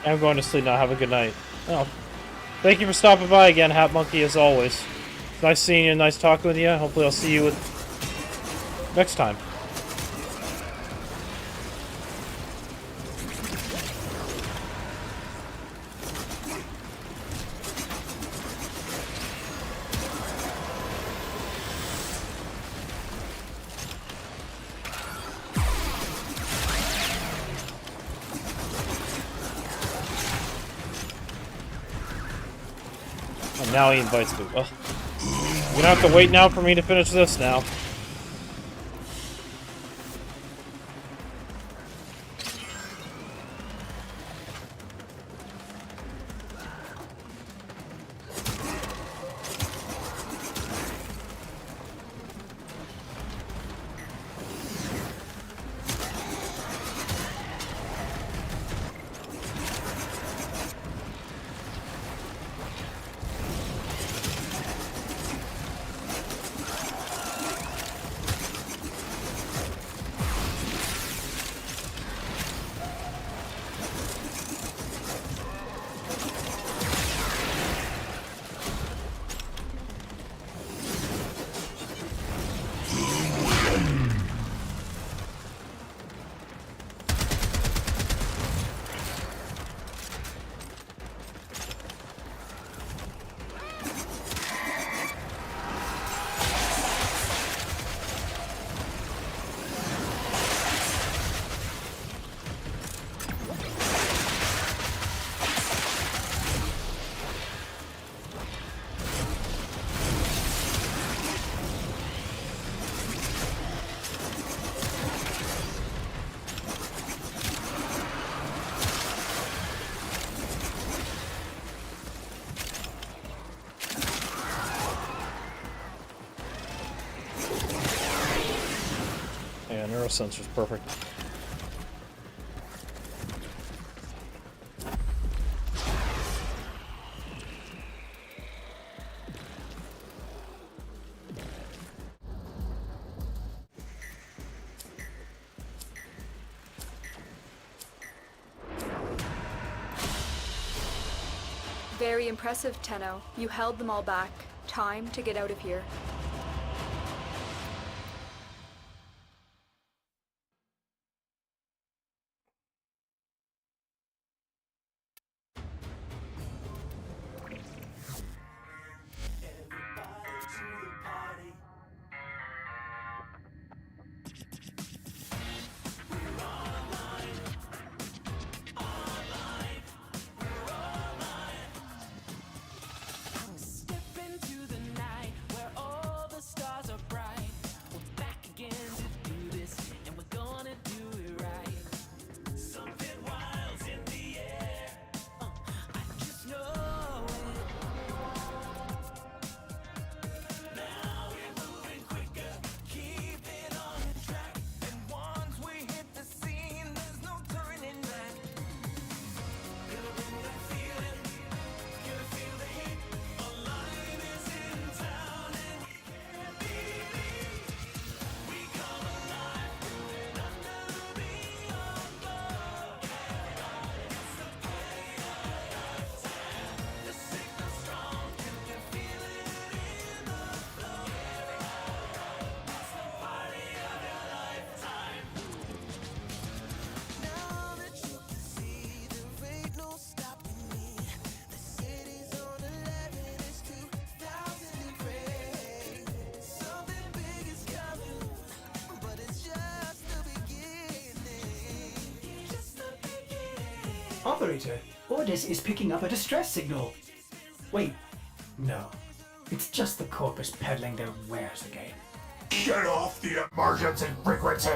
I'm going to sleep now. Have a good night. Oh, thank you for stopping by again, Hat Monkey, as always. Nice seeing you, nice talking with you. Hopefully I'll see you next time. Now he invites me. Ugh. You're gonna have to wait now for me to finish this now. sensors, perfect. Very impressive, Tenno. You held them all back. Time to get out of here. Operator, Ordis is picking up a distress signal. Wait, no. It's just the Corpus peddling their wares again. Get off the emergency frequency!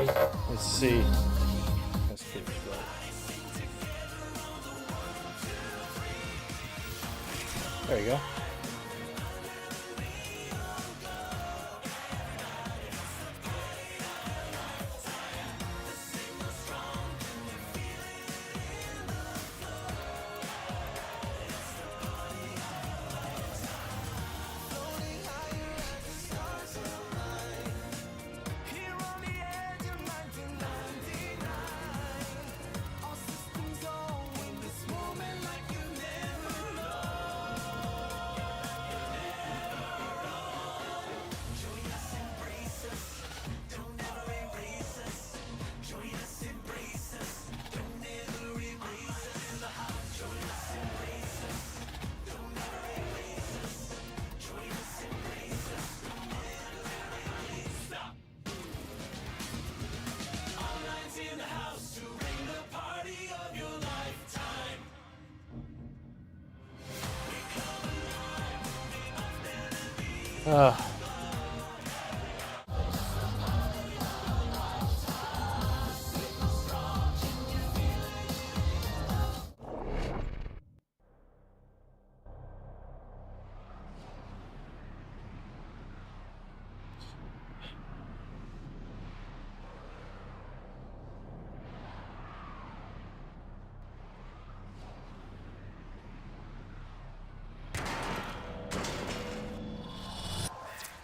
Let's see. That's pretty good. There you go.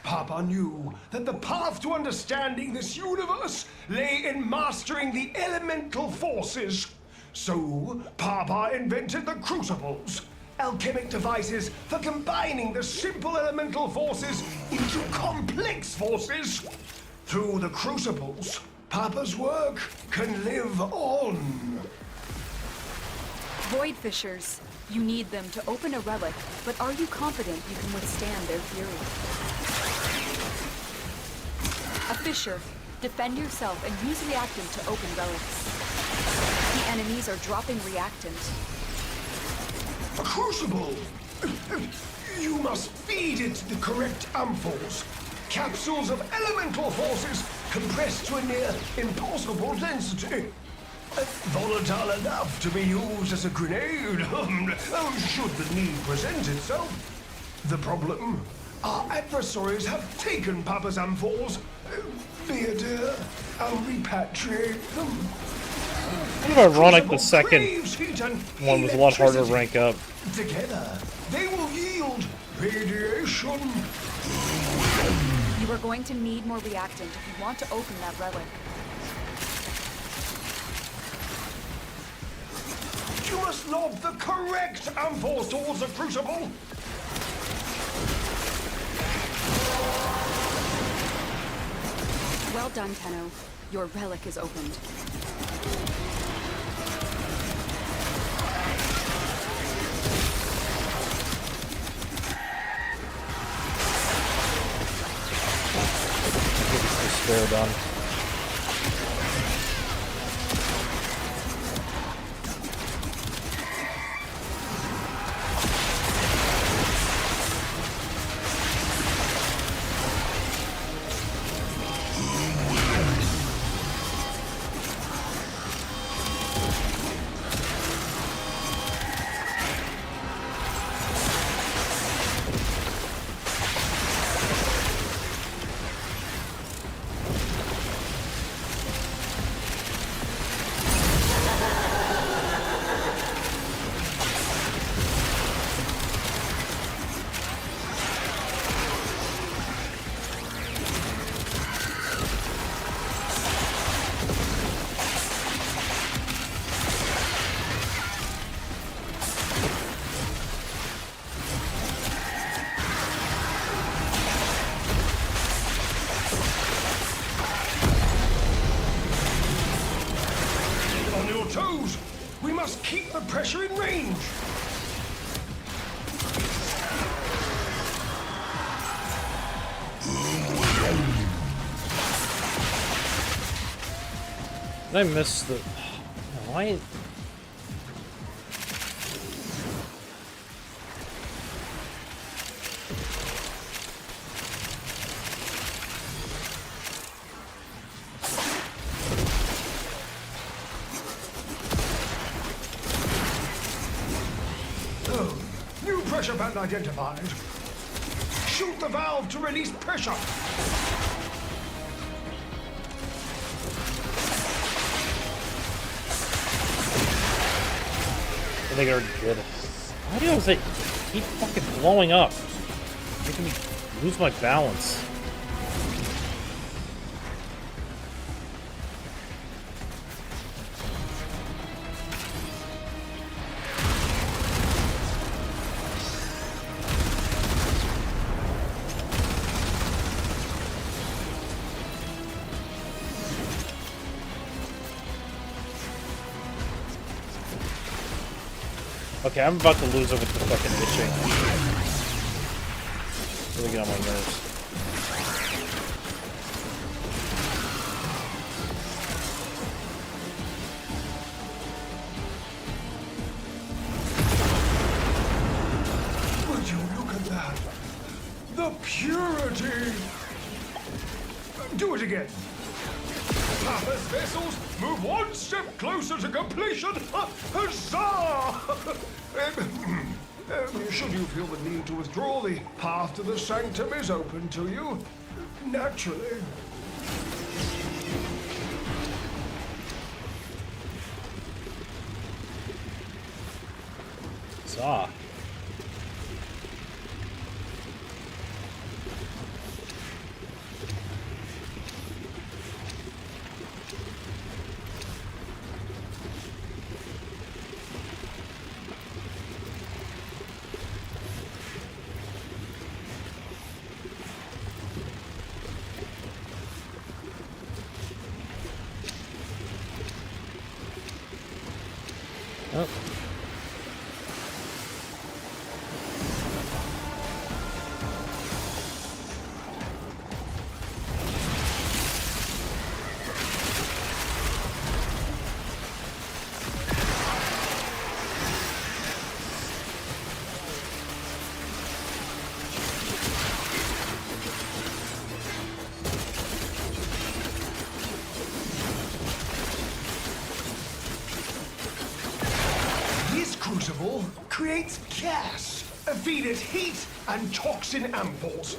Papa knew that the path to understanding this universe lay in mastering the elemental forces. So, Papa invented the crucibles, alchemic devices for combining the simple elemental forces into complex forces. Through the crucibles, Papa's work can live on. Void Fissures. You need them to open a relic, but are you confident you can withstand their fury? A fissure. Defend yourself and use reactant to open relics. The enemies are dropping reactant. A crucible! You must feed it the correct amphols. Capsules of elemental forces compressed to a near impossible density. Volatile enough to be used as a grenade, should the need present itself. The problem? Our adversaries have taken Papa's amphols, be it I'll repatriate them. Kind of ironic the second Craves heat and one was a lot harder to electricity. rank up. Together, they will yield radiation. You are going to need more reactant if you want to open that relic. You must lob the correct ampholes towards the crucible. Well done, Tenno. Your relic is opened. Spare done. On your toes. We must keep the pressure in range. Did I miss the... Why... Oh, new pressure band identified. Shoot the valve to release pressure. I think I already did it. Why does it keep fucking blowing up? Making me lose my balance. Okay, I'm about to lose it with the fucking itching. Really get on my nerves. Would you look at that? The purity! Do it again. Papa's vessels move one step closer to completion. Huzzah! Should you feel the need to withdraw, the path to the sanctum is open to you. Naturally. Huzzah. Oh. Crucible creates gas. Feed it heat and toxin ampoules.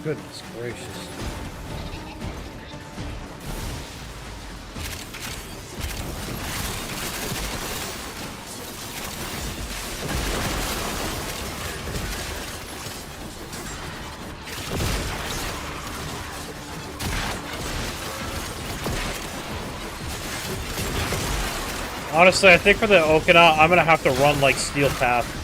Goodness gracious. Honestly, I think for the Okina, I'm gonna have to run like Steel Path.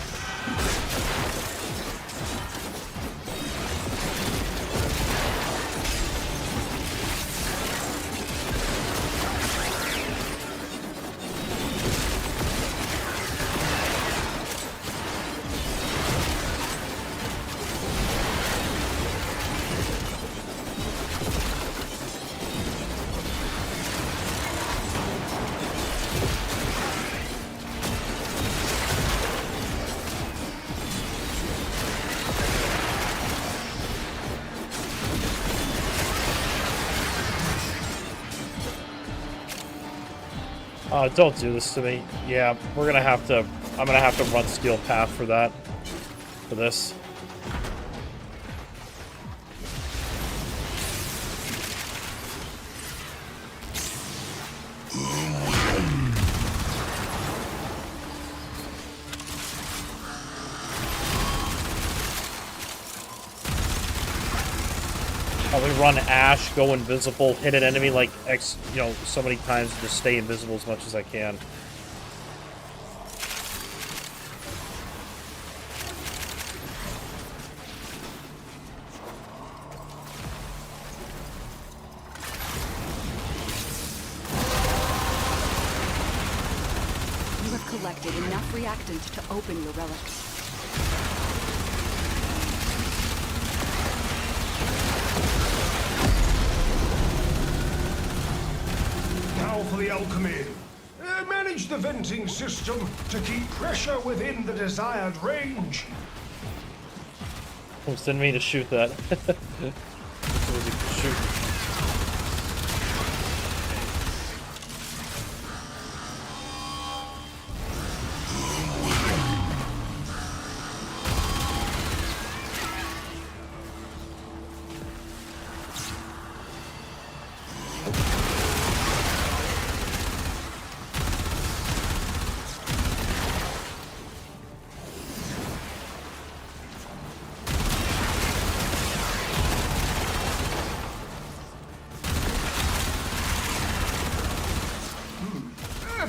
Don't do this to me. Yeah, we're gonna have to. I'm gonna have to run Steel Path for that. For this. Probably run Ash, go invisible, hit an enemy like so many times, and just stay invisible as much as I can. You have collected enough reactant to open your relics. Now for the alchemy. Manage the venting system to keep pressure within the desired range. Oh, send me to shoot that. Shoot.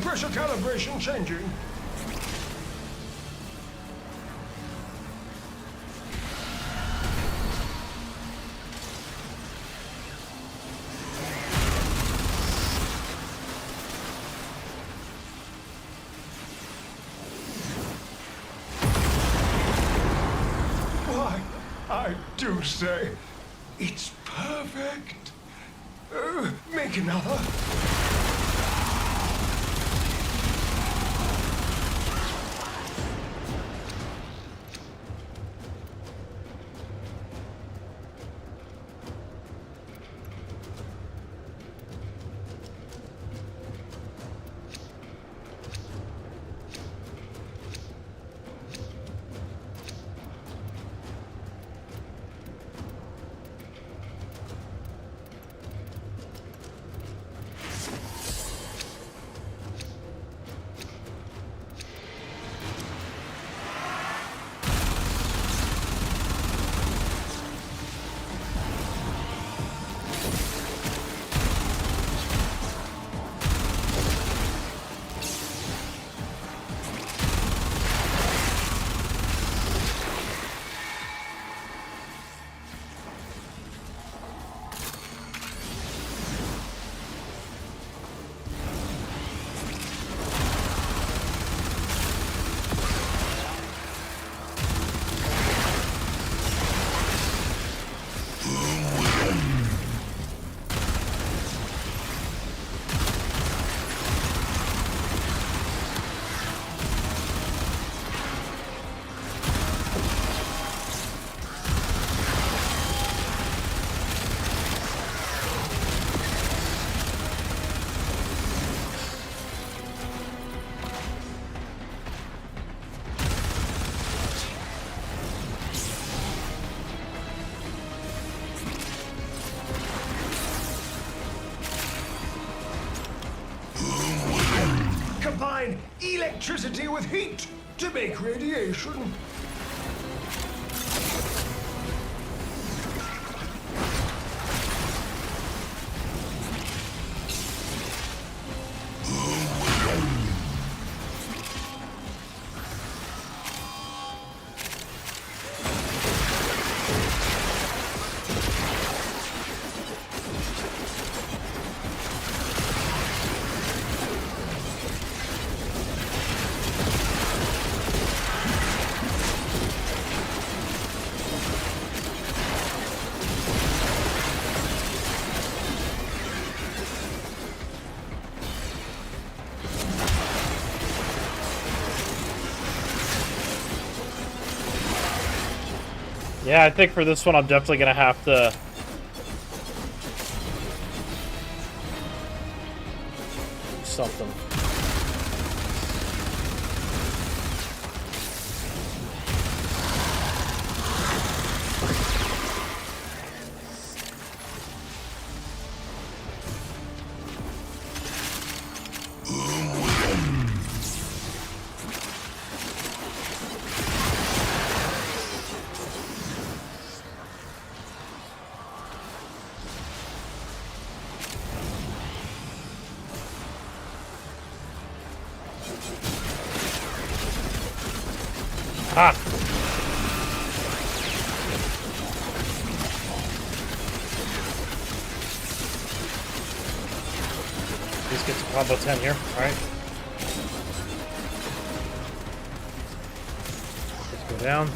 Pressure calibration changing. Why, I do say, it's perfect. Make another. electricity with heat to make radiation. Yeah, I think for this one I'm definitely gonna have to do something. Ah! Let's get to combo 10 here. Alright. Let's go down.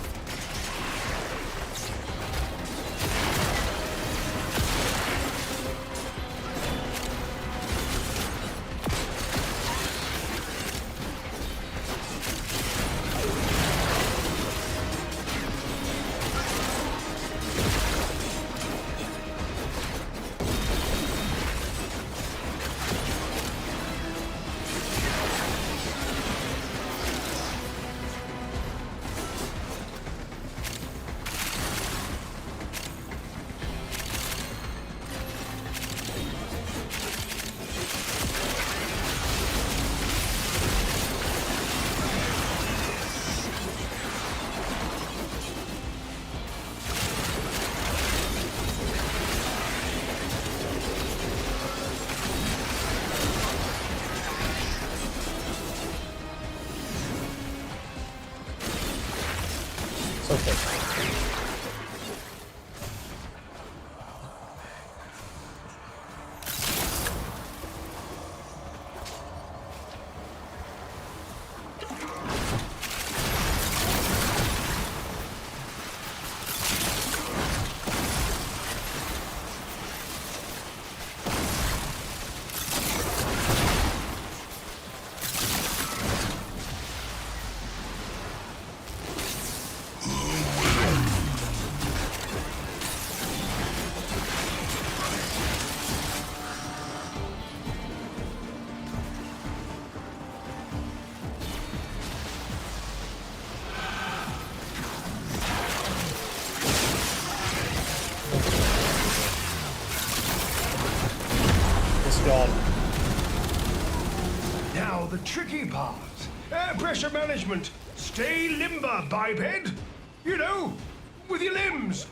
Okay. Now the tricky part. Air pressure management. Stay limber, biped. You know, with your limbs.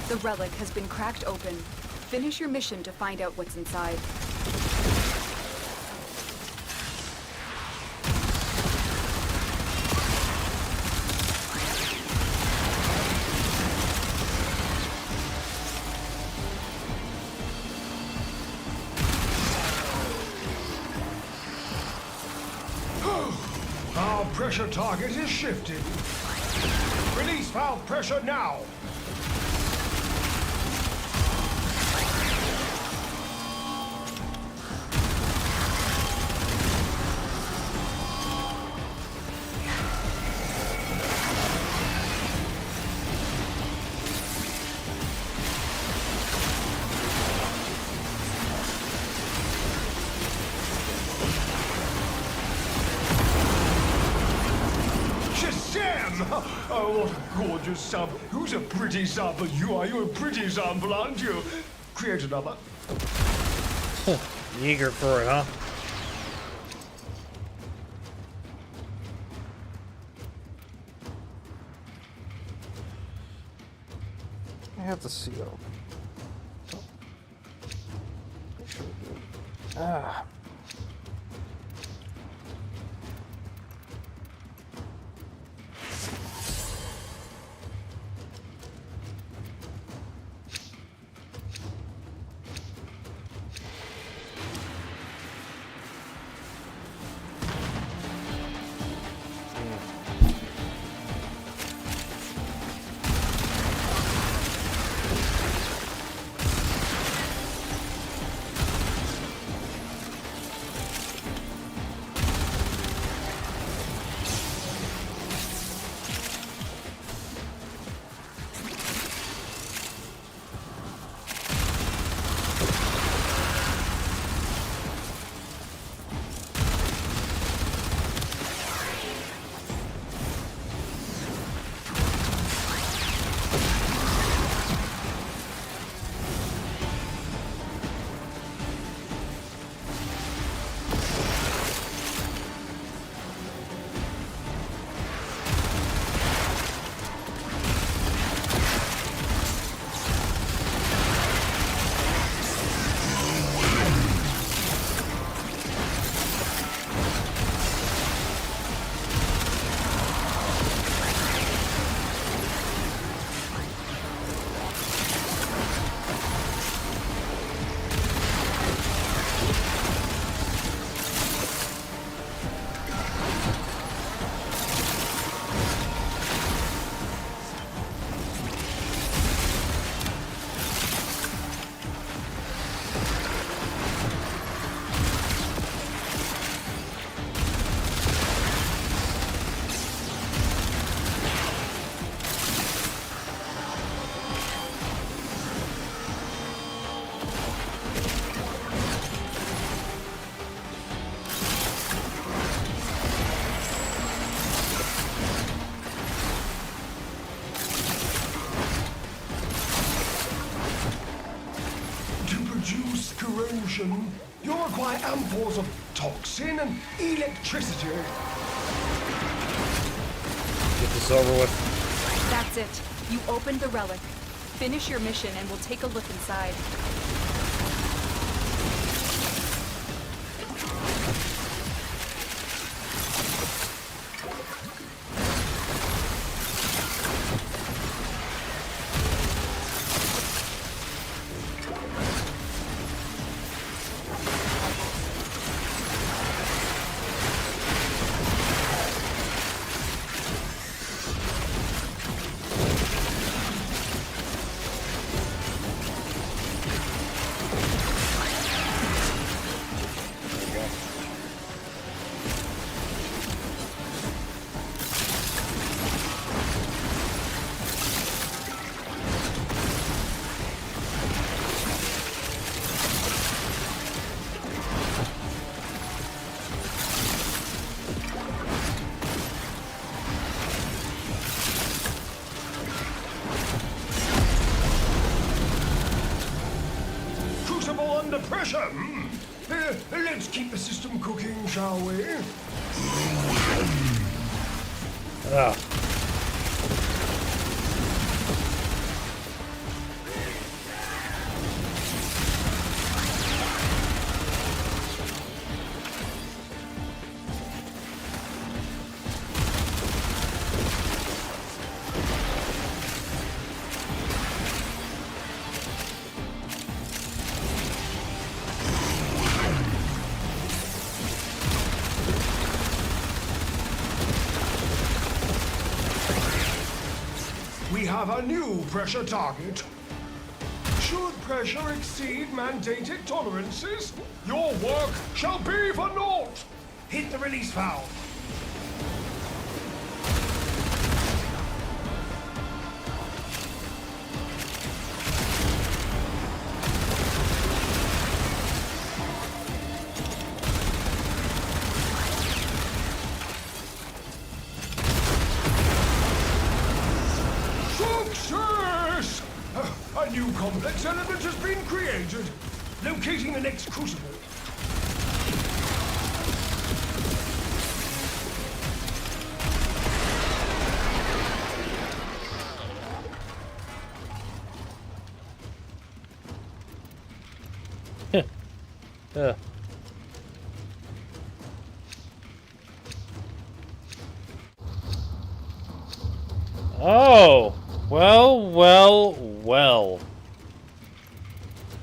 The relic has been cracked open. Finish your mission to find out what's inside. Our pressure target is shifted. Release valve pressure now. Oh, what a gorgeous sample. Who's a pretty sample? You are. You're a pretty sample, aren't you? Create another. Eager for it, huh? I have the CO. Ah. corrosion, you'll require ampoules of toxin and electricity. Get this over with. That's it. You opened the relic. Finish your mission and we'll take a look inside. Under pressure. Let's keep the system cooking, shall we? We have a new pressure target. Should pressure exceed mandated tolerances, your work shall be for naught. Hit the release valve. complex element has been created. Locating the next crucible. Yeah. Oh, well.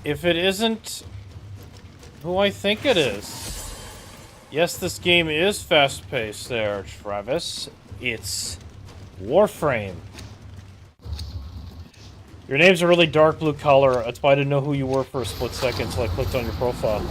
If it isn't who I think it is. Yes, this game is fast-paced there, Travis. It's Warframe. Your name's a really dark blue color. That's why I didn't know who you were for a split second until I clicked on your profile.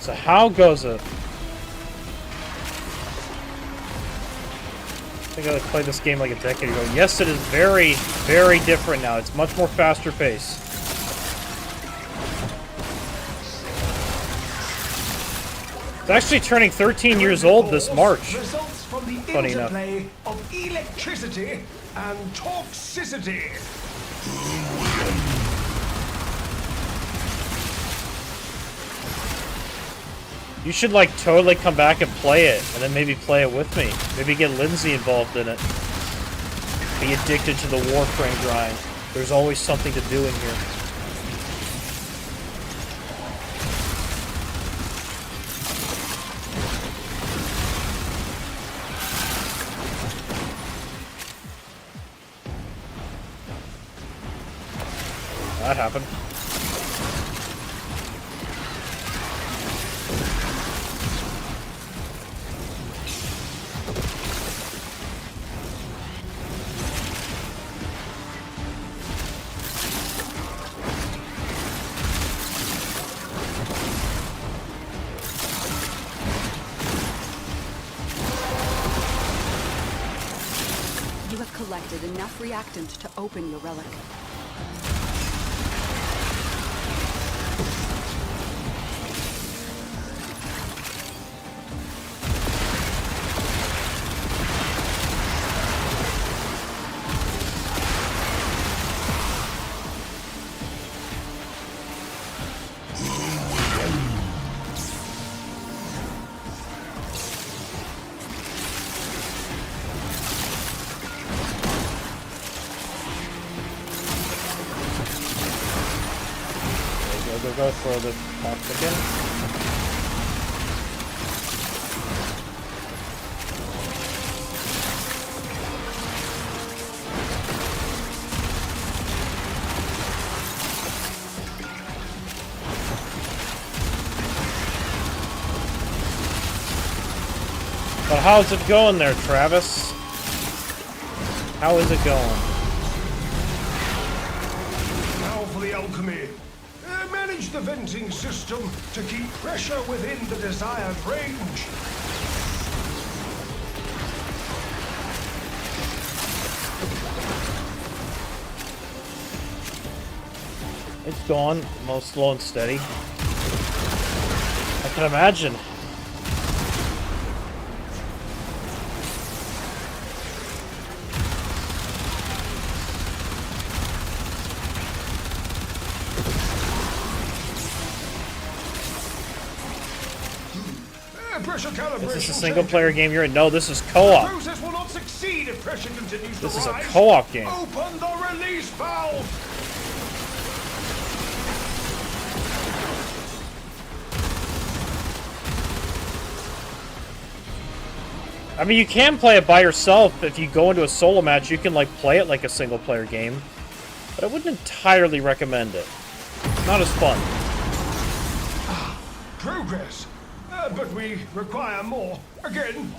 So how goes it? I think I played this game like a decade ago. Yes, it is very, very different now. It's much more faster paced. It's actually turning 13 years old this March. Results from the Funny enough. interplay of electricity and toxicity. You should, like, totally come back and play it, and then maybe play it with me. Maybe get Lindsay involved in it. Be addicted to the Warframe grind. There's always something to do in here. That happened. You have collected enough reactant to open your relic. Go throw the box again. But how's it going there, Travis? How is it going? Now for the alchemy. Manage the venting system to keep pressure within the desired range. It's gone, most slow and steady. I can imagine. Pressure calibration. Is this a single-player game you're in? No, this is co-op. The process will not succeed if pressure continues to This is a rise. co-op game. Open the release valve. I mean, you can play it by yourself. If you go into a solo match, you can, like, play it like a single-player game. But I wouldn't entirely recommend it. Not as fun. Progress. But we require more. Again.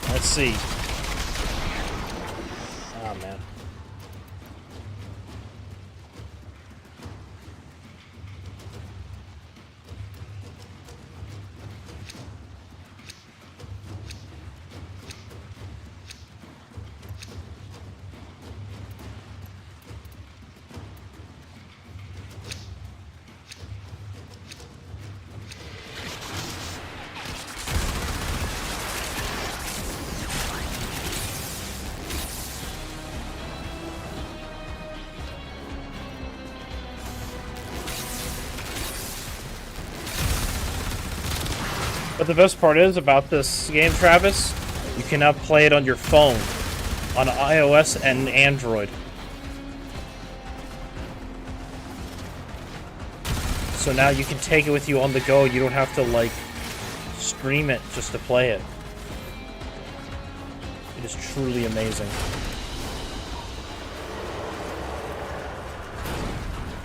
Let's see. Oh, man. But the best part is about this game, Travis, you can now play it on your phone, on iOS and Android. So now you can take it with you on the go. You don't have to, like, stream it just to play it. It is truly amazing.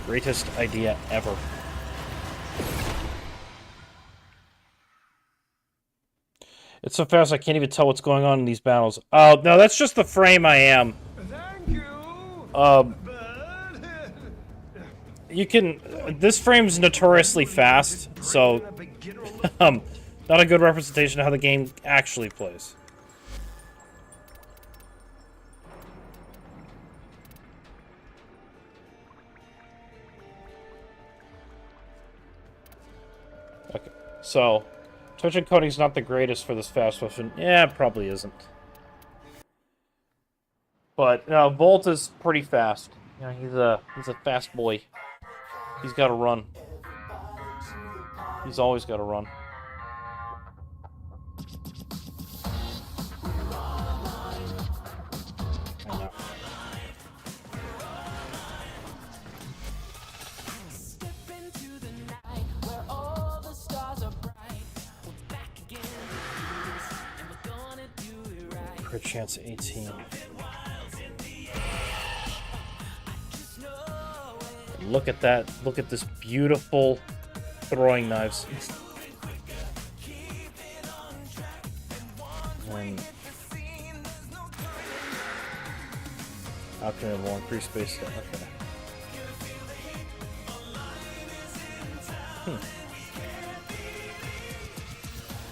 Greatest idea ever. It's so fast I can't even tell what's going on in these battles. Oh, no, that's just the frame I am. Thank you. You can... This frame's notoriously fast, so... not a good representation of how the game actually plays. Okay, so... Touch encoding's not the greatest for this fast weapon. Yeah, it probably isn't. But, no, Volt is pretty fast. You know, he's a fast boy. He's got to run. He's always got to run. I know. Crit chance 18. Look at that. Look at this beautiful throwing knives. And alchemy will increase space. Okay.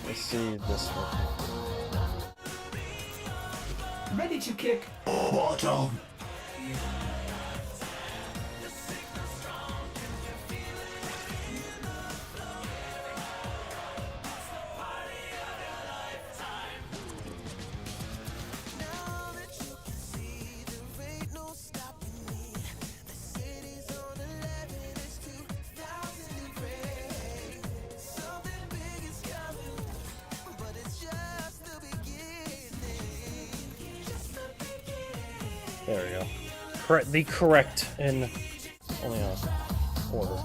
Let's see this one. Ready to kick. Bottom. There we go. Correct. The correct in only a order.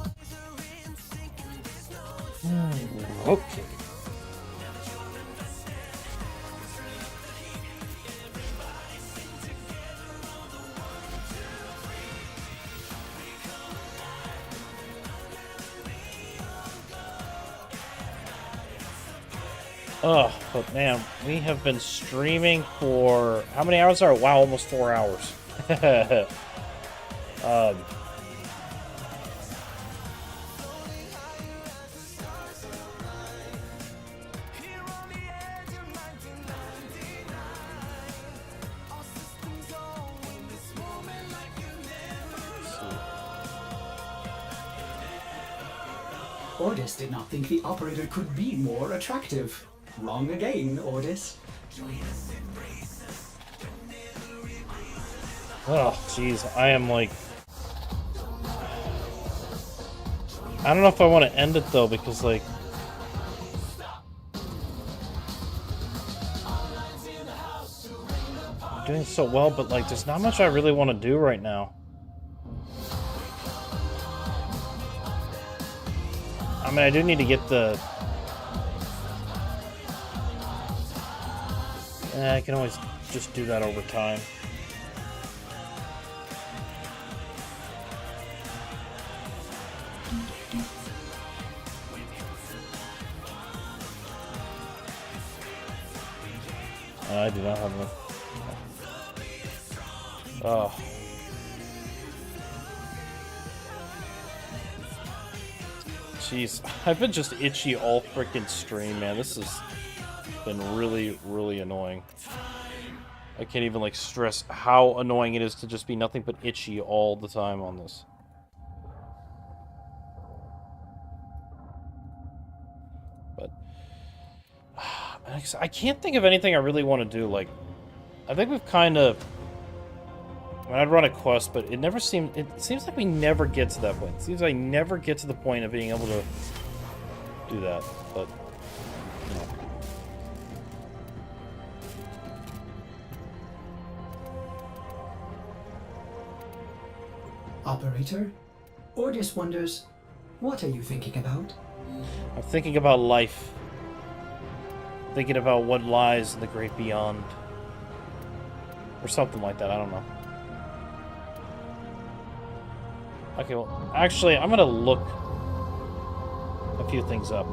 Okay. Oh, but man, we have been streaming for how many hours are it? Wow, almost 4 hours. Ordis did not think the operator could be more attractive. Wrong again, Ordis. Oh, jeez, I am like... I don't know if I want to end it, though, because, like... I'm doing so well, but, like, there's not much I really want to do right now. I mean, I do need to get the... I can always just do that over time. I do not have enough. Oh. Jeez, I've been just itchy all freaking stream, man. This has been really, really annoying. I can't even, like, stress how annoying it is to just be nothing but itchy all the time on this. But I can't think of anything I really want to do. Like, I think we've kind of... I mean, I'd run a quest, but it never seems... It seems like we never get to that point. It seems like I never get to the point of being able to do that. But, you Operator, Ordis wonders, what are you thinking about? I'm thinking about life. Thinking about what lies in the great beyond. Or something like that, I don't know. Okay, well, actually, I'm gonna look a few things up.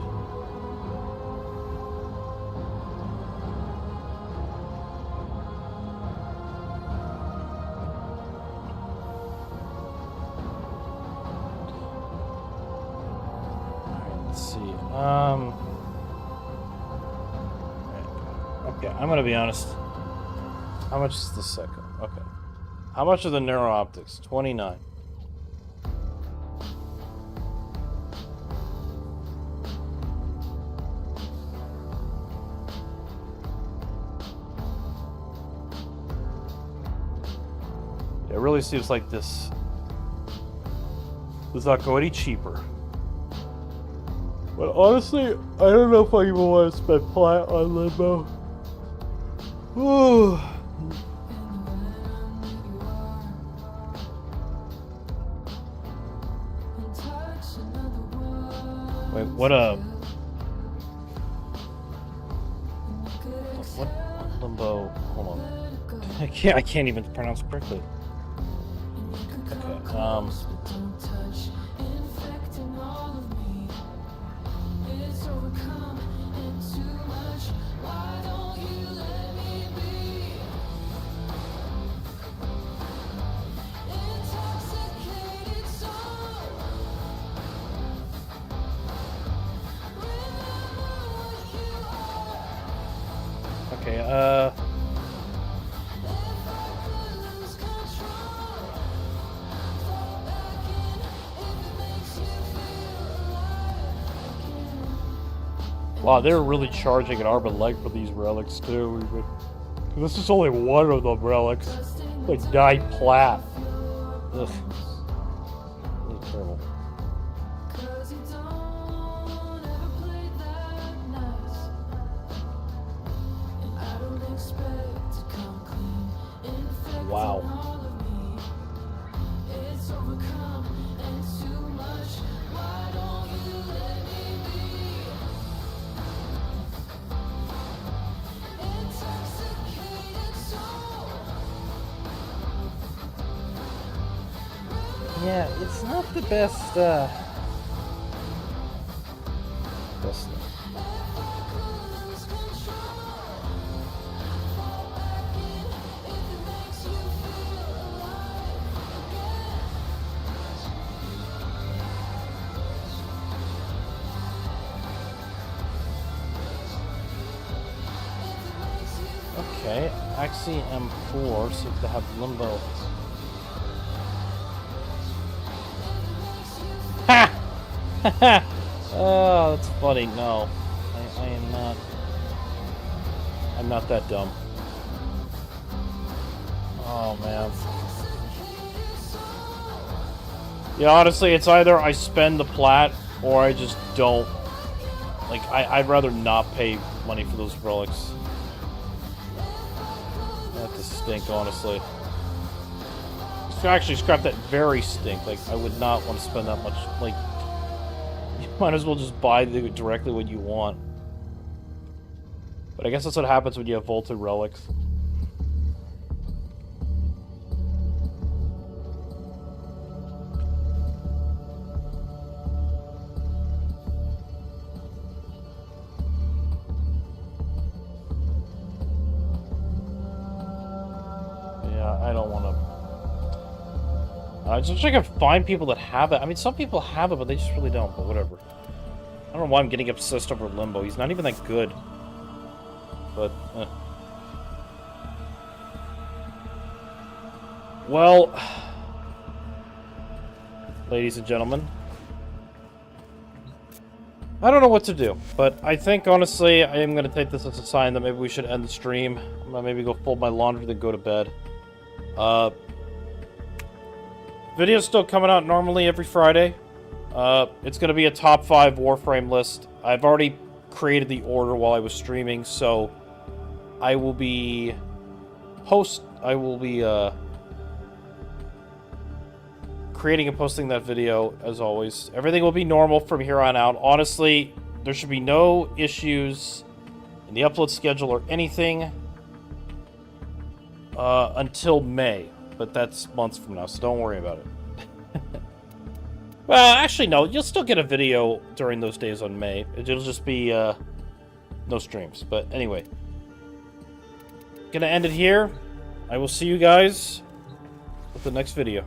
Let's see. Okay, I'm gonna be honest. How much is the second? Okay. How much are the neural optics? 29. It really seems like this does not go any cheaper. But honestly, I don't know if I even want to spend plat on Limbo. Ooh. Wait, what Limbo? Hold on. I can't even pronounce it correctly. Okay, Okay, wow, they're really charging an arm and leg for these relics too. Even. This is only one of them relics. Like 9 plat. Ugh. Really terrible. Wow. Yeah, it's not the best, best. Okay, Axie M4 seems to have Limbo. Ha! Oh, that's funny. No, I am not. I'm not that dumb. Oh man. Yeah, honestly, it's either I spend the plat or I just don't. Like, I'd rather not pay money for those relics. That just stink, honestly. Actually, scrap that very stink. Like, I would not want to spend that much. Like, you might as well just buy directly what you want. But I guess that's what happens when you have vaulted relics. Yeah, I don't want to. Just trying to find people that have it. I mean, some people have it, but they just really don't, but whatever. I don't know why I'm getting obsessed over Limbo. He's not even that good. But, Well, ladies and gentlemen, I don't know what to do, but I think, honestly, I am going to take this as a sign that maybe we should end the stream. I'm going to maybe go fold my laundry, then go to bed. Video's still coming out normally every Friday. It's going to be a top 5 Warframe list. I've already created the order while I was streaming, so I will be creating and posting that video, as always. Everything will be normal from here on out. Honestly, there should be no issues in the upload schedule or anything until May. But that's months from now, so don't worry about it. Well, actually, no. You'll still get a video during those days on May. It'll just be no streams. But anyway, gonna end it here. I will see you guys with the next video.